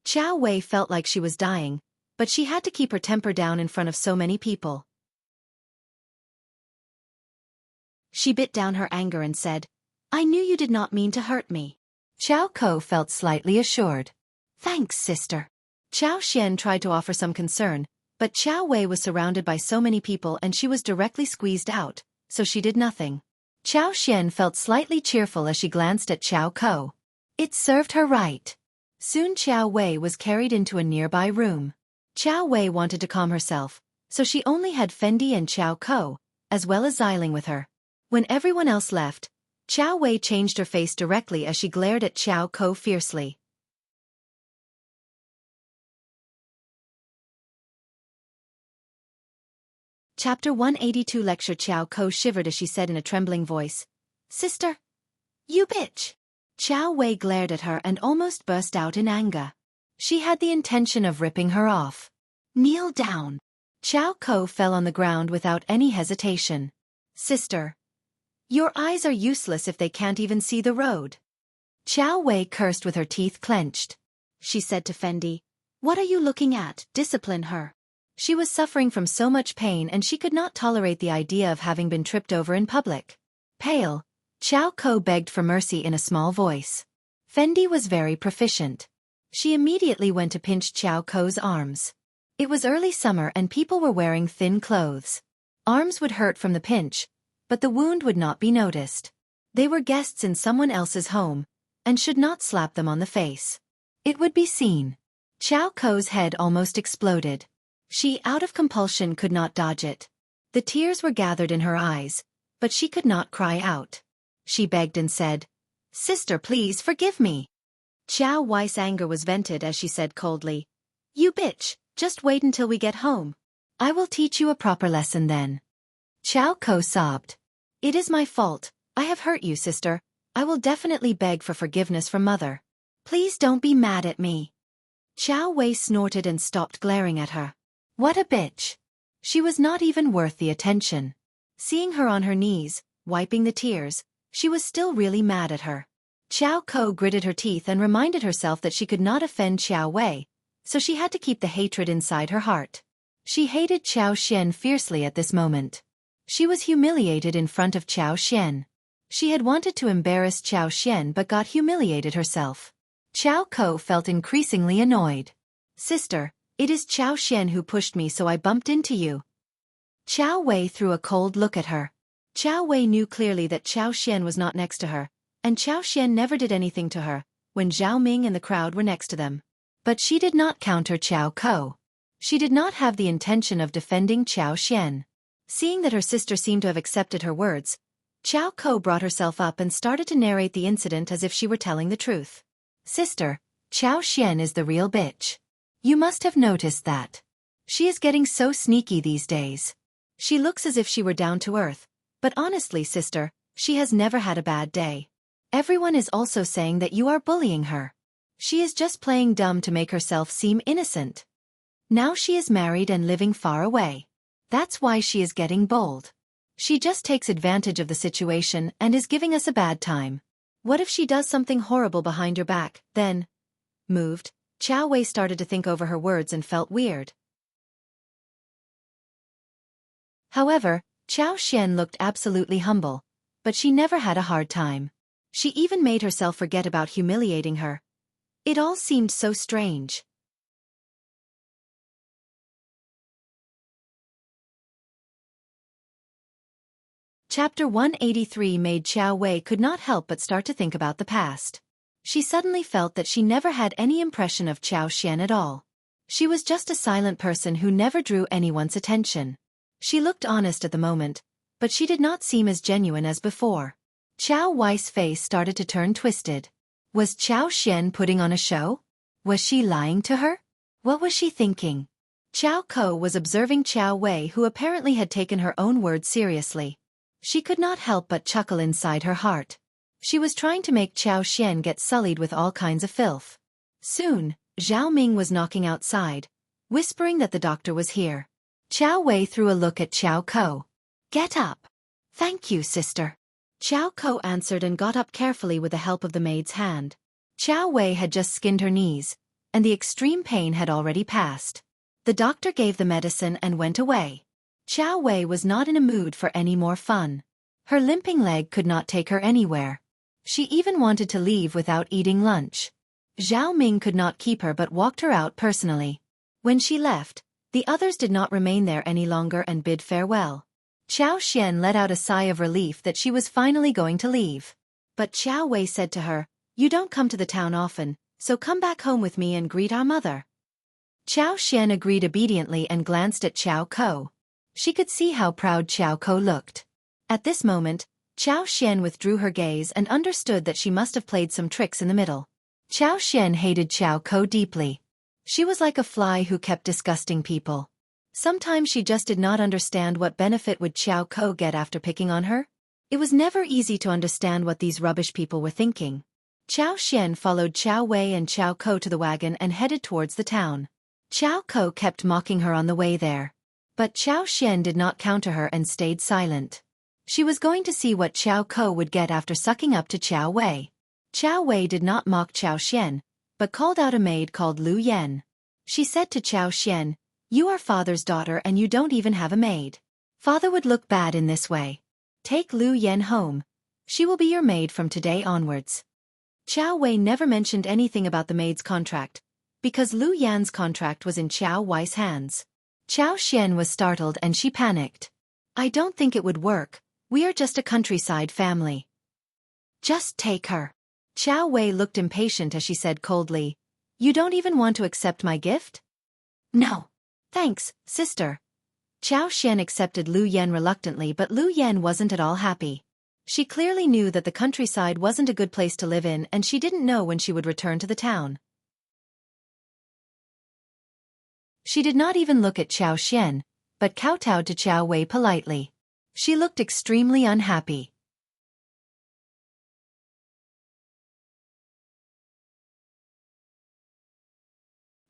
Qiao Wei felt like she was dying, but she had to keep her temper down in front of so many people. She bit down her anger and said, "I knew you did not mean to hurt me." Qiao Kou felt slightly assured. "Thanks, sister." Qiao Xian tried to offer some concern, but Qiao Wei was surrounded by so many people and she was directly squeezed out, so she did nothing. Qiao Xian felt slightly cheerful as she glanced at Qiao Kou. It served her right. Soon Qiao Wei was carried into a nearby room. Qiao Wei wanted to calm herself, so she only had Fendi and Qiao Kou, as well as Xiling with her. When everyone else left, Qiao Wei changed her face directly as she glared at Qiao Kou fiercely. Chapter 182 Lecture. Qiao Kou shivered as she said in a trembling voice, "Sister? You bitch!" Qiao Wei glared at her and almost burst out in anger. She had the intention of ripping her off. "Kneel down." Qiao Kou fell on the ground without any hesitation. "Sister, your eyes are useless if they can't even see the road." Qiao Wei cursed with her teeth clenched. She said to Fendi, "What are you looking at? Discipline her." She was suffering from so much pain and she could not tolerate the idea of having been tripped over in public. Pale, Qiao Kou begged for mercy in a small voice. Fendi was very proficient. She immediately went to pinch Qiao Kou's arms. It was early summer and people were wearing thin clothes. Arms would hurt from the pinch, but the wound would not be noticed. They were guests in someone else's home, and should not slap them on the face. It would be seen. Qiao Kou's head almost exploded. She, out of compulsion, could not dodge it. The tears were gathered in her eyes, but she could not cry out. She begged and said, Sister, please forgive me. Qiao Wei's anger was vented as she said coldly, You bitch, just wait until we get home. I will teach you a proper lesson then. Qiao Ko sobbed. It is my fault, I have hurt you, sister. I will definitely beg for forgiveness from mother. Please don't be mad at me. Qiao Wei snorted and stopped glaring at her. What a bitch. She was not even worth the attention. Seeing her on her knees, wiping the tears, she was still really mad at her. Qiao Ko gritted her teeth and reminded herself that she could not offend Qiao Wei, so she had to keep the hatred inside her heart. She hated Qiao Xian fiercely at this moment. She was humiliated in front of Qiao Xian. She had wanted to embarrass Qiao Xian but got humiliated herself. Qiao Ko felt increasingly annoyed. Sister, it is Qiao Xian who pushed me so I bumped into you. Qiao Wei threw a cold look at her. Qiao Wei knew clearly that Qiao Xian was not next to her, and Qiao Xian never did anything to her, when Zhao Ming and the crowd were next to them. But she did not counter Qiao Ko. She did not have the intention of defending Qiao Xian. Seeing that her sister seemed to have accepted her words, Qiao Ko brought herself up and started to narrate the incident as if she were telling the truth. Sister, Qiao Xian is the real bitch. You must have noticed that. She is getting so sneaky these days. She looks as if she were down to earth, but honestly, sister, she has never had a bad day. Everyone is also saying that you are bullying her. She is just playing dumb to make herself seem innocent. Now she is married and living far away. That's why she is getting bold. She just takes advantage of the situation and is giving us a bad time. What if she does something horrible behind your back, then? Moved, Qiao Wei started to think over her words and felt weird. However, Qiao Xian looked absolutely humble, but she never had a hard time. She even made herself forget about humiliating her. It all seemed so strange. Chapter 183 made Qiao Wei could not help but start to think about the past. She suddenly felt that she never had any impression of Qiao Xian at all. She was just a silent person who never drew anyone's attention. She looked honest at the moment, but she did not seem as genuine as before. Qiao Wei's face started to turn twisted. Was Qiao Xian putting on a show? Was she lying to her? What was she thinking? Qiao Ko was observing Qiao Wei, who apparently had taken her own words seriously. She could not help but chuckle inside her heart. She was trying to make Qiao Xian get sullied with all kinds of filth. Soon, Zhao Ming was knocking outside, whispering that the doctor was here. Qiao Wei threw a look at Qiao Ko. Get up. Thank you, sister. Qiao Ko answered and got up carefully with the help of the maid's hand. Qiao Wei had just skinned her knees, and the extreme pain had already passed. The doctor gave the medicine and went away. Qiao Wei was not in a mood for any more fun. Her limping leg could not take her anywhere. She even wanted to leave without eating lunch. Zhao Ming could not keep her but walked her out personally. When she left, the others did not remain there any longer and bid farewell. Qiao Xian let out a sigh of relief that she was finally going to leave. But Qiao Wei said to her, You don't come to the town often, so come back home with me and greet our mother. Qiao Xian agreed obediently and glanced at Qiao Ko. She could see how proud Qiao Ko looked. At this moment, Qiao Xian withdrew her gaze and understood that she must have played some tricks in the middle. Qiao Xian hated Qiao Ko deeply. She was like a fly who kept disgusting people. Sometimes she just did not understand what benefit would Qiao Ko get after picking on her. It was never easy to understand what these rubbish people were thinking. Qiao Xian followed Qiao Wei and Qiao Ko to the wagon and headed towards the town. Qiao Ko kept mocking her on the way there. But Qiao Xian did not counter her and stayed silent. She was going to see what Qiao Ko would get after sucking up to Qiao Wei. Qiao Wei did not mock Qiao Xian, but called out a maid called Lu Yan. She said to Qiao Xian, You are father's daughter and you don't even have a maid. Father would look bad in this way. Take Lu Yan home. She will be your maid from today onwards. Qiao Wei never mentioned anything about the maid's contract, because Lu Yan's contract was in Qiao Wei's hands. Qiao Xian was startled and she panicked. I don't think it would work. We are just a countryside family. Just take her. Qiao Wei looked impatient as she said coldly, You don't even want to accept my gift? No. Thanks, sister. Qiao Xian accepted Lu Yan reluctantly, but Lu Yan wasn't at all happy. She clearly knew that the countryside wasn't a good place to live in, and she didn't know when she would return to the town. She did not even look at Xiao Xian, but kowtowed to Qiao Wei politely. She looked extremely unhappy.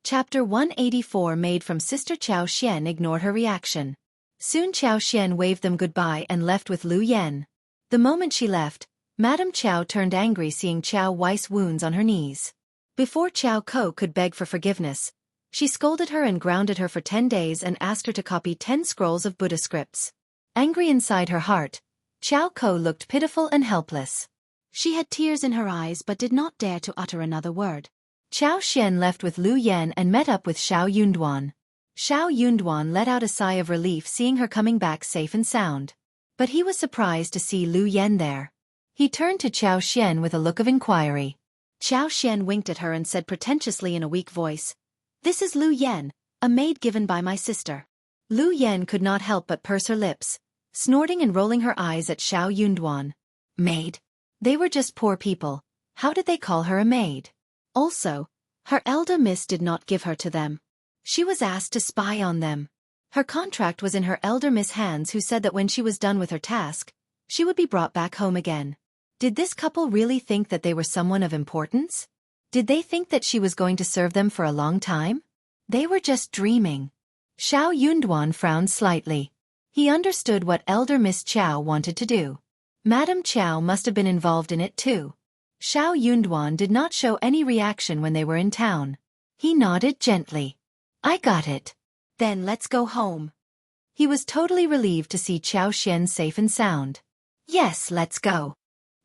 Chapter 184. Maid from Sister Xiao Xian ignored her reaction. Soon Xiao Xian waved them goodbye and left with Lu Yan. The moment she left, Madame Qiao turned angry seeing Qiao Wei's wounds on her knees. Before Qiao Ko could beg for forgiveness, she scolded her and grounded her for 10 days and asked her to copy 10 scrolls of Buddha scripts. Angry inside her heart, Qiao Ko looked pitiful and helpless. She had tears in her eyes but did not dare to utter another word. Xiao Xian left with Lu Yan and met up with Xiao Yunduan. Xiao Yunduan let out a sigh of relief seeing her coming back safe and sound. But he was surprised to see Lu Yan there. He turned to Xiao Xian with a look of inquiry. Xiao Xian winked at her and said pretentiously in a weak voice, "This is Lu Yan, a maid given by my sister." Lu Yan could not help but purse her lips, snorting and rolling her eyes at Xiao Yunduan. Maid? They were just poor people. How did they call her a maid? Also, her elder miss did not give her to them. She was asked to spy on them. Her contract was in her elder miss' hands, who said that when she was done with her task, she would be brought back home again. Did this couple really think that they were someone of importance? Did they think that she was going to serve them for a long time? They were just dreaming. Xiao Yunduan frowned slightly. He understood what elder Miss Qiao wanted to do. Madame Qiao must have been involved in it too. Xiao Yunduan did not show any reaction when they were in town. He nodded gently. "I got it. Then let's go home." He was totally relieved to see Xiao Xian safe and sound. "Yes, let's go."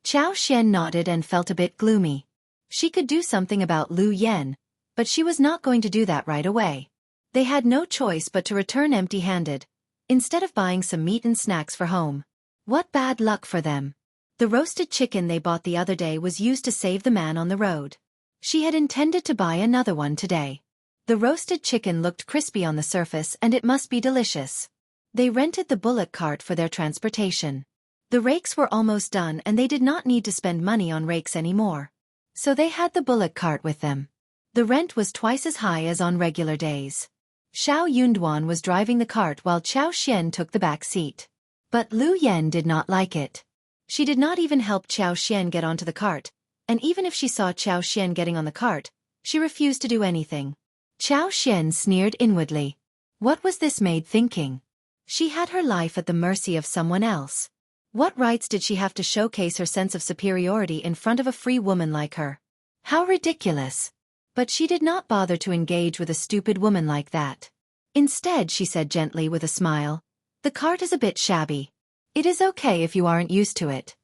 Xiao Xian nodded and felt a bit gloomy. She could do something about Lu Yan, but she was not going to do that right away. They had no choice but to return empty-handed, instead of buying some meat and snacks for home. What bad luck for them. The roasted chicken they bought the other day was used to save the man on the road. She had intended to buy another one today. The roasted chicken looked crispy on the surface and it must be delicious. They rented the bullock cart for their transportation. The rakes were almost done and they did not need to spend money on rakes anymore. So they had the bullock cart with them. The rent was twice as high as on regular days. Xiao Yunduan was driving the cart while Xiao Xian took the back seat. But Lu Yan did not like it. She did not even help Xiao Xian get onto the cart, and even if she saw Xiao Xian getting on the cart, she refused to do anything. Xiao Xian sneered inwardly. What was this maid thinking? She had her life at the mercy of someone else. What rights did she have to showcase her sense of superiority in front of a free woman like her? How ridiculous! But she did not bother to engage with a stupid woman like that. Instead, she said gently with a smile, "The cart is a bit shabby. It is okay if you aren't used to it.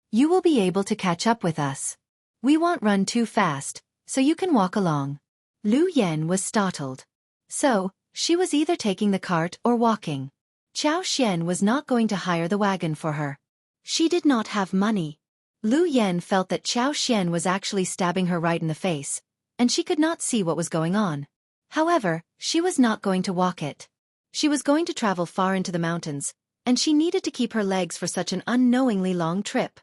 You will be able to catch up with us. We won't run too fast, so you can walk along." Lu Yan was startled. So, she was either taking the cart or walking. Xiao Xian was not going to hire the wagon for her. She did not have money. Lu Yan felt that Xiao Xian was actually stabbing her right in the face, and she could not see what was going on. However, she was not going to walk it. She was going to travel far into the mountains, and she needed to keep her legs for such an unknowingly long trip.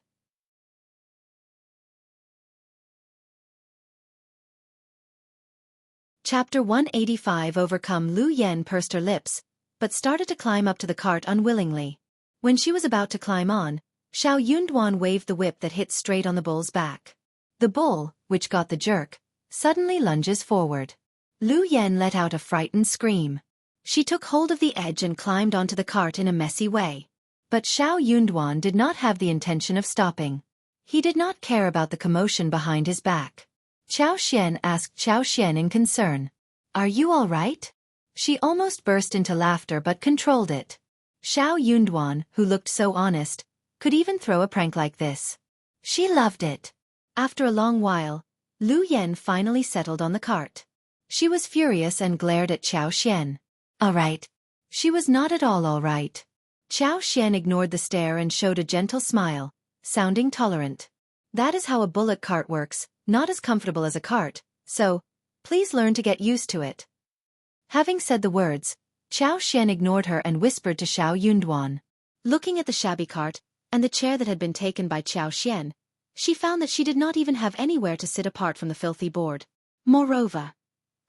Chapter 185. Overcome. Lu Yan pursed her lips, but started to climb up to the cart unwillingly. When she was about to climb on, Xiao Yunduan waved the whip that hit straight on the bull's back. The bull, which got the jerk, suddenly lunges forward. Lu Yan let out a frightened scream. She took hold of the edge and climbed onto the cart in a messy way. But Xiao Yunduan did not have the intention of stopping. He did not care about the commotion behind his back. Xiao Xian asked Xiao Xian in concern, "Are you all right?" She almost burst into laughter but controlled it. Xiao Yunduan, who looked so honest, could even throw a prank like this. She loved it. After a long while, Lu Yan finally settled on the cart. She was furious and glared at Xiao Xian. "All right." She was not at all right. Xiao Xian ignored the stare and showed a gentle smile, sounding tolerant. "That is how a bullock cart works, not as comfortable as a cart, so, please learn to get used to it." Having said the words, Xiao Xian ignored her and whispered to Xiao Yunduan, Looking at the shabby cart, and the chair that had been taken by Qiao Xian, she found that she did not even have anywhere to sit apart from the filthy board. Moreover,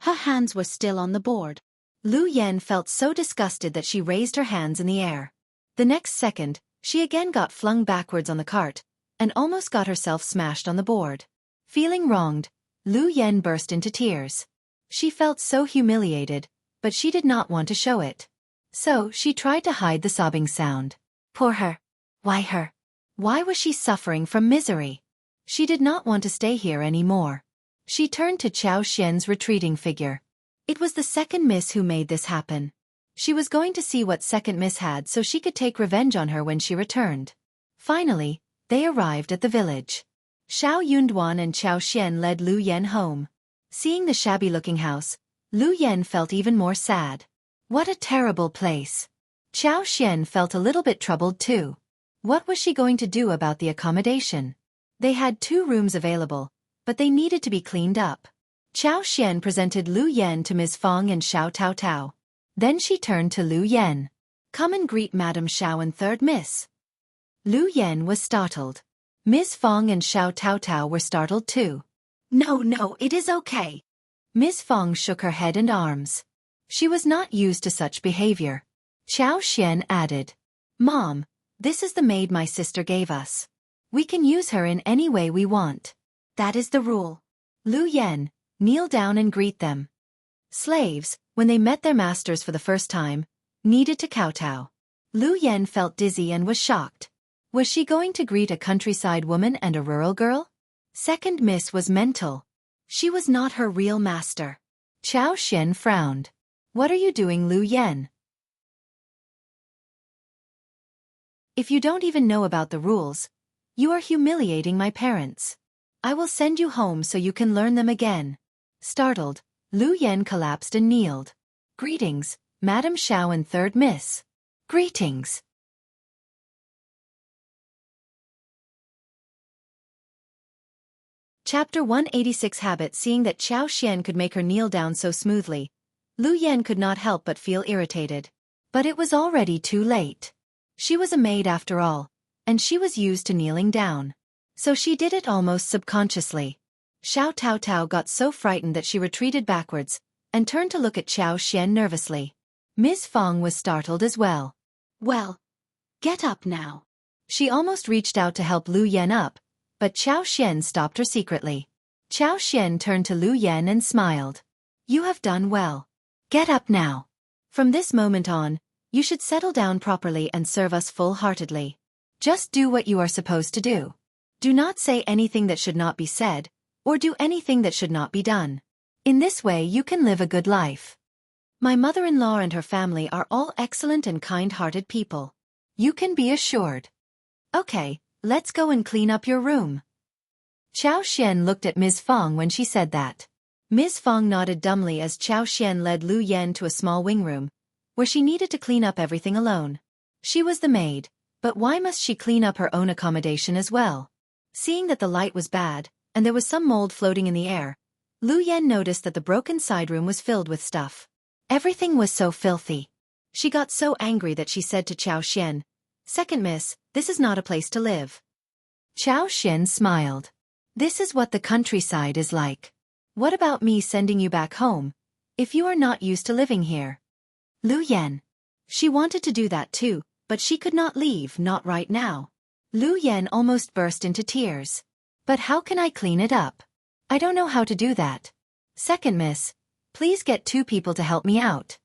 her hands were still on the board. Lu Yan felt so disgusted that she raised her hands in the air. The next second, she again got flung backwards on the cart, and almost got herself smashed on the board. Feeling wronged, Lu Yan burst into tears. She felt so humiliated, but she did not want to show it. So she tried to hide the sobbing sound. Poor her. Why her? Why was she suffering from misery? She did not want to stay here anymore. She turned to Qiao Xian's retreating figure. It was the second miss who made this happen. She was going to see what second miss had so she could take revenge on her when she returned. Finally, they arrived at the village. Xiao Yunduan and Qiao Xian led Lu Yan home. Seeing the shabby-looking house, Lu Yan felt even more sad. What a terrible place. Qiao Xian felt a little bit troubled too. What was she going to do about the accommodation? They had 2 rooms available, but they needed to be cleaned up. Qiao Xian presented Lu Yan to Ms. Fang and Xiao Tao Tao. Then she turned to Lu Yan. Come and greet Madame Xiao and third miss. Lu Yan was startled. Ms. Fang and Xiao Tao Tao were startled too. No, it is okay. Ms. Fang shook her head and arms. She was not used to such behavior. Qiao Xian added, Mom, this is the maid my sister gave us. We can use her in any way we want. That is the rule. Lu Yan, kneel down and greet them. Slaves, when they met their masters for the first time, needed to kowtow. Lu Yan felt dizzy and was shocked. Was she going to greet a countryside woman and a rural girl? Second miss was mental. She was not her real master. Qiao Xian frowned. What are you doing, Lu Yan? If you don't even know about the rules, you are humiliating my parents. I will send you home so you can learn them again. Startled, Lu Yan collapsed and kneeled. Greetings, Madame Xiao and third miss. Greetings. Chapter 186 Habit. Seeing that Qiao Xian could make her kneel down so smoothly, Lu Yan could not help but feel irritated. But it was already too late. She was a maid after all, and she was used to kneeling down. So she did it almost subconsciously. Xiao Tao Tao got so frightened that she retreated backwards, and turned to look at Qiao Xian nervously. Ms. Fang was startled as well. Well, get up now. She almost reached out to help Lu Yan up, but Qiao Xian stopped her secretly. Qiao Xian turned to Lu Yan and smiled. You have done well. Get up now. From this moment on, you should settle down properly and serve us full-heartedly. Just do what you are supposed to do. Do not say anything that should not be said, or do anything that should not be done. In this way you can live a good life. My mother-in-law and her family are all excellent and kind-hearted people. You can be assured. Okay, let's go and clean up your room. Qiao Xian looked at Ms. Fang when she said that. Ms. Fang nodded dumbly as Qiao Xian led Lu Yan to a small wing room, where she needed to clean up everything alone. She was the maid, but why must she clean up her own accommodation as well? Seeing that the light was bad, and there was some mold floating in the air, Lu Yan noticed that the broken side room was filled with stuff. Everything was so filthy. She got so angry that she said to Qiao Xian, Second miss, this is not a place to live. Qiao Xian smiled. This is what the countryside is like. What about me sending you back home, if you are not used to living here? Lu Yan. She wanted to do that too, but she could not leave, not right now. Lu Yan almost burst into tears. But how can I clean it up? I don't know how to do that. Second miss, please get 2 people to help me out.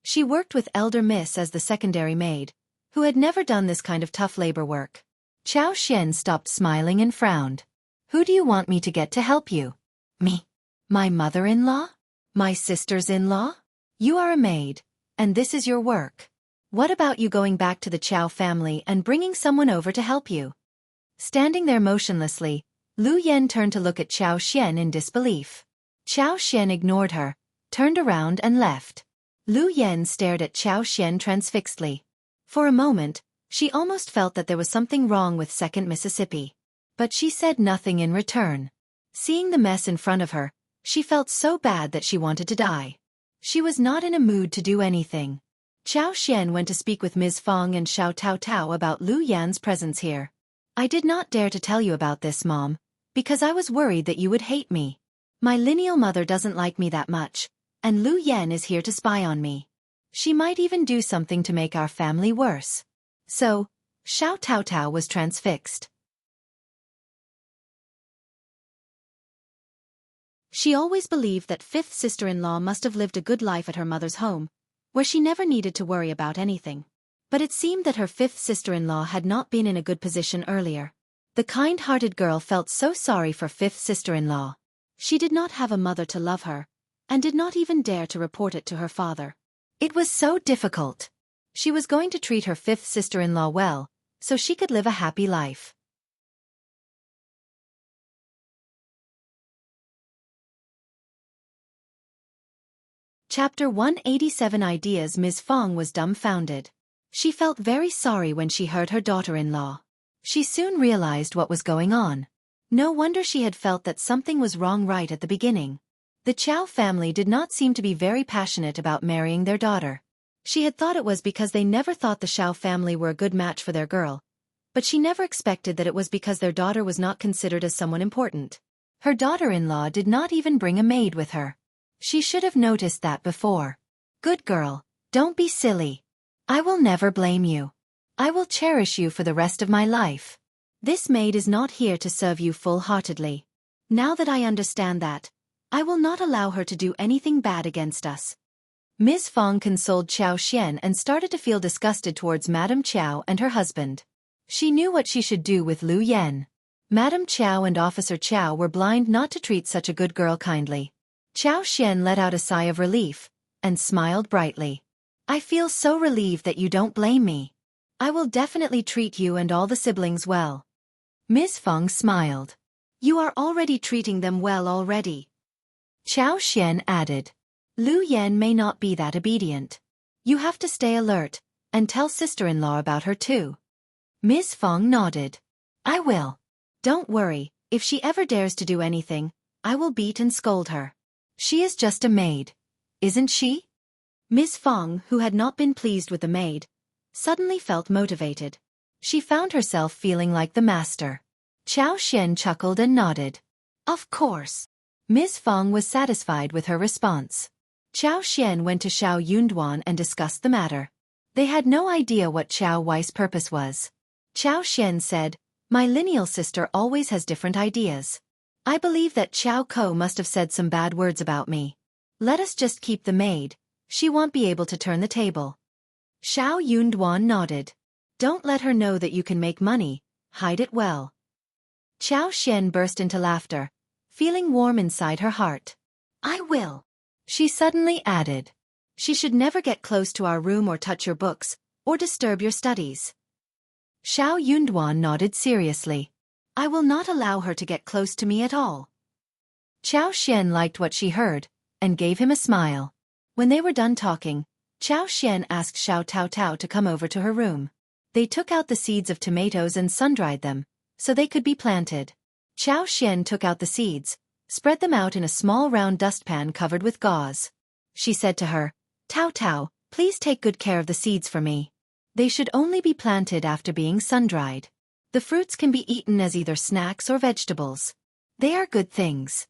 She worked with elder miss as the secondary maid, who had never done this kind of tough labor work. Qiao Xian stopped smiling and frowned. Who do you want me to get to help you? Me? My mother-in-law? My sisters-in-law? You are a maid, and this is your work. What about you going back to the Qiao family and bringing someone over to help you? Standing there motionlessly, Lu Yan turned to look at Qiao Xian in disbelief. Qiao Xian ignored her, turned around and left. Lu Yan stared at Qiao Xian transfixedly. For a moment, she almost felt that there was something wrong with Second Mississippi. But she said nothing in return. Seeing the mess in front of her, she felt so bad that she wanted to die. She was not in a mood to do anything. Qiao Xian went to speak with Ms. Fang and Xiao Tao Tao about Lu Yan's presence here. I did not dare to tell you about this, Mom, because I was worried that you would hate me. My lineal mother doesn't like me that much, and Lu Yan is here to spy on me. She might even do something to make our family worse. So, Xiao Tao Tao was transfixed. She always believed that fifth sister-in-law must have lived a good life at her mother's home, where she never needed to worry about anything. But it seemed that her fifth sister-in-law had not been in a good position earlier. The kind-hearted girl felt so sorry for fifth sister-in-law. She did not have a mother to love her, and did not even dare to report it to her father. It was so difficult. She was going to treat her fifth sister-in-law well, so she could live a happy life. Chapter 187 Ideas. Ms. Fang was dumbfounded. She felt very sorry when she heard her daughter-in-law. She soon realized what was going on. No wonder she had felt that something was wrong right at the beginning. The Qiao family did not seem to be very passionate about marrying their daughter. She had thought it was because they never thought the Xiao family were a good match for their girl, but she never expected that it was because their daughter was not considered as someone important. Her daughter-in-law did not even bring a maid with her. She should have noticed that before. Good girl, don't be silly. I will never blame you. I will cherish you for the rest of my life. This maid is not here to serve you full-heartedly. Now that I understand that, I will not allow her to do anything bad against us. Ms. Fang consoled Qiao Xian and started to feel disgusted towards Madame Qiao and her husband. She knew what she should do with Lu Yan. Madame Qiao and Officer Qiao were blind not to treat such a good girl kindly. Qiao Xian let out a sigh of relief, and smiled brightly. I feel so relieved that you don't blame me. I will definitely treat you and all the siblings well. Ms. Fang smiled. You are already treating them well already. Qiao Xian added. Lu Yan may not be that obedient. You have to stay alert, and tell sister-in-law about her too. Ms. Fang nodded. I will. Don't worry, if she ever dares to do anything, I will beat and scold her. She is just a maid, isn't she? Ms. Fang, who had not been pleased with the maid, suddenly felt motivated. She found herself feeling like the master. Qiao Xian chuckled and nodded. Of course. Ms. Fang was satisfied with her response. Qiao Xian went to Xiao Yunduan and discussed the matter. They had no idea what Qiao Wei's purpose was. Qiao Xian said, My lineal sister always has different ideas. I believe that Qiao Ko must have said some bad words about me. Let us just keep the maid. She won't be able to turn the table. Xiao Yunduan nodded. Don't let her know that you can make money, hide it well. Qiao Xian burst into laughter, feeling warm inside her heart. I will. She suddenly added. She should never get close to our room or touch your books, or disturb your studies. Xiao Yunduan nodded seriously. I will not allow her to get close to me at all. Qiao Xian liked what she heard, and gave him a smile. When they were done talking, Qiao Xian asked Xiao Tao Tao to come over to her room. They took out the seeds of tomatoes and sun-dried them, so they could be planted. Qiao Xian took out the seeds, spread them out in a small round dustpan covered with gauze. She said to her, Tao Tao, please take good care of the seeds for me. They should only be planted after being sun-dried. The fruits can be eaten as either snacks or vegetables. They are good things.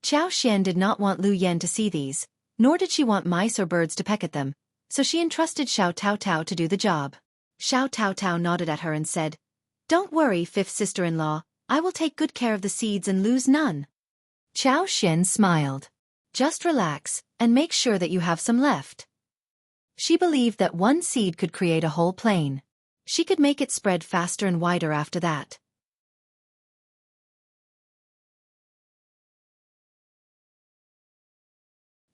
Qiao Xian did not want Lu Yan to see these, nor did she want mice or birds to peck at them, so she entrusted Xiao Tao Tao to do the job. Xiao Tao Tao nodded at her and said, Don't worry, fifth sister-in-law, I will take good care of the seeds and lose none. Qiao Xian smiled. Just relax, and make sure that you have some left. She believed that one seed could create a whole plain. She could make it spread faster and wider after that.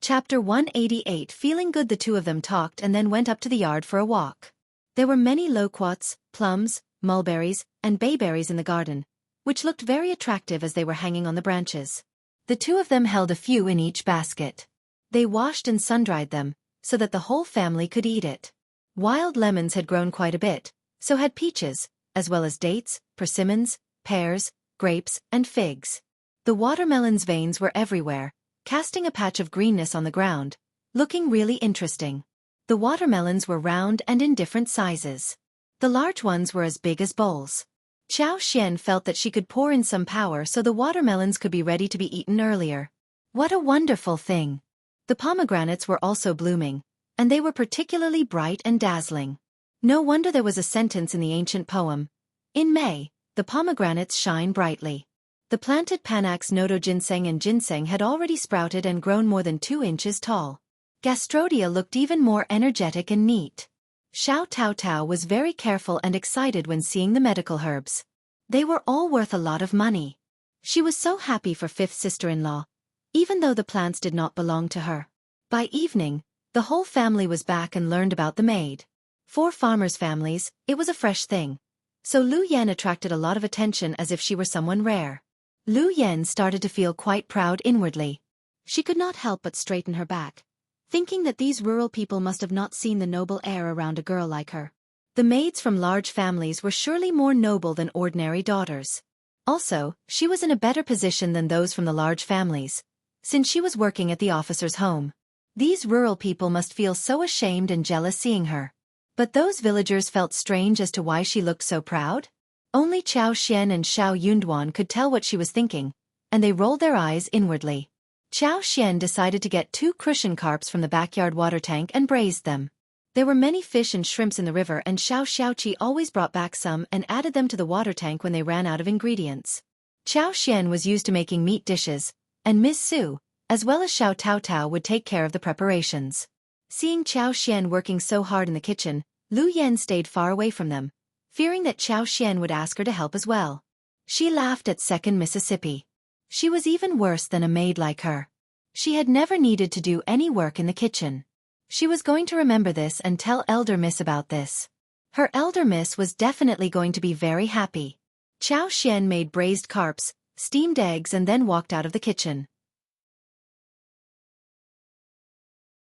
Chapter 188. Feeling good, the two of them talked and then went up to the yard for a walk. There were many loquats, plums, mulberries, and bayberries in the garden, which looked very attractive as they were hanging on the branches. The two of them held a few in each basket. They washed and sun-dried them, so that the whole family could eat it. Wild lemons had grown quite a bit, so had peaches, as well as dates, persimmons, pears, grapes, and figs. The watermelon's veins were everywhere, casting a patch of greenness on the ground, looking really interesting. The watermelons were round and in different sizes. The large ones were as big as bowls. Xiao Xian felt that she could pour in some power so the watermelons could be ready to be eaten earlier. What a wonderful thing! The pomegranates were also blooming, and they were particularly bright and dazzling. No wonder there was a sentence in the ancient poem, "In May, the pomegranates shine brightly." The planted panax noto ginseng and ginseng had already sprouted and grown more than 2 inches tall. Gastrodia looked even more energetic and neat. Xiao Tao Tao was very careful and excited when seeing the medical herbs. They were all worth a lot of money. She was so happy for fifth sister-in-law, even though the plants did not belong to her. By evening, the whole family was back and learned about the maid. For farmers' families, it was a fresh thing. So Lu Yan attracted a lot of attention as if she were someone rare. Lu Yan started to feel quite proud inwardly. She could not help but straighten her back, thinking that these rural people must have not seen the noble air around a girl like her. The maids from large families were surely more noble than ordinary daughters. Also, she was in a better position than those from the large families, since she was working at the officer's home. These rural people must feel so ashamed and jealous seeing her. But those villagers felt strange as to why she looked so proud. Only Qiao Xian and Xiao Yunduan could tell what she was thinking, and they rolled their eyes inwardly. Qiao Xian decided to get 2 crucian carps from the backyard water tank and braised them. There were many fish and shrimps in the river, and Xiao Xiaoqi always brought back some and added them to the water tank when they ran out of ingredients. Qiao Xian was used to making meat dishes, and Miss Su, as well as Xiao Tao Tao, would take care of the preparations. Seeing Qiao Xian working so hard in the kitchen, Lu Yan stayed far away from them, fearing that Qiao Xian would ask her to help as well. She laughed at Second Mississippi. She was even worse than a maid like her. She had never needed to do any work in the kitchen. She was going to remember this and tell Elder Miss about this. Her Elder Miss was definitely going to be very happy. Qiao Xian made braised carps, steamed eggs, and then walked out of the kitchen.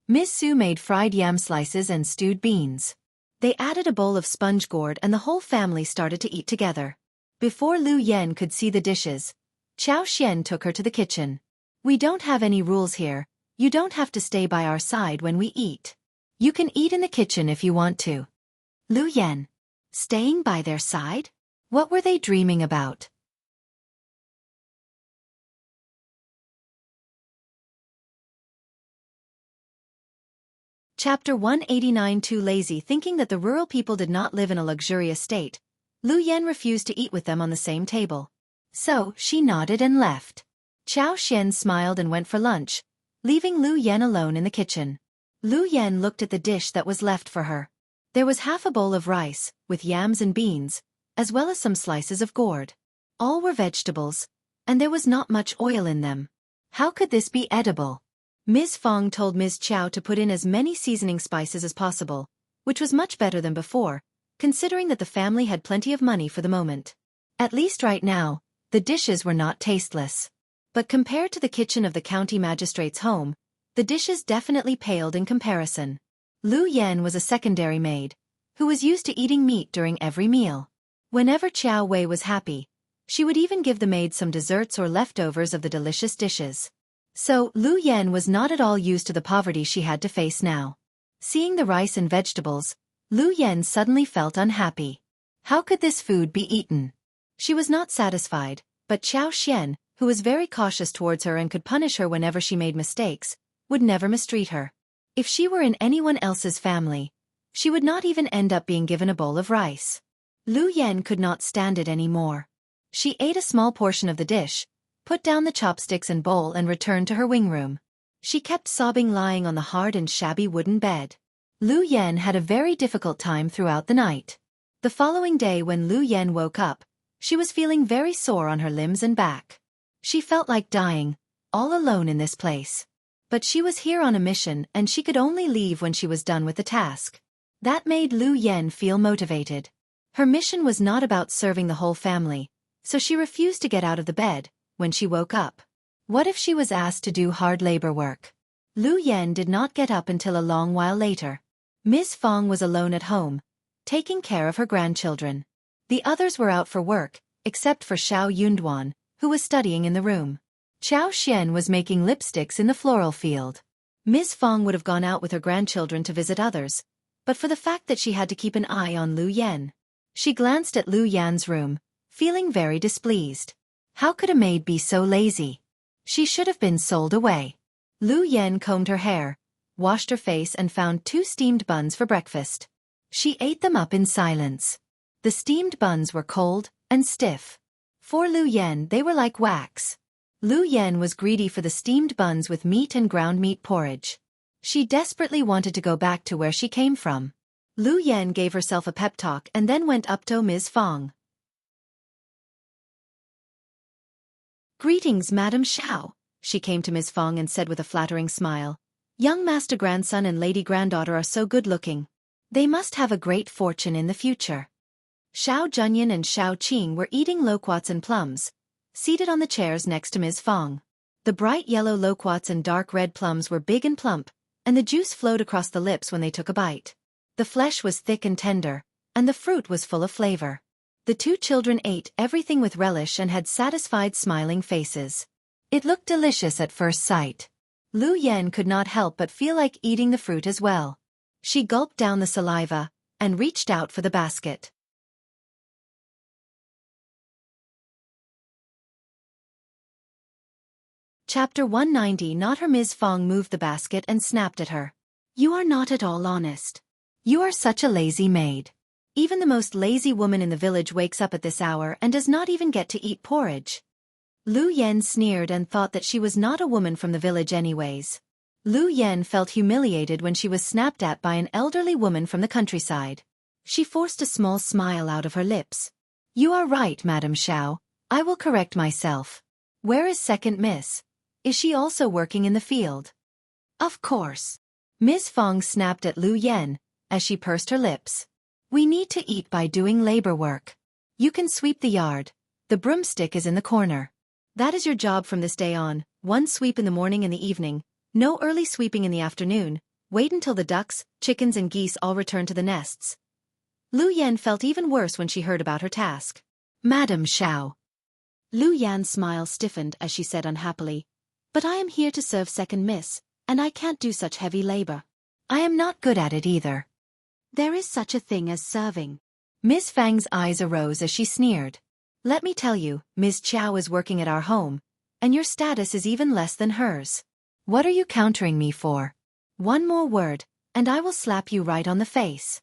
Miss Su made fried yam slices and stewed beans. They added a bowl of sponge gourd and the whole family started to eat together. Before Lu Yan could see the dishes, Qiao Xian took her to the kitchen. "We don't have any rules here. You don't have to stay by our side when we eat. You can eat in the kitchen if you want to." Lu Yan. Staying by their side? What were they dreaming about? Chapter 189. Too lazy. Thinking that the rural people did not live in a luxurious state, Lu Yan refused to eat with them on the same table. So, she nodded and left. Qiao Xian smiled and went for lunch, leaving Lu Yan alone in the kitchen. Lu Yan looked at the dish that was left for her. There was half a bowl of rice, with yams and beans, as well as some slices of gourd. All were vegetables, and there was not much oil in them. How could this be edible? Ms. Fang told Ms. Qiao to put in as many seasoning spices as possible, which was much better than before, considering that the family had plenty of money for the moment. At least right now, the dishes were not tasteless. But compared to the kitchen of the county magistrate's home, the dishes definitely paled in comparison. Lu Yan was a secondary maid, who was used to eating meat during every meal. Whenever Qiao Wei was happy, she would even give the maid some desserts or leftovers of the delicious dishes. So, Lu Yan was not at all used to the poverty she had to face now. Seeing the rice and vegetables, Lu Yan suddenly felt unhappy. How could this food be eaten? She was not satisfied, but Qiao Xian, who was very cautious towards her and could punish her whenever she made mistakes, would never mistreat her. If she were in anyone else's family, she would not even end up being given a bowl of rice. Lu Yan could not stand it anymore. She ate a small portion of the dish, put down the chopsticks and bowl and returned to her wing room. She kept sobbing lying on the hard and shabby wooden bed. Lu Yan had a very difficult time throughout the night. The following day when Lu Yan woke up, she was feeling very sore on her limbs and back. She felt like dying, all alone in this place. But she was here on a mission and she could only leave when she was done with the task. That made Lu Yan feel motivated. Her mission was not about serving the whole family, so she refused to get out of the bed when she woke up. What if she was asked to do hard labor work? Lu Yan did not get up until a long while later. Ms. Fang was alone at home, taking care of her grandchildren. The others were out for work, except for Xiao Yunduan, who was studying in the room. Qiao Xian was making lipsticks in the floral field. Ms. Fang would have gone out with her grandchildren to visit others, but for the fact that she had to keep an eye on Lu Yan. She glanced at Lu Yan's room, feeling very displeased. How could a maid be so lazy? She should have been sold away. Lu Yan combed her hair, washed her face and found 2 steamed buns for breakfast. She ate them up in silence. The steamed buns were cold and stiff. For Lu Yan they were like wax. Lu Yan was greedy for the steamed buns with meat and ground meat porridge. She desperately wanted to go back to where she came from. Lu Yan gave herself a pep talk and then went up to Ms. Fang. "Greetings, Madam Xiao," she came to Ms. Fang and said with a flattering smile. "Young master grandson and lady granddaughter are so good-looking. They must have a great fortune in the future." Xiao Junyan and Xiao Qing were eating loquats and plums, seated on the chairs next to Ms. Fang. The bright yellow loquats and dark red plums were big and plump, and the juice flowed across the lips when they took a bite. The flesh was thick and tender, and the fruit was full of flavor. The 2 children ate everything with relish and had satisfied smiling faces. It looked delicious at first sight. Lu Yan could not help but feel like eating the fruit as well. She gulped down the saliva and reached out for the basket. Chapter 190. Not her. Ms. Fang moved the basket and snapped at her. "You are not at all honest. You are such a lazy maid. Even the most lazy woman in the village wakes up at this hour and does not even get to eat porridge." Lu Yan sneered and thought that she was not a woman from the village anyways. Lu Yan felt humiliated when she was snapped at by an elderly woman from the countryside. She forced a small smile out of her lips. "You are right, Madam Xiao. I will correct myself. Where is second miss? Is she also working in the field?" "Of course." Ms. Fang snapped at Lu Yan, as she pursed her lips. "We need to eat by doing labor work. You can sweep the yard. The broomstick is in the corner. That is your job from this day on, 1 sweep in the morning and the evening, no early sweeping in the afternoon, wait until the ducks, chickens and geese all return to the nests." Lu Yan felt even worse when she heard about her task. "Madam Xiao." Lu Yan's smile stiffened as she said unhappily, "But I am here to serve second miss, and I can't do such heavy labor. I am not good at it either." "There is such a thing as serving." Ms. Fang's eyes arose as she sneered. "Let me tell you, Ms. Qiao is working at our home, and your status is even less than hers. What are you countering me for? One more word, and I will slap you right on the face."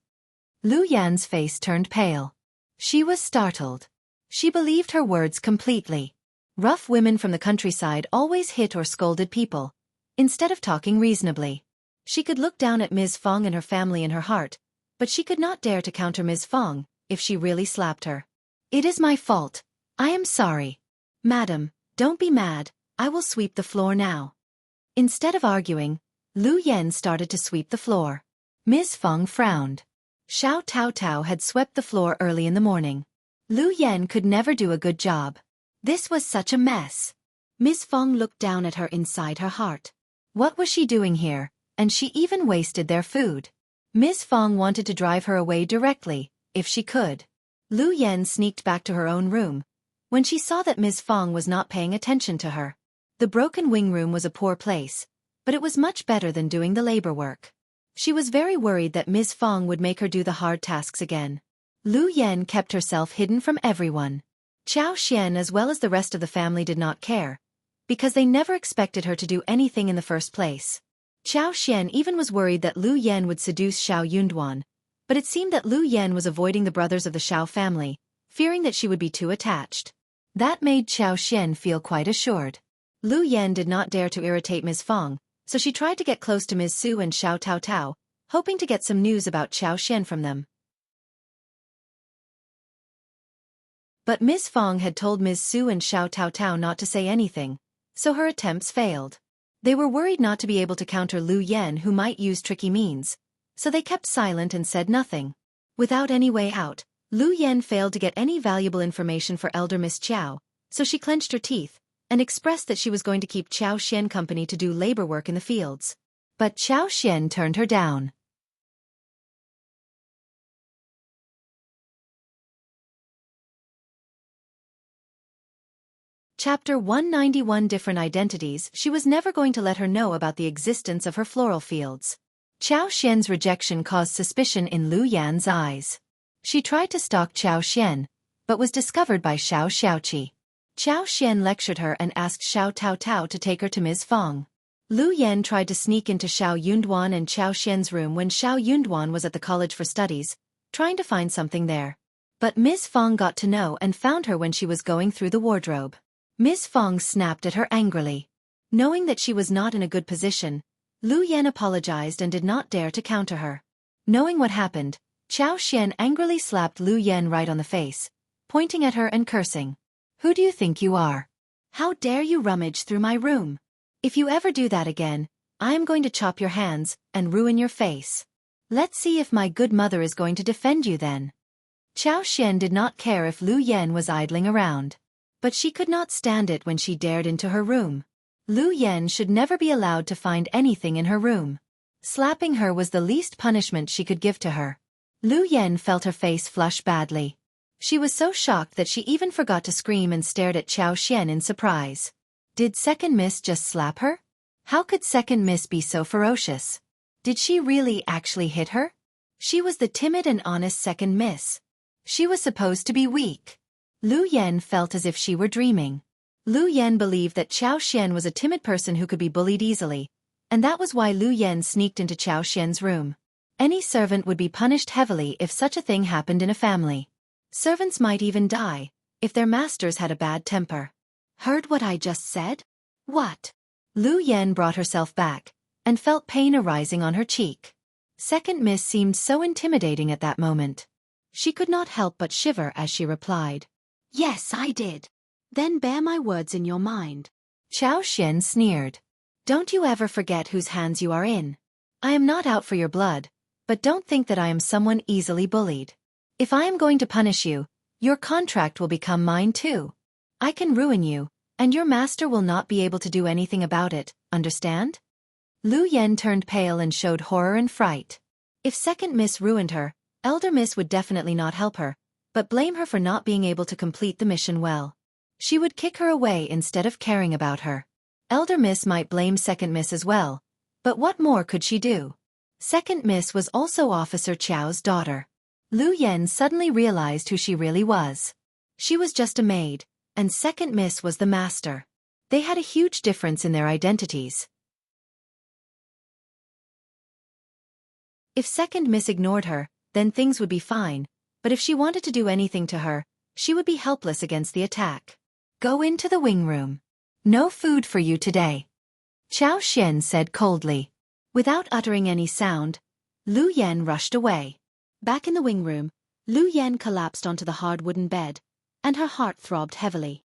Lu Yan's face turned pale. She was startled. She believed her words completely. Rough women from the countryside always hit or scolded people, instead of talking reasonably. She could look down at Ms. Fang and her family in her heart, but she could not dare to counter Ms. Fang if she really slapped her. "It is my fault. I am sorry. Madam, don't be mad, I will sweep the floor now." Instead of arguing, Lu Yan started to sweep the floor. Ms. Fang frowned. Xiao Tao Tao had swept the floor early in the morning. Lu Yan could never do a good job. This was such a mess. Ms. Fang looked down at her inside her heart. What was she doing here? And she even wasted their food. Ms. Fang wanted to drive her away directly, if she could. Lu Yan sneaked back to her own room, when she saw that Ms. Fang was not paying attention to her. The broken wing room was a poor place, but it was much better than doing the labor work. She was very worried that Ms. Fang would make her do the hard tasks again. Lu Yan kept herself hidden from everyone. Qiao Xian as well as the rest of the family did not care, because they never expected her to do anything in the first place. Qiao Xian even was worried that Lu Yan would seduce Xiao Yunduan, but it seemed that Lu Yan was avoiding the brothers of the Xiao family, fearing that she would be too attached. That made Qiao Xian feel quite assured. Lu Yan did not dare to irritate Ms. Fang, so she tried to get close to Ms. Su and Xiao Tao Tao, hoping to get some news about Qiao Xian from them. But Ms. Fang had told Ms. Su and Xiao Tao Tao not to say anything, so her attempts failed. They were worried not to be able to counter Lu Yan who might use tricky means, so they kept silent and said nothing. Without any way out, Lu Yan failed to get any valuable information for elder Miss Qiao, so she clenched her teeth and expressed that she was going to keep Qiao Xian company to do labor work in the fields. But Qiao Xian turned her down. Chapter 191 Different Identities. She was never going to let her know about the existence of her floral fields. Qiao Xian's rejection caused suspicion in Lu Yan's eyes. She tried to stalk Qiao Xian, but was discovered by Xiao Xiaoqi. Qiao Xian lectured her and asked Xiao Tao Tao to take her to Ms. Fang. Lu Yan tried to sneak into Xiao Yunduan and Qiao Xian's room when Xiao Yunduan was at the college for studies, trying to find something there. But Ms. Fang got to know and found her when she was going through the wardrobe. Ms. Fang snapped at her angrily. Knowing that she was not in a good position, Lu Yan apologized and did not dare to counter her. Knowing what happened, Qiao Xian angrily slapped Lu Yan right on the face, pointing at her and cursing. "Who do you think you are? How dare you rummage through my room? If you ever do that again, I am going to chop your hands and ruin your face. Let's see if my good mother is going to defend you then." Qiao Xian did not care if Lu Yan was idling around. But she could not stand it when she dared into her room. Lu Yan should never be allowed to find anything in her room. Slapping her was the least punishment she could give to her. Lu Yan felt her face flush badly. She was so shocked that she even forgot to scream and stared at Qiao Xian in surprise. Did Second Miss just slap her? How could Second Miss be so ferocious? Did she really actually hit her? She was the timid and honest Second Miss. She was supposed to be weak. Lu Yan felt as if she were dreaming. Lu Yan believed that Qiao Xian was a timid person who could be bullied easily, and that was why Lu Yan sneaked into Qiao Xian's room. Any servant would be punished heavily if such a thing happened in a family. Servants might even die if their masters had a bad temper. Heard what I just said? What? Lu Yan brought herself back and felt pain arising on her cheek. Second Miss seemed so intimidating at that moment. She could not help but shiver as she replied. "Yes, I did." "Then bear my words in your mind." Qiao Xian sneered. "Don't you ever forget whose hands you are in. I am not out for your blood, but don't think that I am someone easily bullied. If I am going to punish you, your contract will become mine too. I can ruin you, and your master will not be able to do anything about it, understand?" Lu Yan turned pale and showed horror and fright. If Second Miss ruined her, Elder Miss would definitely not help her, but blame her for not being able to complete the mission well. She would kick her away instead of caring about her. Elder Miss might blame Second Miss as well, but what more could she do? Second Miss was also Officer Qiao's daughter. Lu Yan suddenly realized who she really was. She was just a maid, and Second Miss was the master. They had a huge difference in their identities. If Second Miss ignored her, then things would be fine, but if she wanted to do anything to her, she would be helpless against the attack. "Go into the wing room. No food for you today," Qiao Xian said coldly. Without uttering any sound, Lu Yan rushed away. Back in the wing room, Lu Yan collapsed onto the hard wooden bed, and her heart throbbed heavily.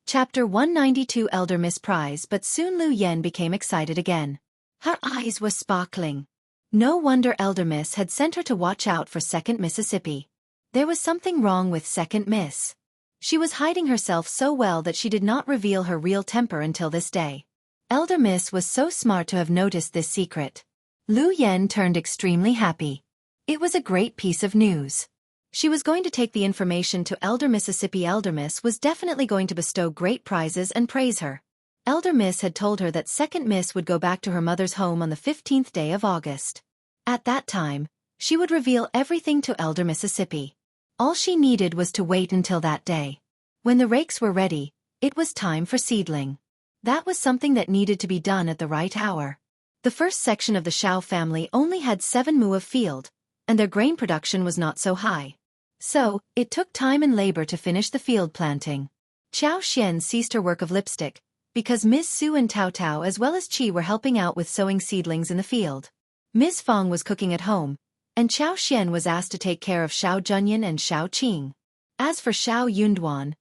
Chapter 192 Elder Miss Prize. But soon Lu Yan became excited again. Her eyes were sparkling. No wonder Elder Miss had sent her to watch out for Second Mississippi. There was something wrong with Second Miss. She was hiding herself so well that she did not reveal her real temper until this day. Elder Miss was so smart to have noticed this secret. Lu Yan turned extremely happy. It was a great piece of news. She was going to take the information to Elder Mississippi. Elder Miss was definitely going to bestow great prizes and praise her. Elder Miss had told her that Second Miss would go back to her mother's home on the 15th day of August. At that time, she would reveal everything to Elder Mississippi. All she needed was to wait until that day. When the rakes were ready, it was time for seedling. That was something that needed to be done at the right hour. The first section of the Xiao family only had 7 mu of field, and their grain production was not so high. So, it took time and labor to finish the field planting. Qiao Xian ceased her work of lipstick, because Ms. Su and Tao Tao as well as Qi were helping out with sowing seedlings in the field. Ms. Fang was cooking at home, and Qiao Xian was asked to take care of Xiao Junyan and Xiao Qing. As for Xiao Yunduan,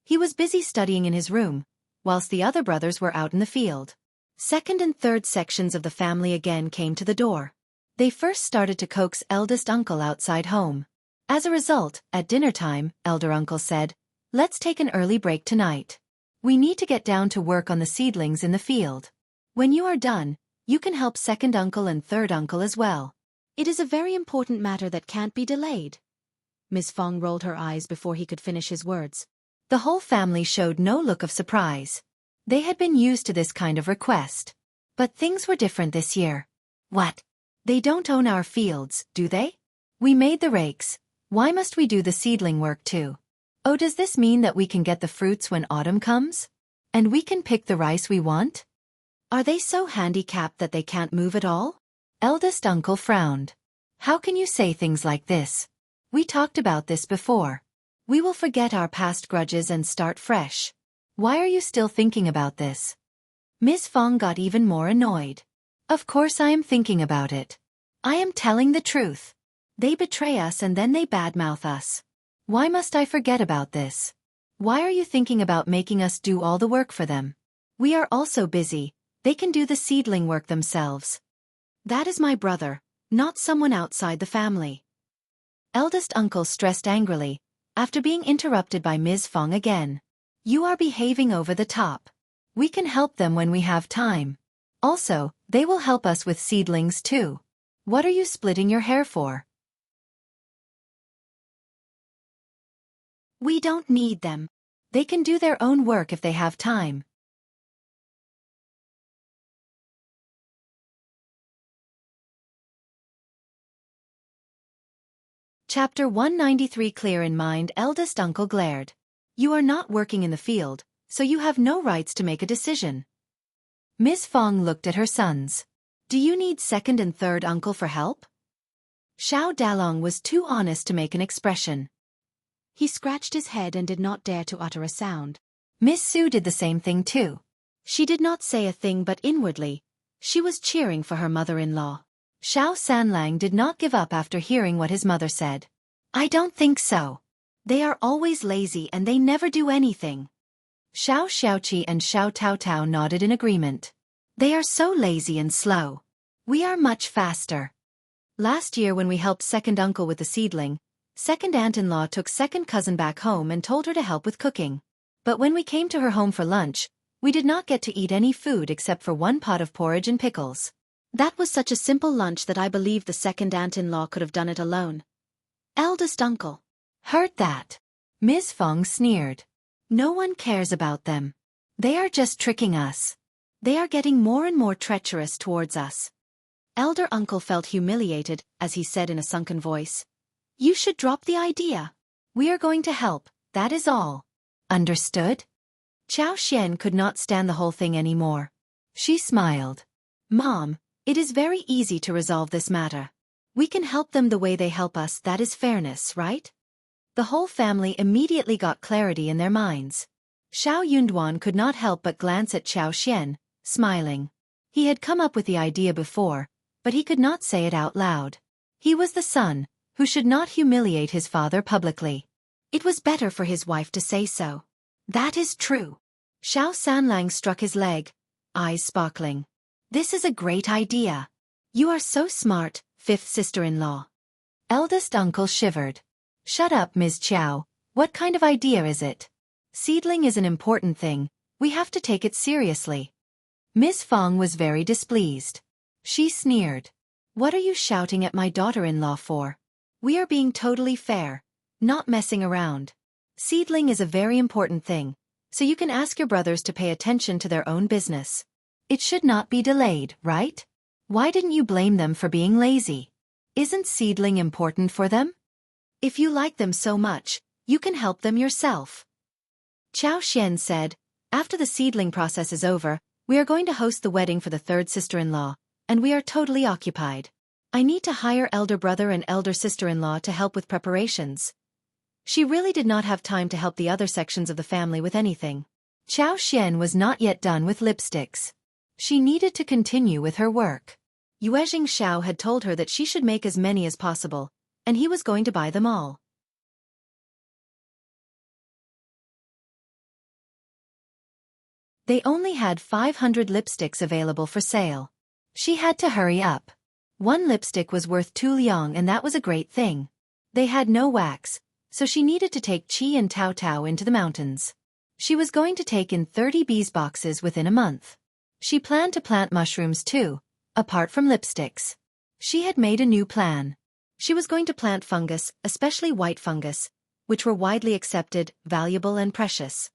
he was busy studying in his room, whilst the other brothers were out in the field. Second and third sections of the family again came to the door. They first started to coax eldest uncle outside home. As a result, at dinner time, elder uncle said, "Let's take an early break tonight. We need to get down to work on the seedlings in the field. When you are done, you can help second uncle and third uncle as well." It is a very important matter that can't be delayed. Miss Fang rolled her eyes before he could finish his words. The whole family showed no look of surprise. They had been used to this kind of request. But things were different this year. What? They don't own our fields, do they? We made the rakes. Why must we do the seedling work too? Oh, does this mean that we can get the fruits when autumn comes? And we can pick the rice we want? Are they so handicapped that they can't move at all? Eldest uncle frowned. How can you say things like this? We talked about this before. We will forget our past grudges and start fresh. Why are you still thinking about this? Miss Fang got even more annoyed. Of course I am thinking about it. I am telling the truth. They betray us and then they badmouth us. Why must I forget about this? Why are you thinking about making us do all the work for them? We are also busy. They can do the seedling work themselves. That is my brother, not someone outside the family. Eldest uncle stressed angrily, after being interrupted by Ms. Fang again. You are behaving over the top. We can help them when we have time. Also, they will help us with seedlings too. What are you splitting your hair for? We don't need them. They can do their own work if they have time. Chapter 193. Clear in mind. Eldest uncle glared. You are not working in the field, so you have no rights to make a decision. Miss Fang looked at her sons. Do you need second and third uncle for help? Xiao Dalong was too honest to make an expression. He scratched his head and did not dare to utter a sound. Miss Su did the same thing too. She did not say a thing, but inwardly, she was cheering for her mother-in-law. Xiao Sanlang did not give up after hearing what his mother said. I don't think so. They are always lazy and they never do anything. Xiao Xiaoqi and Xiao Taotao nodded in agreement. They are so lazy and slow. We are much faster. Last year when we helped second uncle with the seedling, second aunt-in-law took second cousin back home and told her to help with cooking. But when we came to her home for lunch, we did not get to eat any food except for one pot of porridge and pickles. That was such a simple lunch that I believe the second aunt-in-law could have done it alone. Eldest uncle. Heard that? Ms. Fang sneered. No one cares about them. They are just tricking us. They are getting more and more treacherous towards us. Elder uncle felt humiliated as he said in a sunken voice. You should drop the idea. We are going to help, that is all. Understood? Qiao Xian could not stand the whole thing anymore. She smiled. Mom, it is very easy to resolve this matter. We can help them the way they help us, that is fairness, right? The whole family immediately got clarity in their minds. Xiao Yunduan could not help but glance at Qiao Xian, smiling. He had come up with the idea before, but he could not say it out loud. He was the son, who should not humiliate his father publicly. It was better for his wife to say so. That is true. Xiao Sanlang struck his leg, eyes sparkling. This is a great idea. You are so smart, fifth sister-in-law. Eldest uncle shivered. Shut up, Ms. Qiao. What kind of idea is it? Seedling is an important thing. We have to take it seriously. Miss Fang was very displeased. She sneered. What are you shouting at my daughter-in-law for? We are being totally fair, not messing around. Seedling is a very important thing, so you can ask your brothers to pay attention to their own business. It should not be delayed, right? Why didn't you blame them for being lazy? Isn't seedling important for them? If you like them so much, you can help them yourself. Qiao Xian said, after the seedling process is over, we are going to host the wedding for the third sister-in-law, and we are totally occupied. I need to hire elder brother and elder sister-in-law to help with preparations. She really did not have time to help the other sections of the family with anything. Qiao Xian was not yet done with lipsticks. She needed to continue with her work. Yuezheng Xiao had told her that she should make as many as possible, and he was going to buy them all. They only had 500 lipsticks available for sale. She had to hurry up. One lipstick was worth 2 liang and that was a great thing. They had no wax, so she needed to take Qi and Tao Tao into the mountains. She was going to take in 30 bees boxes within a month. She planned to plant mushrooms too, apart from lipsticks. She had made a new plan. She was going to plant fungus, especially white fungus, which were widely accepted, valuable and precious.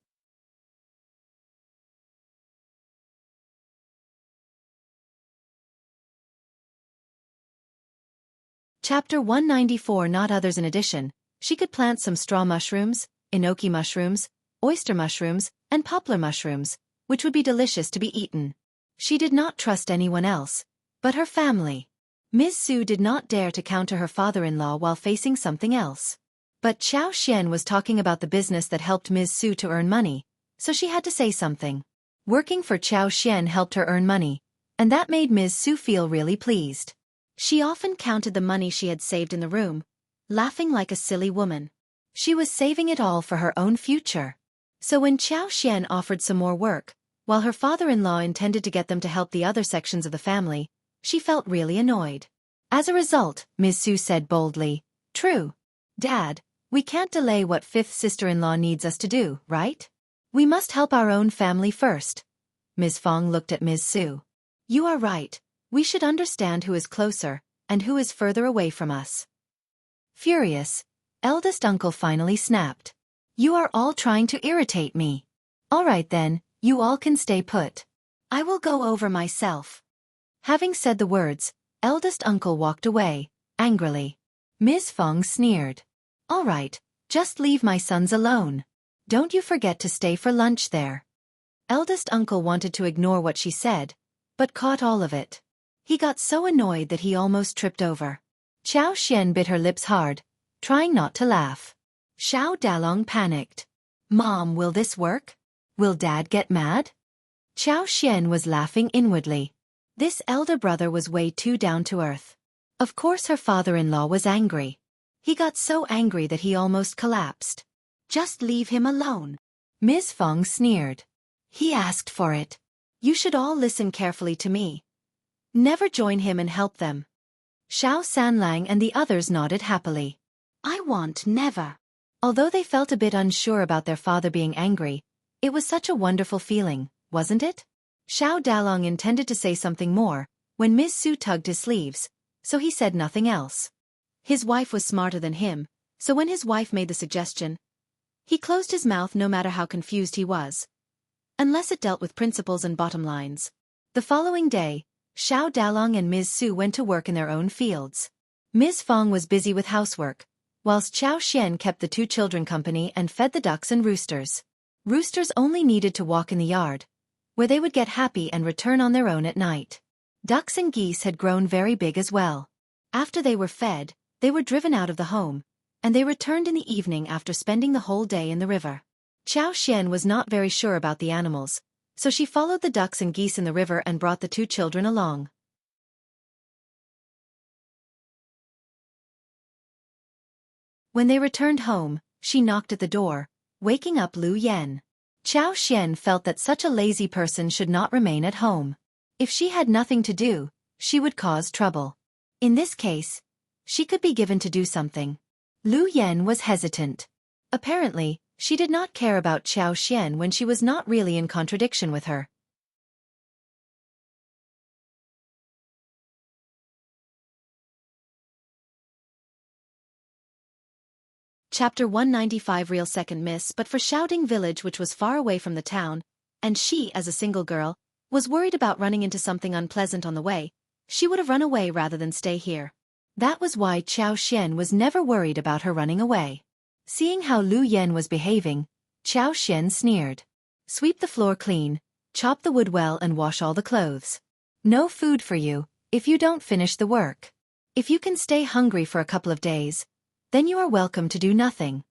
Chapter 194 Not others. In addition, she could plant some straw mushrooms, enoki mushrooms, oyster mushrooms, and poplar mushrooms, which would be delicious to be eaten. She did not trust anyone else, but her family. Ms. Su did not dare to counter her father-in-law while facing something else. But Xiao was talking about the business that helped Ms. Su to earn money, so she had to say something. Working for Xiao helped her earn money, and that made Ms. Su feel really pleased. She often counted the money she had saved in the room, laughing like a silly woman. She was saving it all for her own future. So when Xiao offered some more work, while her father-in-law intended to get them to help the other sections of the family, she felt really annoyed. As a result, Ms. Su said boldly, "True. Dad, we can't delay what fifth sister-in-law needs us to do, right? We must help our own family first." Ms. Fang looked at Ms. Su. "You are right. We should understand who is closer, and who is further away from us." Furious, eldest uncle finally snapped. "You are all trying to irritate me. All right then, you all can stay put. I will go over myself." Having said the words, eldest uncle walked away, angrily. Ms. Fang sneered. "All right, just leave my sons alone. Don't you forget to stay for lunch there." Eldest uncle wanted to ignore what she said, but caught all of it. He got so annoyed that he almost tripped over. Xiao bit her lips hard, trying not to laugh. Xiao Dalong panicked. "Mom, will this work? Will Dad get mad?" Xiao was laughing inwardly. This elder brother was way too down to earth. Of course her father-in-law was angry. He got so angry that he almost collapsed. "Just leave him alone." Ms. Fang sneered. "He asked for it. You should all listen carefully to me. Never join him and help them." Xiao Sanlang and the others nodded happily. "I want never." Although they felt a bit unsure about their father being angry, it was such a wonderful feeling, wasn't it? Xiao Dalong intended to say something more, when Ms. Su tugged his sleeves, so he said nothing else. His wife was smarter than him, so when his wife made the suggestion, he closed his mouth no matter how confused he was. Unless it dealt with principles and bottom lines. The following day, Xiao Dalong and Ms. Su went to work in their own fields. Ms. Fang was busy with housework, whilst Xiao kept the two children company and fed the ducks and roosters. Roosters only needed to walk in the yard, where they would get happy and return on their own at night. Ducks and geese had grown very big as well. After they were fed, they were driven out of the home, and they returned in the evening after spending the whole day in the river. Xiao was not very sure about the animals, so she followed the ducks and geese in the river and brought the two children along. When they returned home, she knocked at the door, waking up Lu Yan. Xiao felt that such a lazy person should not remain at home. If she had nothing to do, she would cause trouble. In this case, she could be given to do something. Lu Yan was hesitant. Apparently, she did not care about Xiao when she was not really in contradiction with her. Chapter 195 Real second miss. But for Shouting Village, which was far away from the town, and she, as a single girl, was worried about running into something unpleasant on the way, she would have run away rather than stay here. That was why Xiao was never worried about her running away. Seeing how Lu Yan was behaving, Xiao sneered. "Sweep the floor clean, chop the wood well and wash all the clothes. No food for you, if you don't finish the work. If you can stay hungry for a couple of days, then you are welcome to do nothing."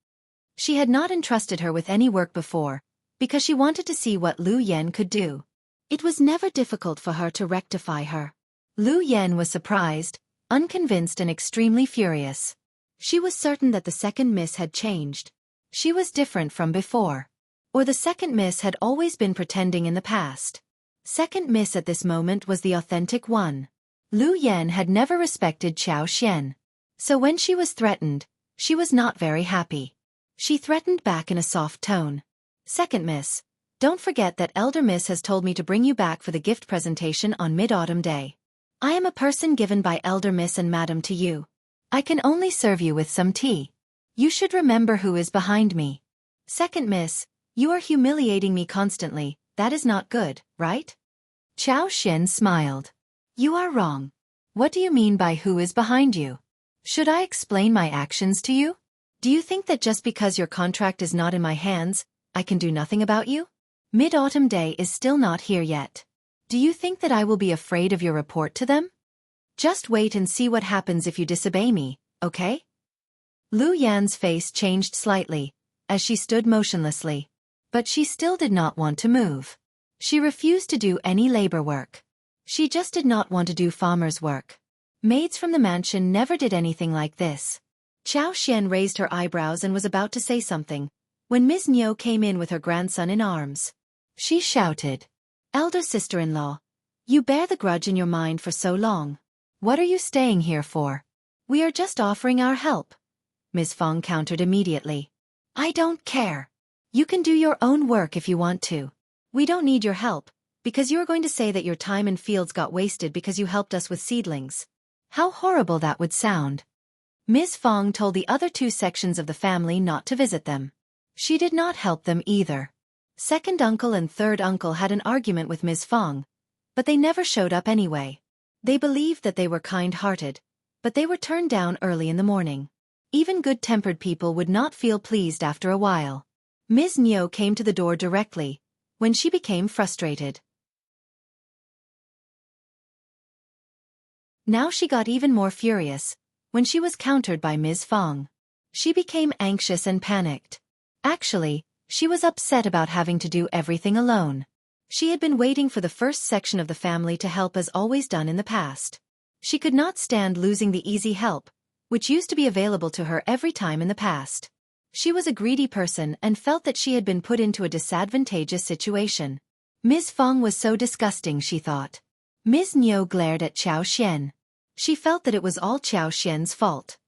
She had not entrusted her with any work before, because she wanted to see what Lu Yan could do. It was never difficult for her to rectify her. Lu Yan was surprised, unconvinced and extremely furious. She was certain that the second miss had changed. She was different from before. Or the second miss had always been pretending in the past. Second miss at this moment was the authentic one. Lu Yan had never respected Xiao. So when she was threatened, she was not very happy. She threatened back in a soft tone. "Second miss, don't forget that Elder Miss has told me to bring you back for the gift presentation on Mid-Autumn Day. I am a person given by elder miss and madam to you. I can only serve you with some tea. You should remember who is behind me. Second miss, you are humiliating me constantly, that is not good, right? Qiao Xian smiled. You are wrong. What do you mean by who is behind you? Should I explain my actions to you? Do you think that just because your contract is not in my hands, I can do nothing about you? Mid-autumn day is still not here yet. Do you think that I will be afraid of your report to them? Just wait and see what happens if you disobey me, okay? Lu Yan's face changed slightly, as she stood motionlessly. But she still did not want to move. She refused to do any labor work. She just did not want to do farmer's work. Maids from the mansion never did anything like this. Qiao Xian raised her eyebrows and was about to say something, when Ms. Niu came in with her grandson in arms. She shouted, Elder sister-in-law, you bear the grudge in your mind for so long. What are you staying here for? We are just offering our help. Ms. Fang countered immediately. I don't care. You can do your own work if you want to. We don't need your help, because you are going to say that your time in fields got wasted because you helped us with seedlings. How horrible that would sound. Ms. Fang told the other two sections of the family not to visit them. She did not help them either. Second uncle and third uncle had an argument with Ms. Fang, but they never showed up anyway. They believed that they were kind-hearted, but they were turned down early in the morning. Even good-tempered people would not feel pleased after a while. Ms. Niu came to the door directly, when she became frustrated. Now she got even more furious, when she was countered by Ms. Fang. She became anxious and panicked. Actually, she was upset about having to do everything alone. She had been waiting for the first section of the family to help as always done in the past. She could not stand losing the easy help, which used to be available to her every time in the past. She was a greedy person and felt that she had been put into a disadvantageous situation. Ms. Fang was so disgusting, she thought. Ms. Niu glared at Qiao Xian. She felt that it was all Qiao Xian's fault.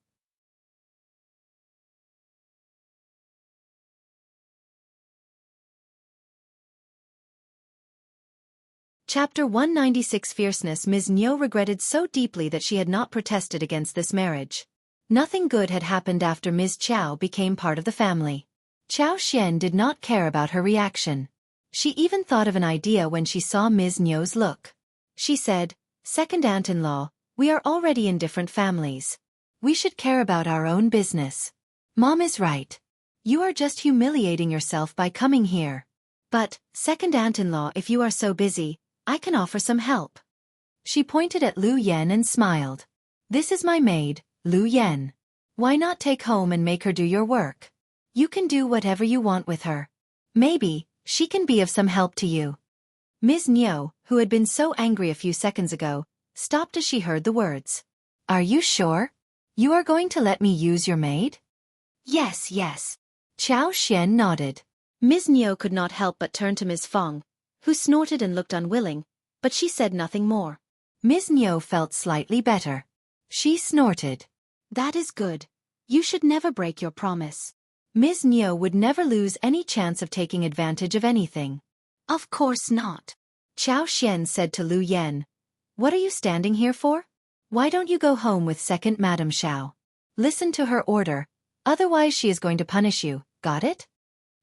Chapter 196 Fierceness. Ms. Niu regretted so deeply that she had not protested against this marriage. Nothing good had happened after Ms. Qiao became part of the family. Qiao Xian did not care about her reaction. She even thought of an idea when she saw Ms. Niu's look. She said, Second aunt-in-law, we are already in different families. We should care about our own business. Mom is right. You are just humiliating yourself by coming here. But, second aunt-in-law, if you are so busy, I can offer some help. She pointed at Lu Yan and smiled. This is my maid, Lu Yan. Why not take home and make her do your work? You can do whatever you want with her. Maybe, she can be of some help to you. Ms. Niu, who had been so angry a few seconds ago, stopped as she heard the words. Are you sure? You are going to let me use your maid? Yes, yes. Qiao Xian nodded. Ms. Niu could not help but turn to Ms. Fang, who snorted and looked unwilling, but she said nothing more. Ms. Niu felt slightly better. She snorted. That is good. You should never break your promise. Ms. Niu would never lose any chance of taking advantage of anything. Of course not. Qiao Xian said to Lu Yan. What are you standing here for? Why don't you go home with second Madam Xiao? Listen to her order, otherwise she is going to punish you, got it?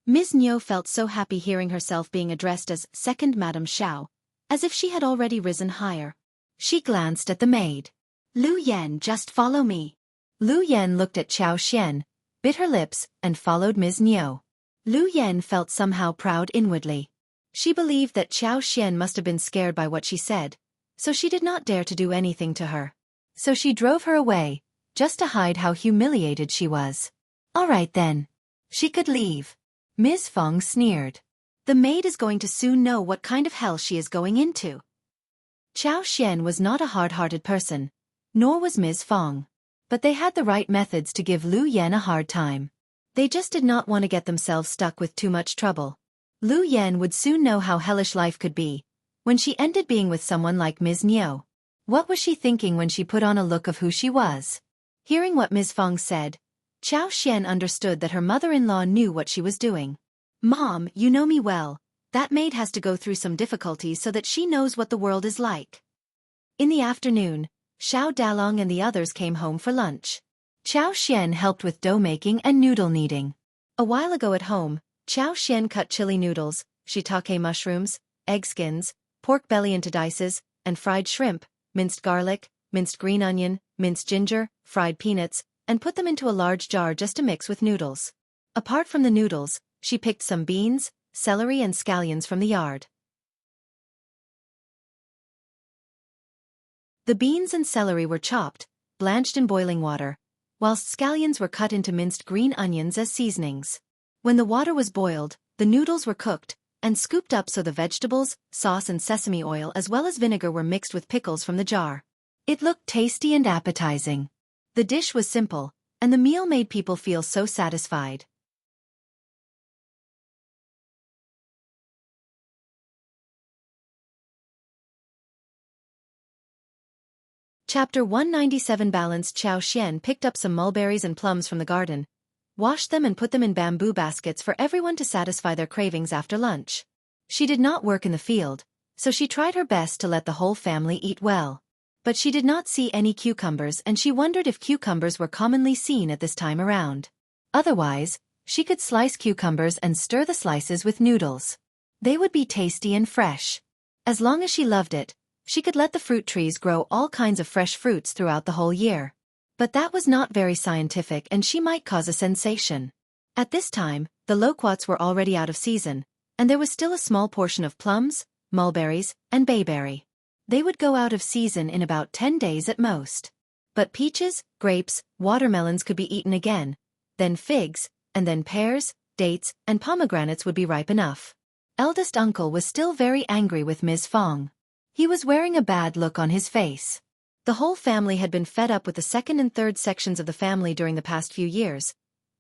Ms. Niu felt so happy hearing herself being addressed as second Madam Xiao, as if she had already risen higher. She glanced at the maid. Lu Yan, just follow me. Lu Yan looked at Qiao Xian, bit her lips, and followed Ms. Niu. Lu Yan felt somehow proud inwardly. She believed that Qiao Xian must have been scared by what she said, so she did not dare to do anything to her. So she drove her away, just to hide how humiliated she was. All right then. She could leave. Ms. Fang sneered. The maid is going to soon know what kind of hell she is going into. Qiao Xian was not a hard-hearted person, nor was Ms. Fang. But they had the right methods to give Lu Yan a hard time. They just did not want to get themselves stuck with too much trouble. Lu Yan would soon know how hellish life could be, when she ended being with someone like Ms. Niu. What was she thinking when she put on a look of who she was? Hearing what Ms. Fang said, Qiao Xian understood that her mother-in-law knew what she was doing. Mom, you know me well. That maid has to go through some difficulties so that she knows what the world is like. In the afternoon, Xiao Dalong and the others came home for lunch. Qiao Xian helped with dough making and noodle kneading. A while ago at home, Qiao Xian cut chili noodles, shiitake mushrooms, egg skins, pork belly into dices, and fried shrimp, minced garlic, minced green onion, minced ginger, fried peanuts, and put them into a large jar just to mix with noodles. Apart from the noodles, she picked some beans, celery and scallions from the yard. The beans and celery were chopped, blanched in boiling water, whilst scallions were cut into minced green onions as seasonings. When the water was boiled, the noodles were cooked and scooped up so the vegetables, sauce and sesame oil as well as vinegar were mixed with pickles from the jar. It looked tasty and appetizing. The dish was simple, and the meal made people feel so satisfied. Chapter 197 Balanced. Qiao Xian picked up some mulberries and plums from the garden, washed them and put them in bamboo baskets for everyone to satisfy their cravings after lunch. She did not work in the field, so she tried her best to let the whole family eat well. But she did not see any cucumbers and she wondered if cucumbers were commonly seen at this time around. Otherwise, she could slice cucumbers and stir the slices with noodles. They would be tasty and fresh. As long as she loved it, she could let the fruit trees grow all kinds of fresh fruits throughout the whole year. But that was not very scientific and she might cause a sensation. At this time, the loquats were already out of season, and there was still a small portion of plums, mulberries, and bayberry. They would go out of season in about 10 days at most. But peaches, grapes, watermelons could be eaten again, then figs, and then pears, dates, and pomegranates would be ripe enough. Eldest uncle was still very angry with Ms. Fang. He was wearing a bad look on his face. The whole family had been fed up with the second and third sections of the family during the past few years,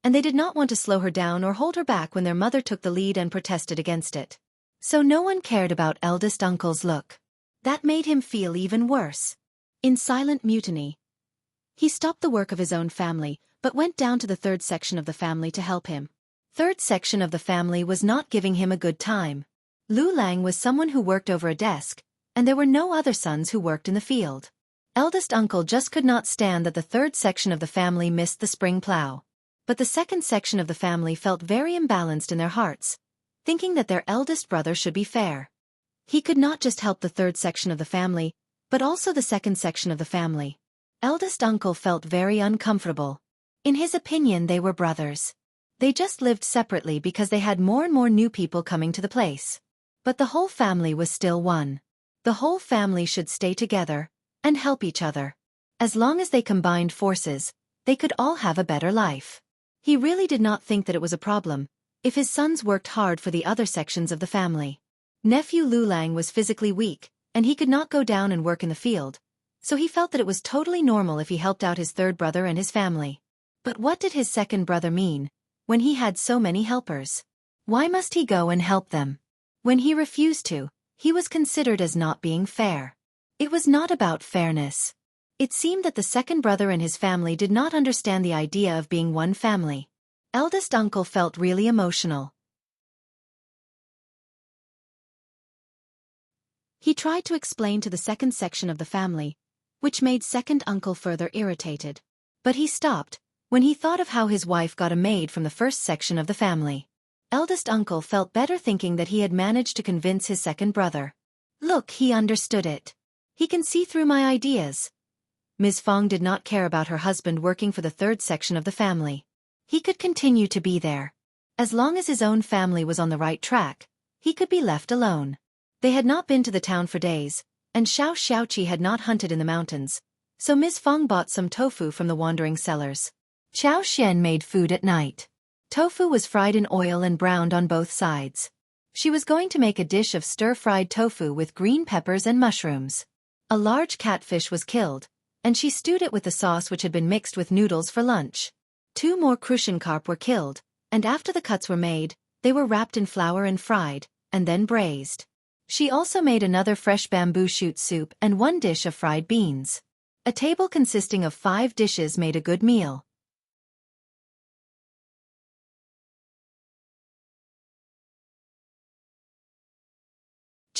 and they did not want to slow her down or hold her back when their mother took the lead and protested against it. So no one cared about eldest uncle's look. That made him feel even worse. In silent mutiny, he stopped the work of his own family, but went down to the third section of the family to help him. Third section of the family was not giving him a good time. Lu Lang was someone who worked over a desk, and there were no other sons who worked in the field. Eldest uncle just could not stand that the third section of the family missed the spring plow. But the second section of the family felt very imbalanced in their hearts, thinking that their eldest brother should be fair. He could not just help the third section of the family, but also the second section of the family. Eldest uncle felt very uncomfortable. In his opinion, they were brothers. They just lived separately because they had more and more new people coming to the place. But the whole family was still one. The whole family should stay together and help each other. As long as they combined forces, they could all have a better life. He really did not think that it was a problem if his sons worked hard for the other sections of the family. Nephew Lu Lang was physically weak, and he could not go down and work in the field, so he felt that it was totally normal if he helped out his third brother and his family. But what did his second brother mean when he had so many helpers? Why must he go and help them? When he refused to, he was considered as not being fair. It was not about fairness. It seemed that the second brother and his family did not understand the idea of being one family. Eldest uncle felt really emotional. He tried to explain to the second section of the family, which made second uncle further irritated. But he stopped when he thought of how his wife got a maid from the first section of the family. Eldest uncle felt better thinking that he had managed to convince his second brother. Look, he understood it. He can see through my ideas. Ms. Fang did not care about her husband working for the third section of the family. He could continue to be there. As long as his own family was on the right track, he could be left alone. They had not been to the town for days, and Xiaoqi had not hunted in the mountains, so Ms. Fang bought some tofu from the wandering sellers. Qiao Xian made food at night. Tofu was fried in oil and browned on both sides. She was going to make a dish of stir-fried tofu with green peppers and mushrooms. A large catfish was killed, and she stewed it with the sauce which had been mixed with noodles for lunch. 2 more crucian carp were killed, and after the cuts were made, they were wrapped in flour and fried, and then braised. She also made another fresh bamboo shoot soup and 1 dish of fried beans. A table consisting of 5 dishes made a good meal.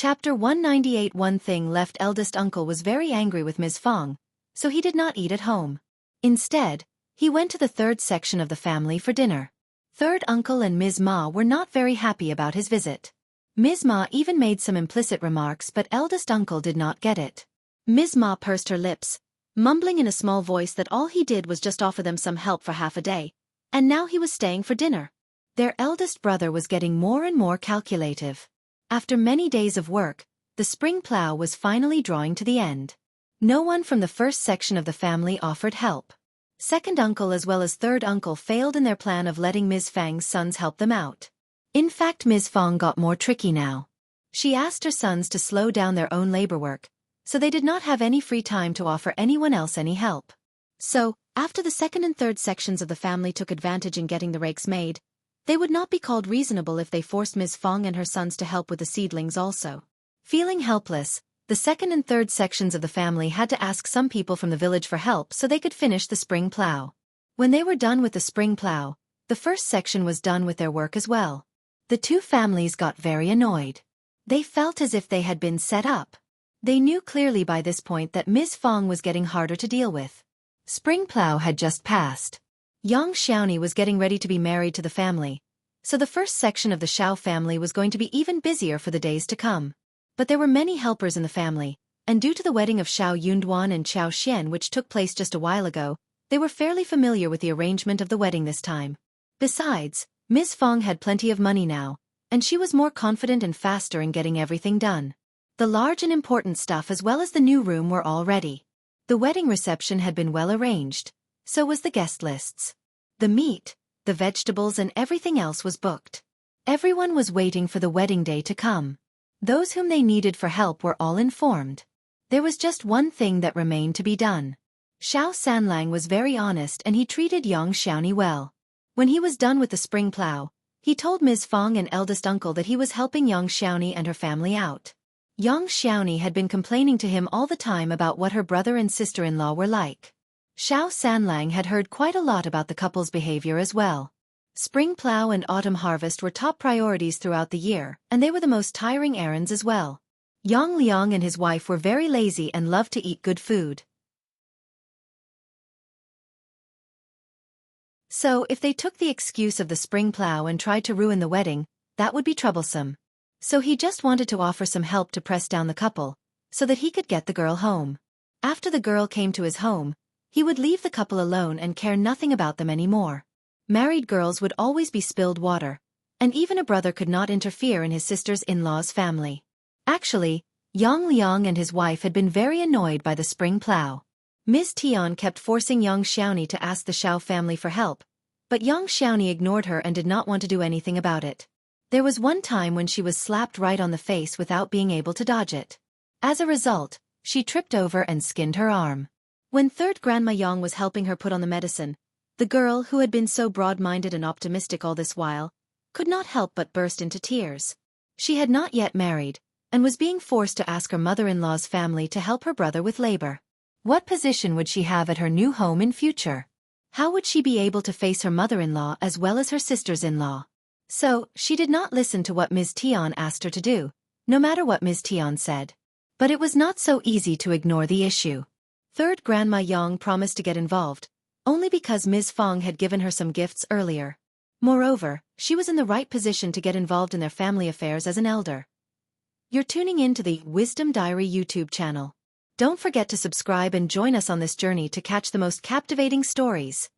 Chapter 198. One thing left. Eldest uncle was very angry with Ms. Fang, so he did not eat at home. Instead, he went to the third section of the family for dinner. Third uncle and Ms. Ma were not very happy about his visit. Ms. Ma even made some implicit remarks, but eldest uncle did not get it. Ms. Ma pursed her lips, mumbling in a small voice that all he did was just offer them some help for half a day, and now he was staying for dinner. Their eldest brother was getting more and more calculative. After many days of work, the spring plow was finally drawing to the end. No one from the first section of the family offered help. Second uncle as well as third uncle failed in their plan of letting Ms. Fang's sons help them out. In fact, Ms. Fang got more tricky now. She asked her sons to slow down their own labor work, so they did not have any free time to offer anyone else any help. So, after the second and third sections of the family took advantage in getting the rakes made, they would not be called reasonable if they forced Ms. Fang and her sons to help with the seedlings also. Feeling helpless, the second and third sections of the family had to ask some people from the village for help so they could finish the spring plow. When they were done with the spring plow, the first section was done with their work as well. The two families got very annoyed. They felt as if they had been set up. They knew clearly by this point that Ms. Fang was getting harder to deal with. Spring plow had just passed. Young Xiaoni was getting ready to be married to the family, so the first section of the Xiao family was going to be even busier for the days to come. But there were many helpers in the family, and due to the wedding of Xiao Yunduan and Xiao Xian which took place just a while ago, they were fairly familiar with the arrangement of the wedding this time. Besides, Ms. Fang had plenty of money now, and she was more confident and faster in getting everything done. The large and important stuff as well as the new room were all ready. The wedding reception had been well arranged, so was the guest lists. The meat, the vegetables and everything else was booked. Everyone was waiting for the wedding day to come. Those whom they needed for help were all informed. There was just one thing that remained to be done. Xiao Sanlang was very honest and he treated young Xiaoni well. When he was done with the spring plow, he told Ms. Fang and eldest uncle that he was helping young Xiaoni and her family out. Young Xiaoni had been complaining to him all the time about what her brother and sister-in-law were like. Xiao Sanlang had heard quite a lot about the couple's behavior as well. Spring plow and autumn harvest were top priorities throughout the year, and they were the most tiring errands as well. Yang Liang and his wife were very lazy and loved to eat good food. So, if they took the excuse of the spring plow and tried to ruin the wedding, that would be troublesome. So he just wanted to offer some help to press down the couple, so that he could get the girl home. After the girl came to his home, he would leave the couple alone and care nothing about them anymore. Married girls would always be spilled water, and even a brother could not interfere in his sister's in-law's family. Actually, Yang Liang and his wife had been very annoyed by the spring plow. Ms. Tian kept forcing young Xiaoni to ask the Xiao family for help, but young Xiaoni ignored her and did not want to do anything about it. There was one time when she was slapped right on the face without being able to dodge it. As a result, she tripped over and skinned her arm. When third Grandma Yang was helping her put on the medicine, the girl, who had been so broad-minded and optimistic all this while, could not help but burst into tears. She had not yet married, and was being forced to ask her mother-in-law's family to help her brother with labor. What position would she have at her new home in future? How would she be able to face her mother-in-law as well as her sisters-in-law? So, she did not listen to what Ms. Tian asked her to do, no matter what Ms. Tian said. But it was not so easy to ignore the issue. Third Grandma Yang promised to get involved, only because Ms. Fang had given her some gifts earlier. Moreover, she was in the right position to get involved in their family affairs as an elder. You're tuning in to the Wisdom Diary YouTube channel. Don't forget to subscribe and join us on this journey to catch the most captivating stories.